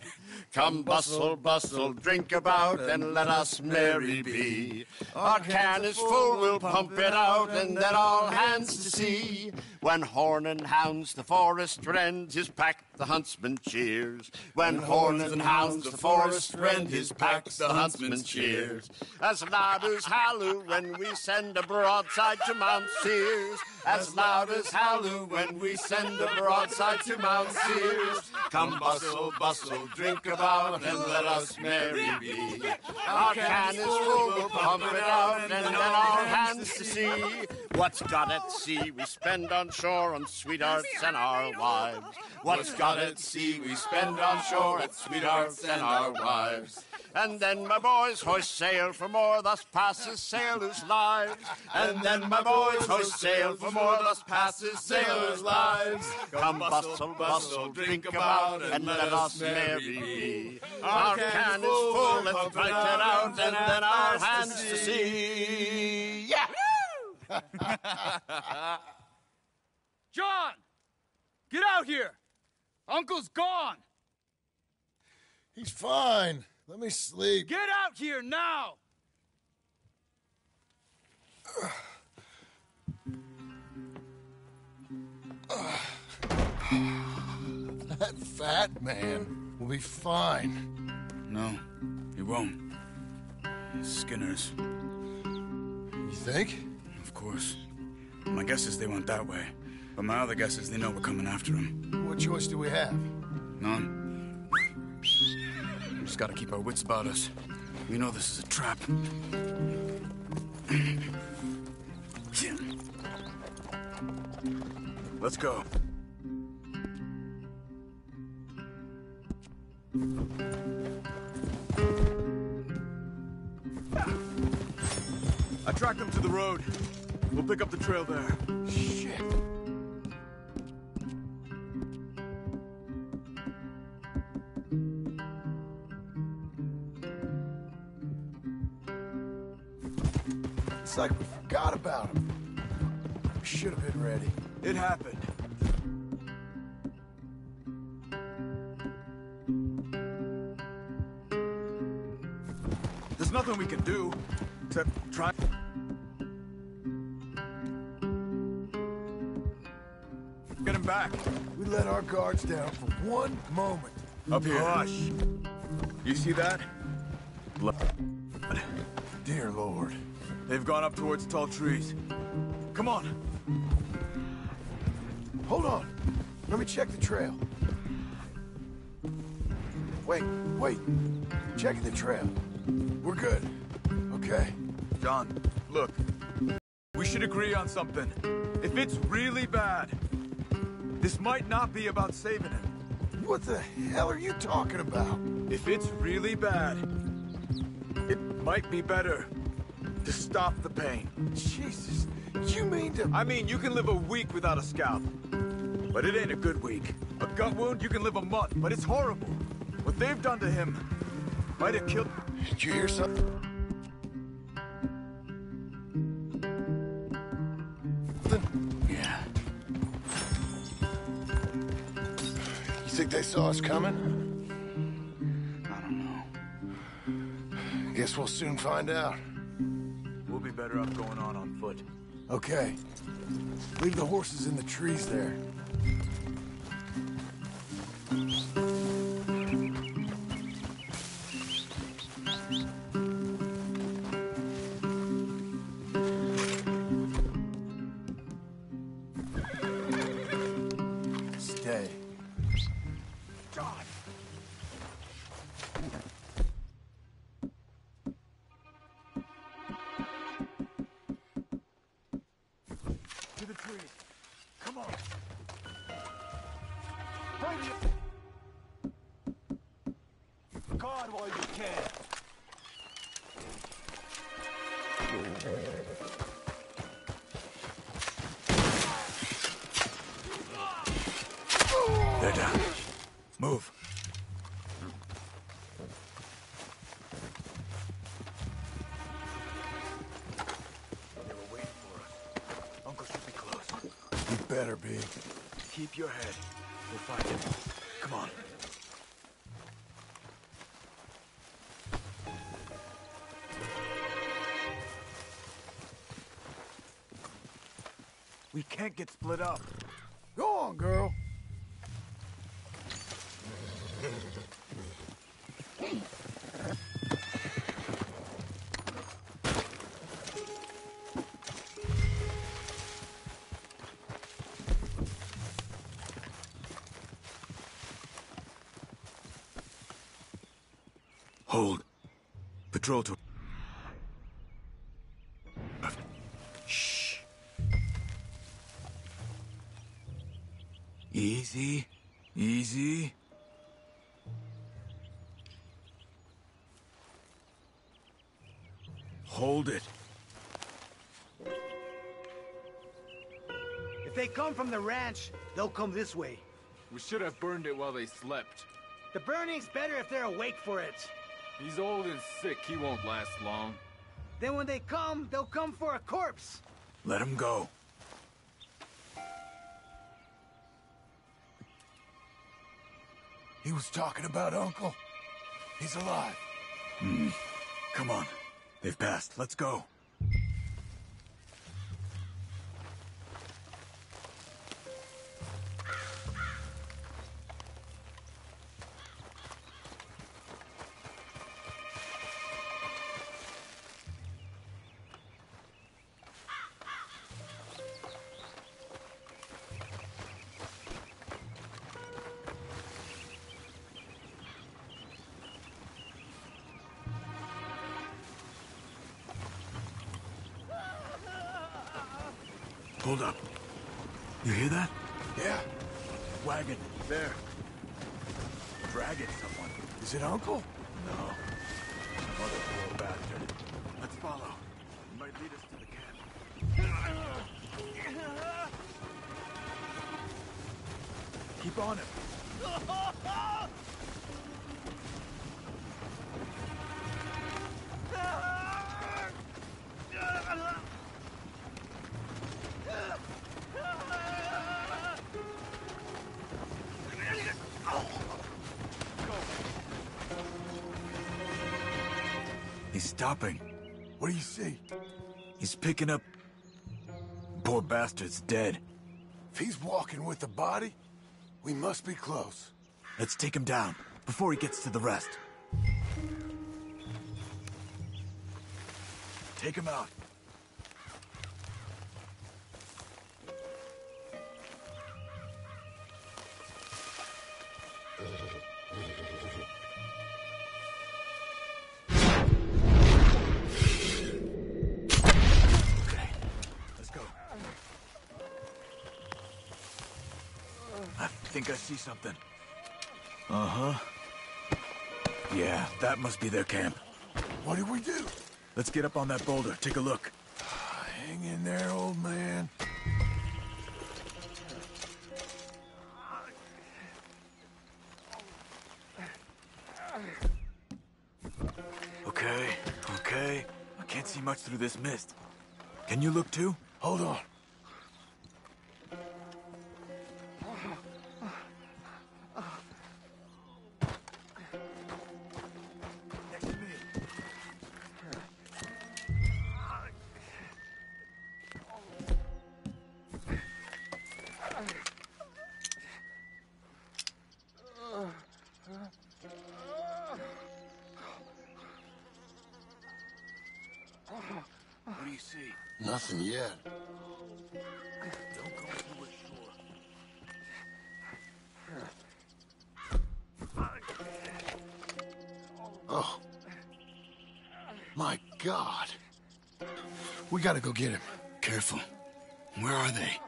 Come bustle, bustle, drink about, and let us merry be. Our can is full, we'll pump it out, and then all hands to sea. When horn and hounds the forest rend, his pack the huntsman cheers. When horn and hounds the forest rend, his pack the huntsman cheers. As loud as halloo when we send a broadside to Mount Sears. As loud as halloo when we send a broadside to Mount Sears. Come bustle, bustle, drink about, and let us merry be. Our can is full, we'll pump it out, and then all hands to sea. What's got at sea we spend on shore on sweethearts and our wives. What's got at sea we spend on shore at sweethearts and our wives. And then my boys hoist sail for more, thus passes sailors' lives. And then my boys hoist sail for more, thus passes sailors' lives. Come bustle, bustle, drink about, and let us merry be. Our can is full, let's fight it out, and then our hands to sea. Yeah! John! Get out here! Uncle's gone! He's fine. Let me sleep. Get out here now! That fat man will be fine. No, he won't. Skinner's. You think? Of course. My guess is they went that way. But my other guess is they know we're coming after him. What choice do we have? None. We just gotta keep our wits about us. We know this is a trap. Let's go. I tracked them to the road. We'll pick up the trail there. Shit. It's like we forgot about him. We should have been ready. It happened. There's nothing we can do, except try... Get him back. We let our guards down for one moment. Up here. Hush. You see that? Dear Lord. They've gone up towards tall trees. Come on. Hold on. Let me check the trail. Wait. Checking the trail. We're good. Okay. John, look. We should agree on something. If it's really bad, this might not be about saving him. What the hell are you talking about? If it's really bad, it might be better to stop the pain. Jesus, you mean to... I mean, you can live a week without a scalp, but it ain't a good week. A gut wound, you can live a month, but it's horrible. What they've done to him might have killed... Did you hear something? Yeah. You think they saw us coming? I don't know. Guess we'll soon find out. We'll be better off going on foot. Okay. Leave the horses in the trees there. Stay. John! To the trees. Come on. God while you can. They're down. Move. They were waiting for us. Uncle should be close. You better be. Keep your head. We'll find him. Come on. We can't get split up. Go on, girl. Hold. Patrol to... Shh. Easy. Easy. Hold it. If they come from the ranch, they'll come this way. We should have burned it while they slept. The burning's better if they're awake for it. He's old and sick. He won't last long. Then when they come, they'll come for a corpse. Let him go. He was talking about Uncle. He's alive. Come on. They've passed. Let's go. Hold up. You hear that? Yeah. Wagon. There. Dragging someone. Is it Uncle? No. Mother poor bastard. Let's follow. It might lead us to the camp. Keep on him. stopping. What do you see? He's picking up... Poor bastard's dead. If he's walking with the body, we must be close. Let's take him down, before he gets to the rest. Take him out. I think I see something. Uh-huh. Yeah, that must be their camp. What do we do? Let's get up on that boulder, take a look. Hang in there, old man. Okay. I can't see much through this mist. Can you look too? Hold on. What do you see? Nothing yet. Don't go too sure. Oh. My God. We gotta go get him. Careful. Where are they?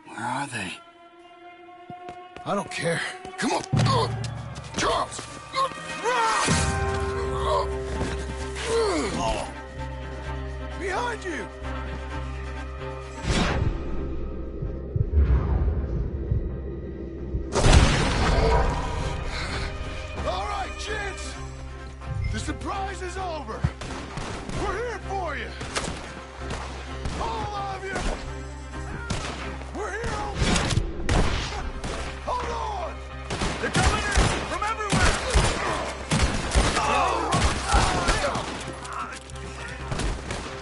Where are they? I don't care. Come on. Charles! Behind you! All right, gents. The surprise is over. We're here for you. All of you. We're here. Hold on. They're coming in from everywhere!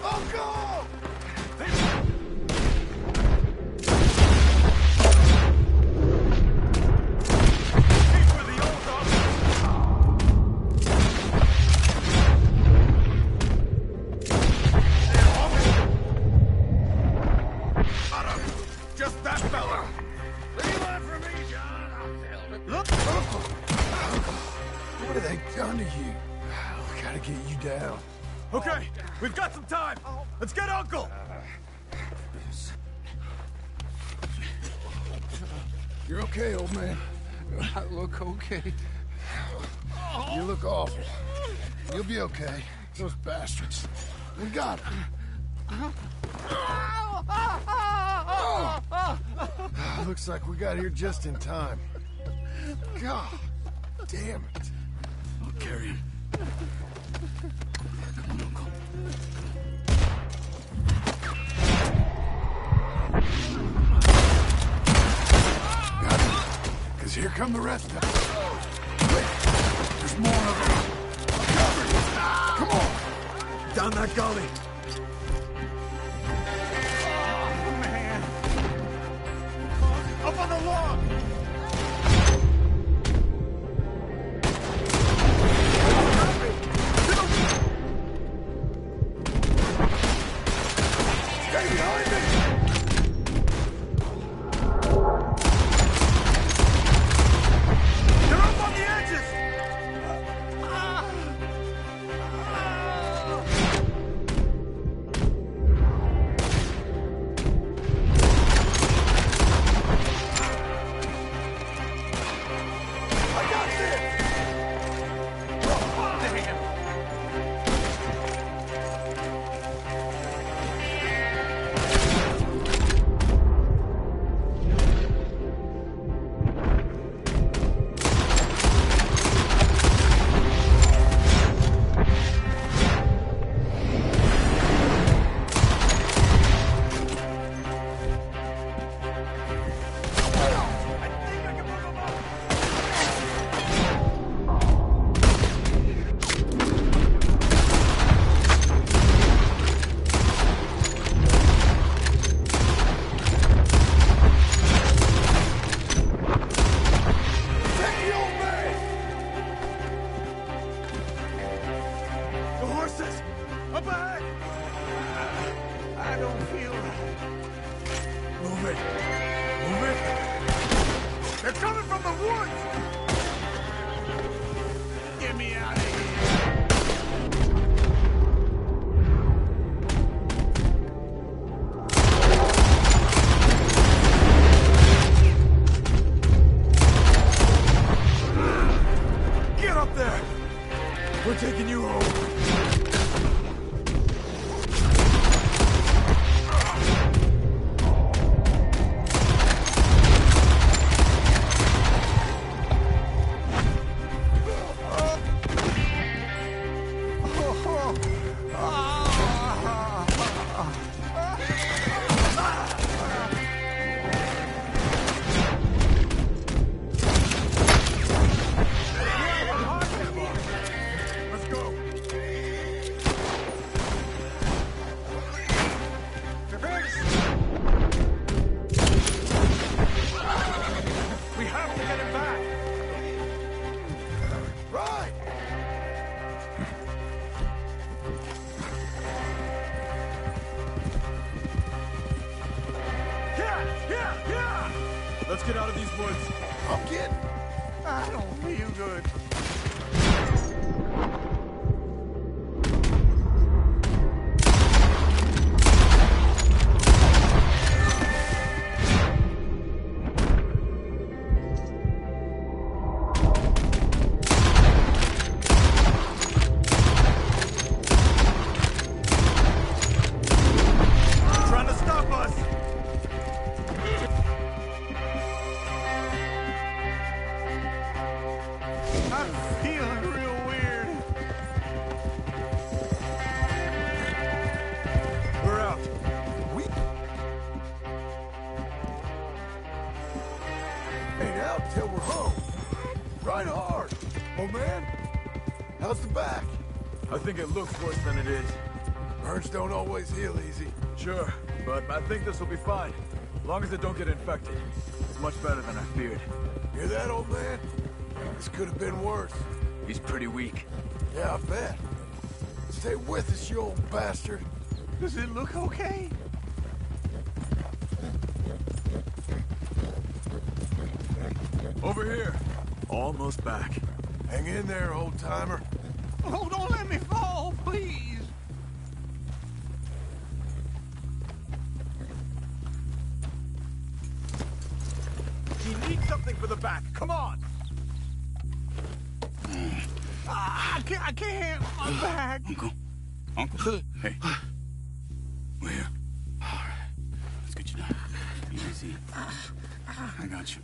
Oh, go! Just that fella! What do you want from me, John? Look! What have they done to you? We gotta get you down. Okay, we've got some time. Let's get Uncle. You're okay, old man. I look okay. You look awful. You'll be okay. Those bastards. We got him. Looks like we got here just in time. God damn it. I'll carry him. Come on, Uncle. Got him. Because here come the rest of them. Quick. There's more of them. I'm covered. Come on. Down that gully. Up on the log! Stay behind me! They're up on the edges! I got this! back! I don't feel right. Move it. Move it. They're coming from the woods! Get me out of here! Get up there! We're taking you home. Let's get out of these woods. I'm getting. I don't feel good. Trying to stop us. I'm feeling real weird. We're out. We ain't out till we're home. Ride hard. Oh, man. How's the back? I think it looks worse than it is. Burns don't always heal easy. Sure, but I think this will be fine. As long as it don't get infected. It's much better than I feared. Hear that, old man? This could have been worse. He's pretty weak. Yeah, I bet. Stay with us, you old bastard. Does it look okay? Over here. Almost back. Hang in there, old-timer. Oh, don't let me fall, please. He needs something for the back. Come on. I can't. My back. Uncle. Hey. We're here. All right. Let's get you down. Easy. I got you.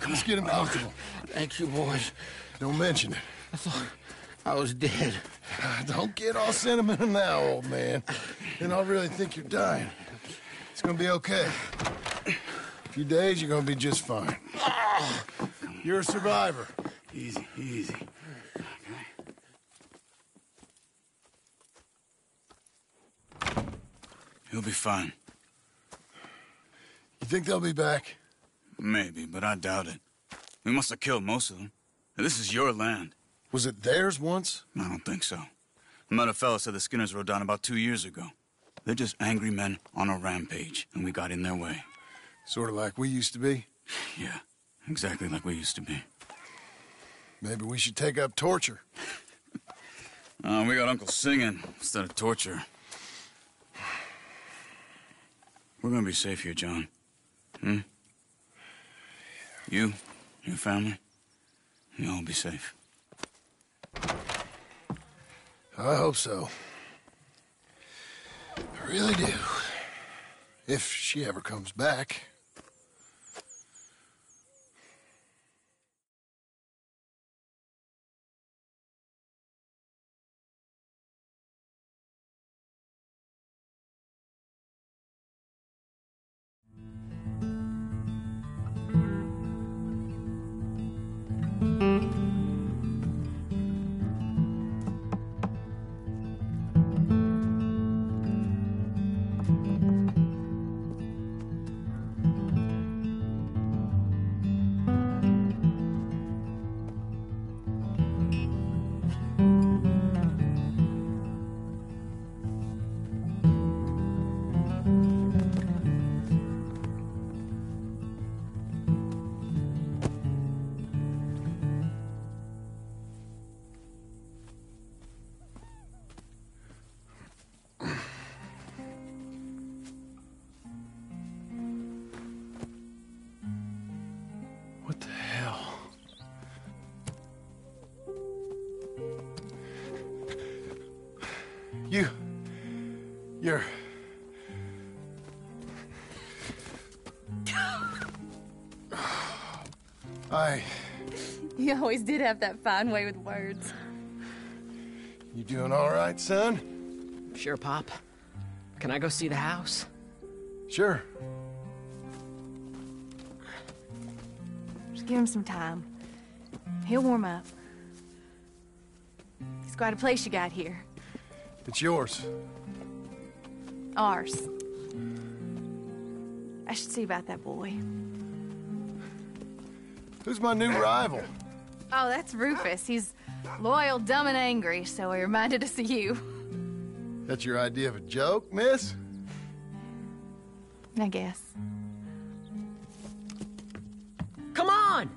Let's get him comfortable. Thank you, boys. Don't mention it. I thought I was dead. Don't get all sentimental now, old man. Then I'll really think you're dying. It's gonna be okay. A few days, you're gonna be just fine. You're a survivor. Easy. Okay. He'll be fine. You think they'll be back? Maybe, but I doubt it. We must have killed most of them. This is your land. Was it theirs once? I don't think so. I met a fella said the Skinners rode down about 2 years ago. They're just angry men on a rampage, and we got in their way. Sort of like we used to be? Yeah, exactly like we used to be. Maybe we should take up torture. We got Uncle singing instead of torture. We're gonna be safe here, John. You, your family, you'll all be safe. I hope so. I really do. If she ever comes back. You're... You always did have that fine way with words. You doing all right, son? Sure, Pop. Can I go see the house? Sure. Just give him some time. He'll warm up. It's quite a place you got here. It's yours. Ours. I should see about that boy. Who's my new rival? Oh, that's Rufus. He's loyal, dumb, and angry, so he reminded us of you. That's your idea of a joke, miss? I guess. Come on!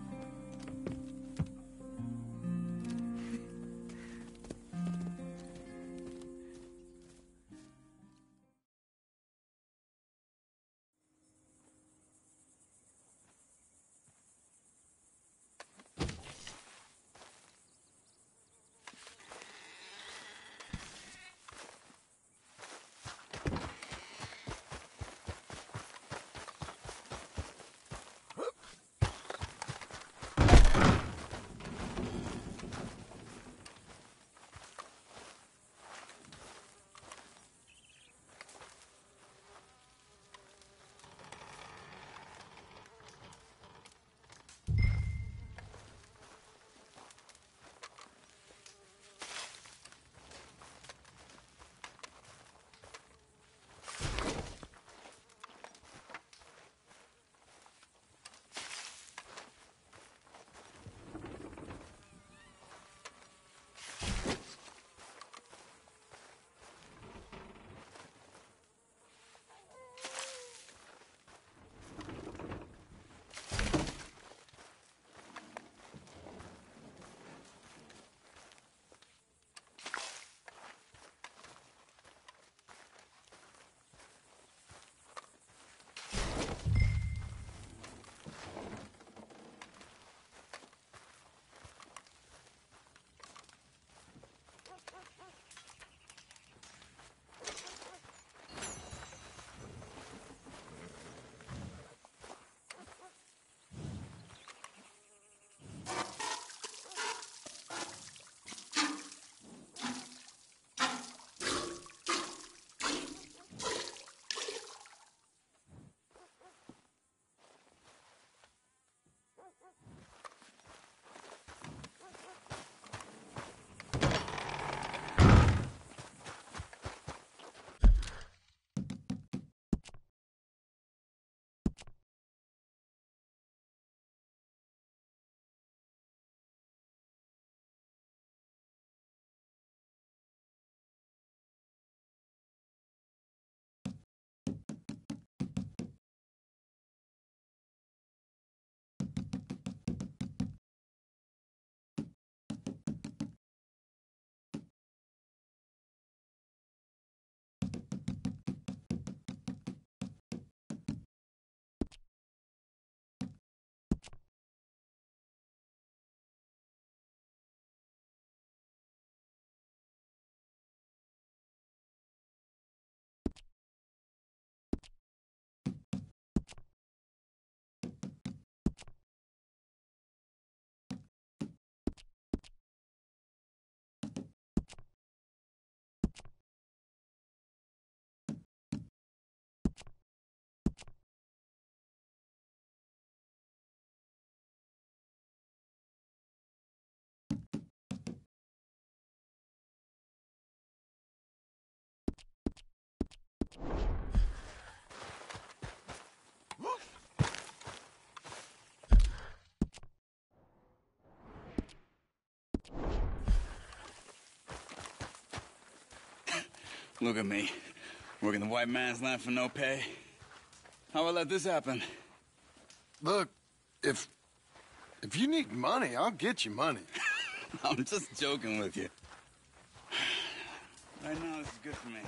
Look at me, working the white man's land for no pay. How I let this happen? Look, if you need money, I'll get you money. I'm just joking with you. Right now, this is good for me.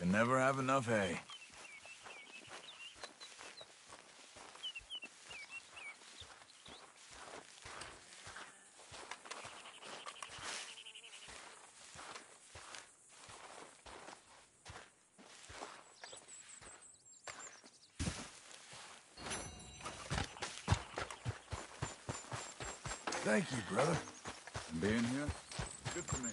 Can never have enough hay. Thank you, brother. And being here, good for me.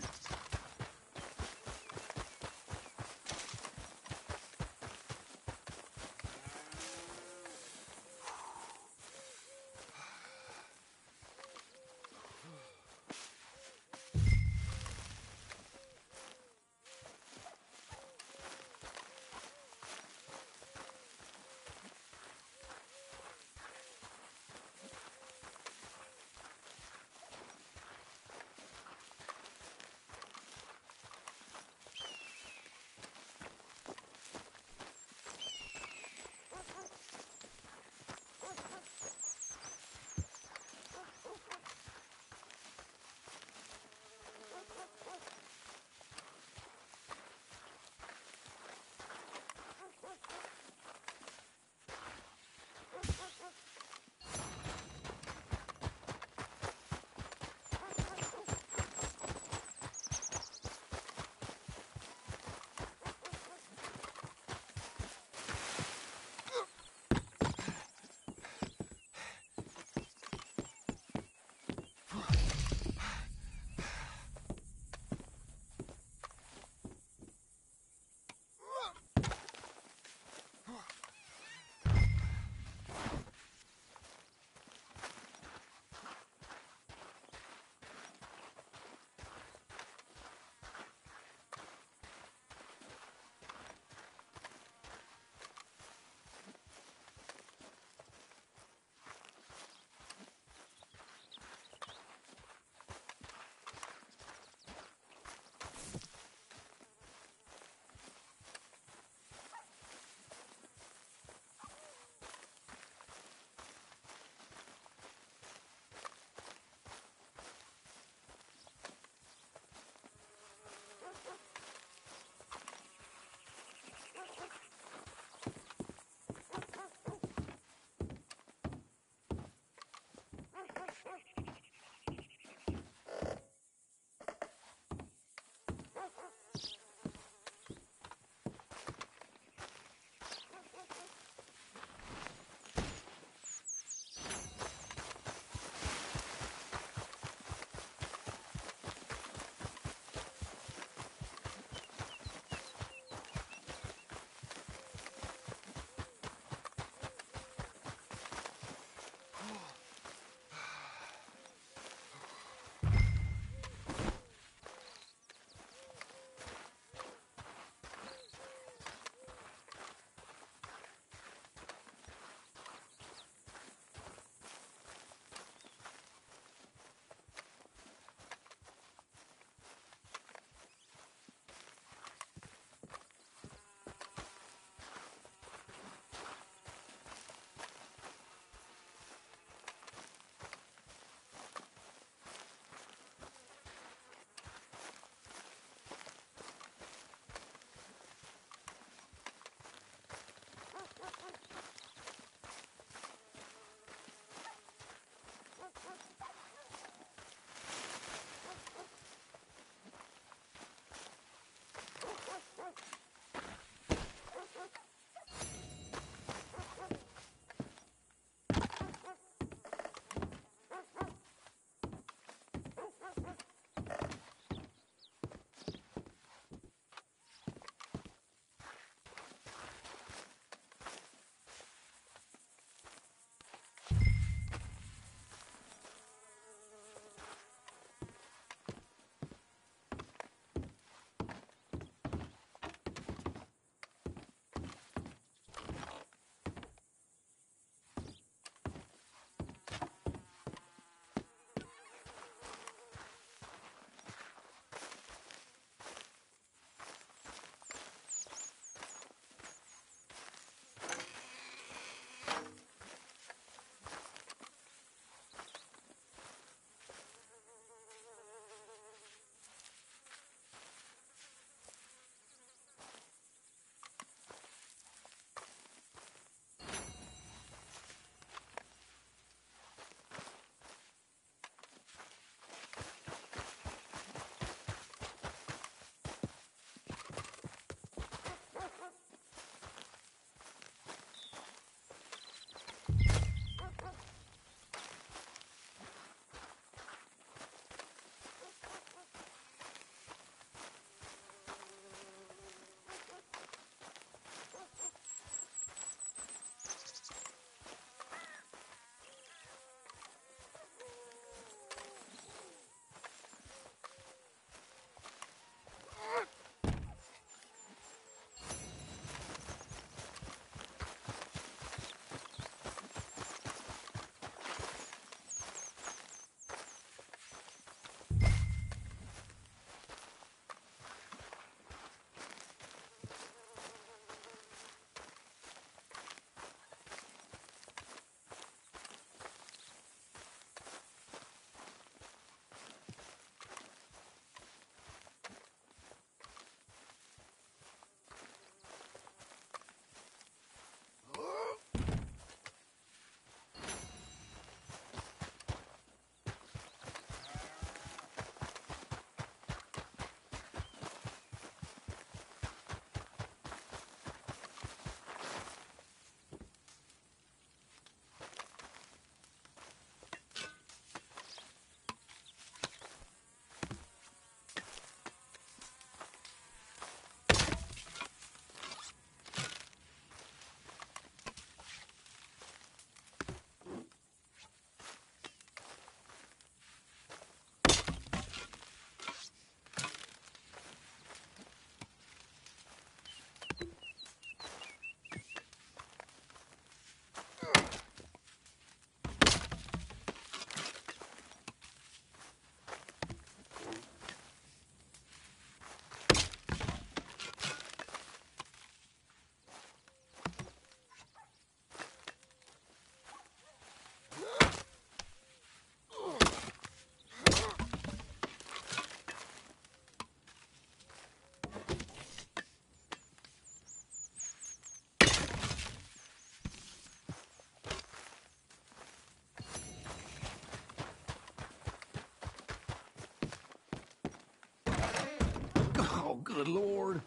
Good Lord.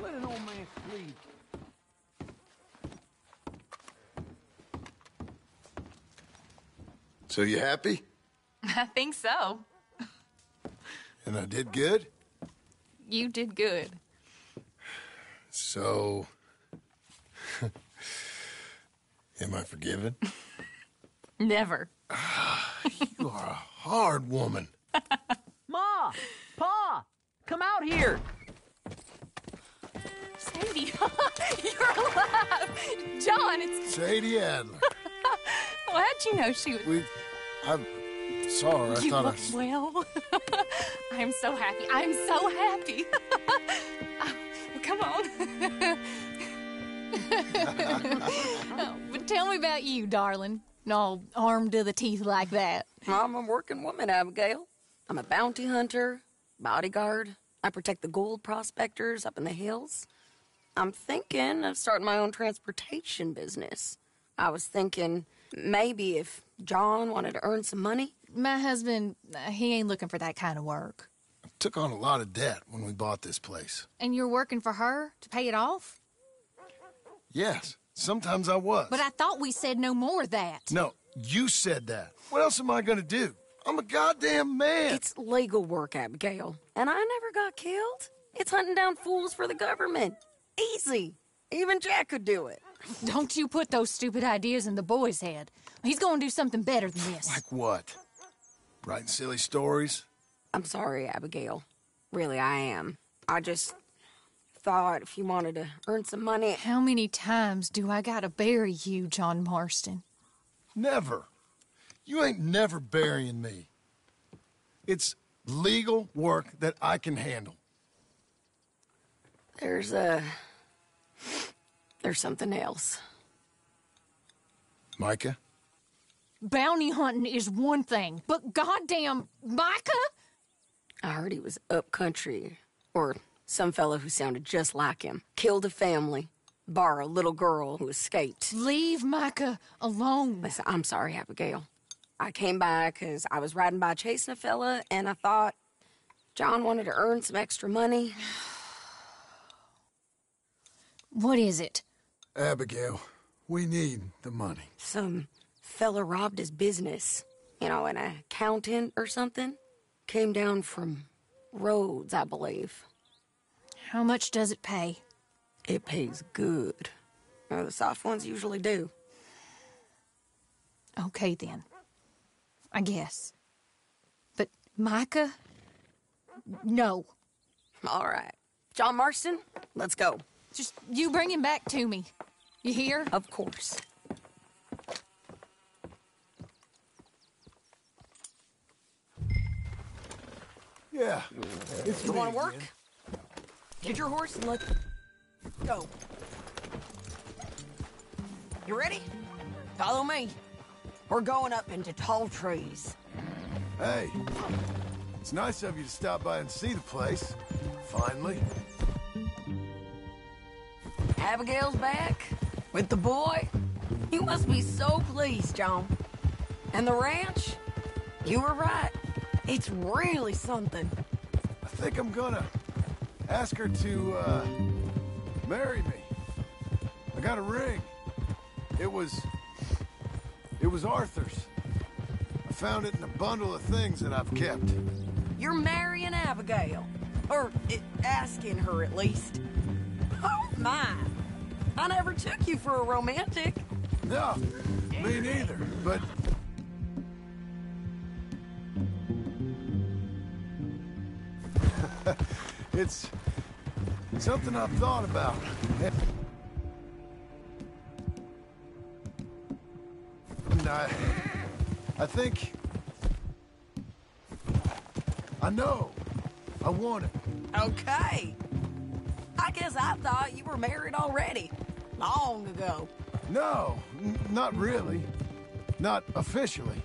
Let an old man sleep. So you happy? I think so. And I did good? You did good. So... am I forgiven? Never. You are a hard woman. Ma! Pa! Come out here! Sadie, you're alive! John, it's... Sadie Adler. Well, how'd you know she was... I saw her. I You thought look well. I'm so happy. I'm so happy. Well, come on. Oh, but tell me about you, darling. All armed to the teeth like that. I'm a working woman, Abigail. I'm a bounty hunter, bodyguard. I protect the gold prospectors up in the hills. I'm thinking of starting my own transportation business. I was thinking maybe if John wanted to earn some money. My husband, he ain't looking for that kind of work. I took on a lot of debt when we bought this place. And you're working for her to pay it off? Yes, sometimes I was. But I thought we said no more of that. No, you said that. What else am I gonna do? I'm a goddamn man. It's legal work, Abigail. And I never got killed. It's hunting down fools for the government. Easy. Even Jack could do it. Don't you put those stupid ideas in the boy's head. He's gonna do something better than this. Like what? Writing silly stories? I'm sorry, Abigail. Really, I am. I just thought if you wanted to earn some money... How many times do I gotta bury you, John Marston? Never. You ain't never burying me. It's legal work that I can handle. There's something else. Micah? Bounty hunting is one thing, but goddamn Micah? I heard he was up country, or some fellow who sounded just like him. Killed a family, bar a little girl who escaped. Leave Micah alone. Listen, I'm sorry, Abigail. I came by because I was riding by chasing a fella, and I thought John wanted to earn some extra money. What is it? Abigail, we need the money. Some fella robbed his business. You know, an accountant or something. Came down from Rhodes, I believe. How much does it pay? It pays good. Well, the soft ones usually do. Okay, then. I guess. But Micah? No. All right. John Marston, let's go. Just you bring him back to me. You hear? Of course. Yeah. You want to work? Get your horse and let's go. You ready? Follow me. We're going up into tall trees. Hey, it's nice of you to stop by and see the place. Finally. Abigail's back with the boy. You must be so pleased, John. And the ranch? You were right. It's really something. I think I'm gonna ask her to, marry me. I got a ring. It was Arthur's. I found it in a bundle of things that I've kept. You're marrying Abigail. Or asking her, at least. Oh, my. I never took you for a romantic. No, me neither, but... It's something I've thought about. And I think... I know. I want it. Okay. I guess I thought you were married already. Long ago. No, not really. Not officially.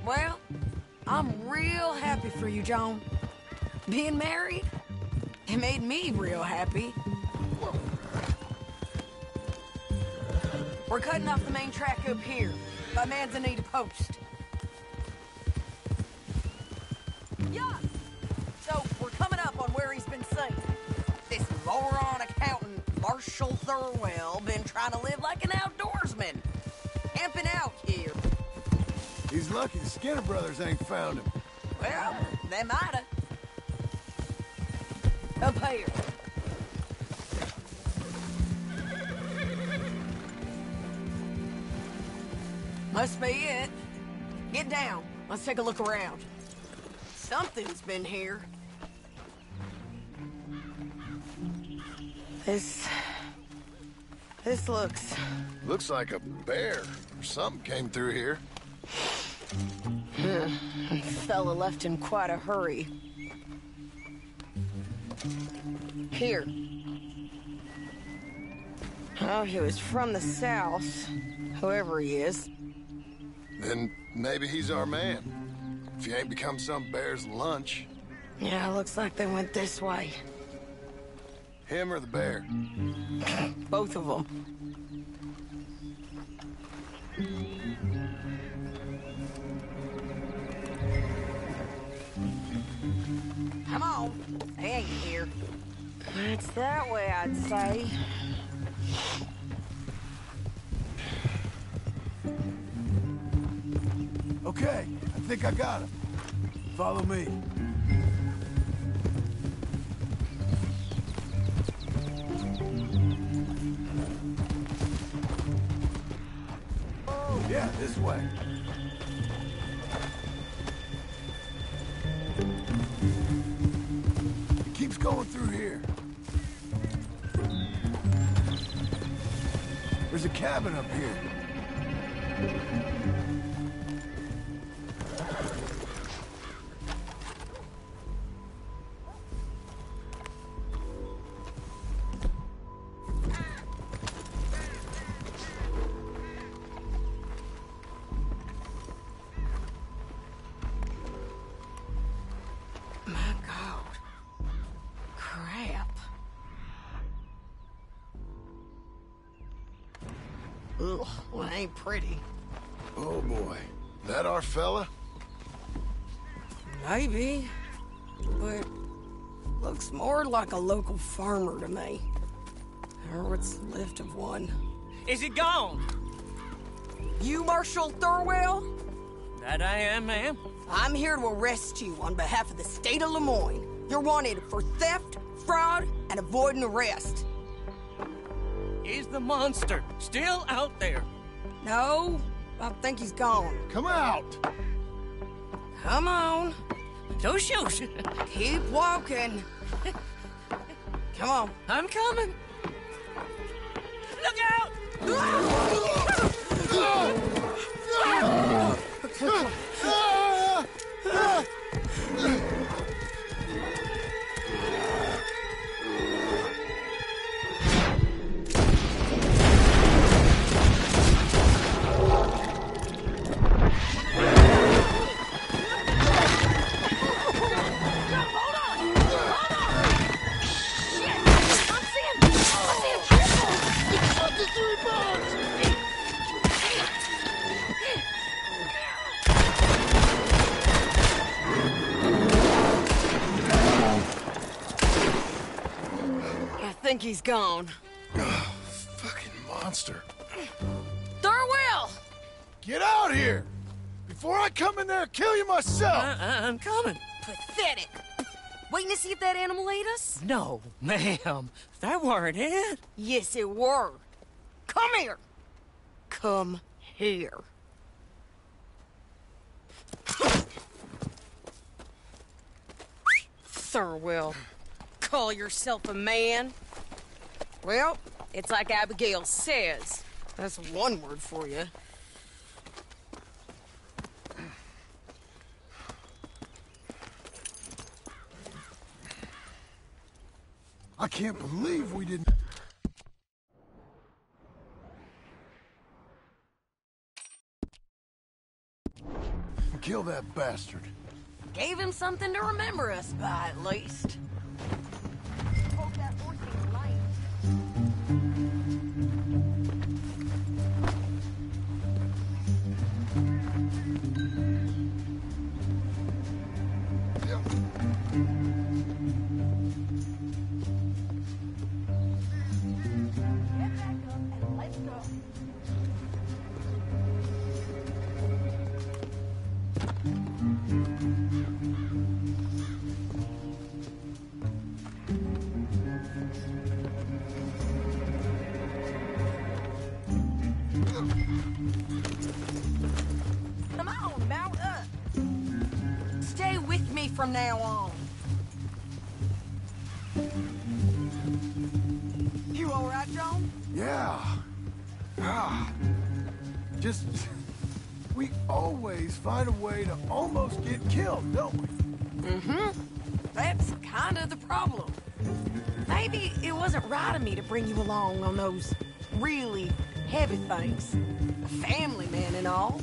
Well, I'm real happy for you, John. Being married, it made me real happy. We're cutting off the main track up here, by Manzanita Post. Yeah. So, we're coming up on where he's been seen. moron accountant Marshall Thurwell been trying to live like an outdoorsman. Camping out here. He's lucky the Skinner brothers ain't found him. Well, they mighta. Up here. Must be it. Get down. Let's take a look around. Something's been here. This looks... Looks like a bear or something came through here. Fella left in quite a hurry. Here. Oh, he was from the south, whoever he is. Then maybe he's our man. If he ain't become some bear's lunch. Yeah, looks like they went this way. Him or the bear? Both of them. Come on. They ain't here. It's that way, I'd say. Okay, I think I got him. Follow me. Yeah, this way. It keeps going through here. There's a cabin up here. Ugh, well, ain't pretty. Oh boy, that our fella? Maybe, but looks more like a local farmer to me. Or what's left of one. Is he gone? You Marshall Thurwell? That I am, ma'am. I'm here to arrest you on behalf of the state of Lemoyne. You're wanted for theft, fraud, and avoiding arrest. Is the monster still out there? No, I think he's gone. Come out! Come on. Don't shoot. Keep walking. Come on. I'm coming. Look out! I think he's gone. Oh, fucking monster. Thurwell! Get out here! Before I come in there and kill you myself! I'm coming. Pathetic. Waiting to see if that animal ate us? No, ma'am. That weren't it. Yes, it were. Come here. Come here. Thurwell, call yourself a man? Well, it's like Abigail says. That's one word for you. I can't believe we didn't... Kill that bastard. Gave him something to remember us by, at least. Hope that horse ain't lame. from now on. You all right, John? Yeah. Ah. Just... we always find a way to almost get killed, don't we? Mm-hmm. That's kind of the problem. Maybe it wasn't right of me to bring you along on those really heavy things. A family man and all.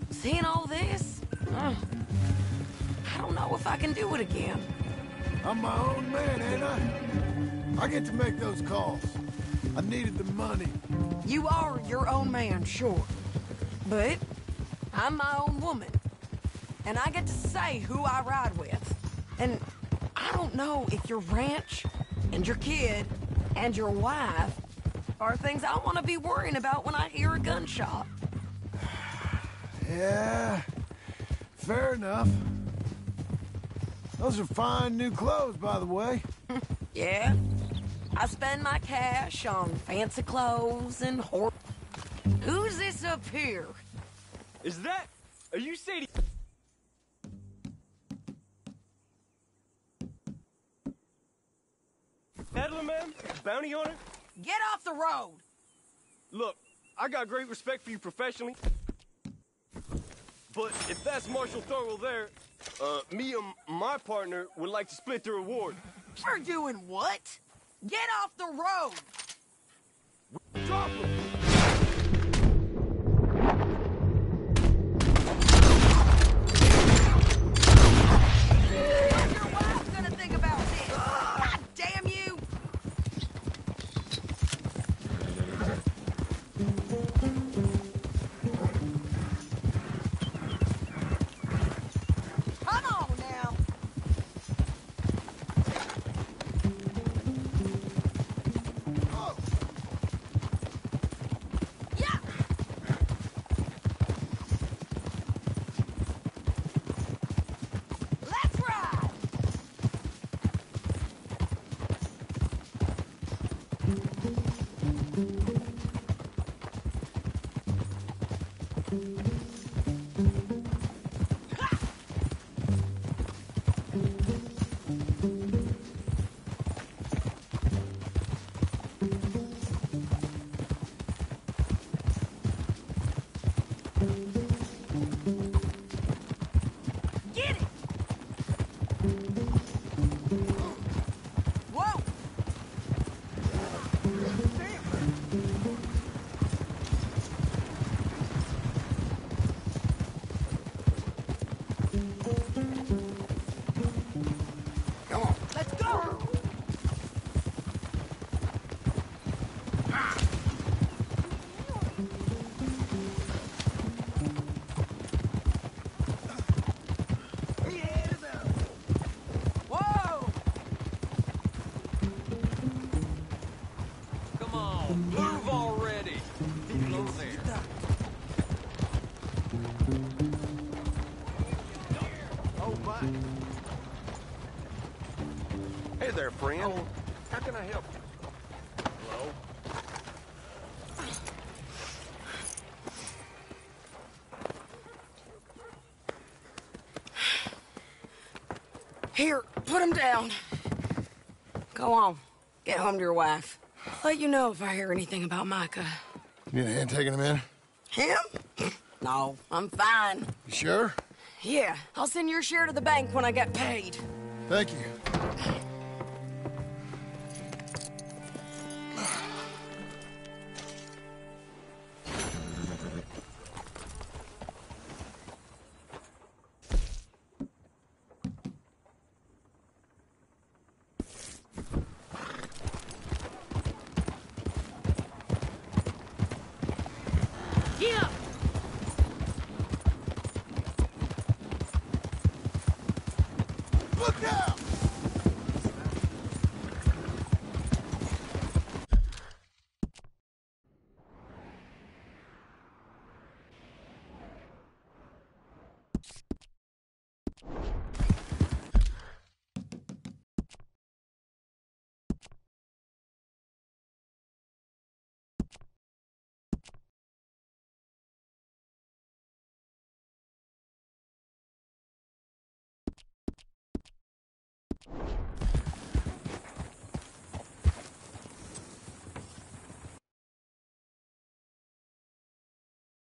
Seeing all this, I don't know if I can do it again. I'm my own man, ain't I? I get to make those calls. I needed the money. You are your own man, sure. But I'm my own woman. And I get to say who I ride with. And I don't know if your ranch and your kid and your wife are things I want to be worrying about when I hear a gunshot. Yeah, fair enough. Those are fine new clothes, by the way. Yeah, I spend my cash on fancy clothes and Who's this up here? Is that... Are you Sadie? Peddler, man? Bounty hunter? Get off the road! Look, I got great respect for you professionally. But if that's Marshal Thorwell there, me and my partner would like to split the reward. For doing what? Get off the road! Drop him! What's your wife gonna think about this? God damn you! Come on now! Yeah! Let's ride! Get it! Whoa! Come on, let's go! Whoa! Come on, move already! Below there. Oh, my. Hey there, friend. How can I help you? Hello? Here, put him down. Go on. Get home to your wife. Let you know if I hear anything about Micah. You need a hand taking him in? Him? No, I'm fine. You sure? Yeah, I'll send your share to the bank when I get paid. Thank you. it.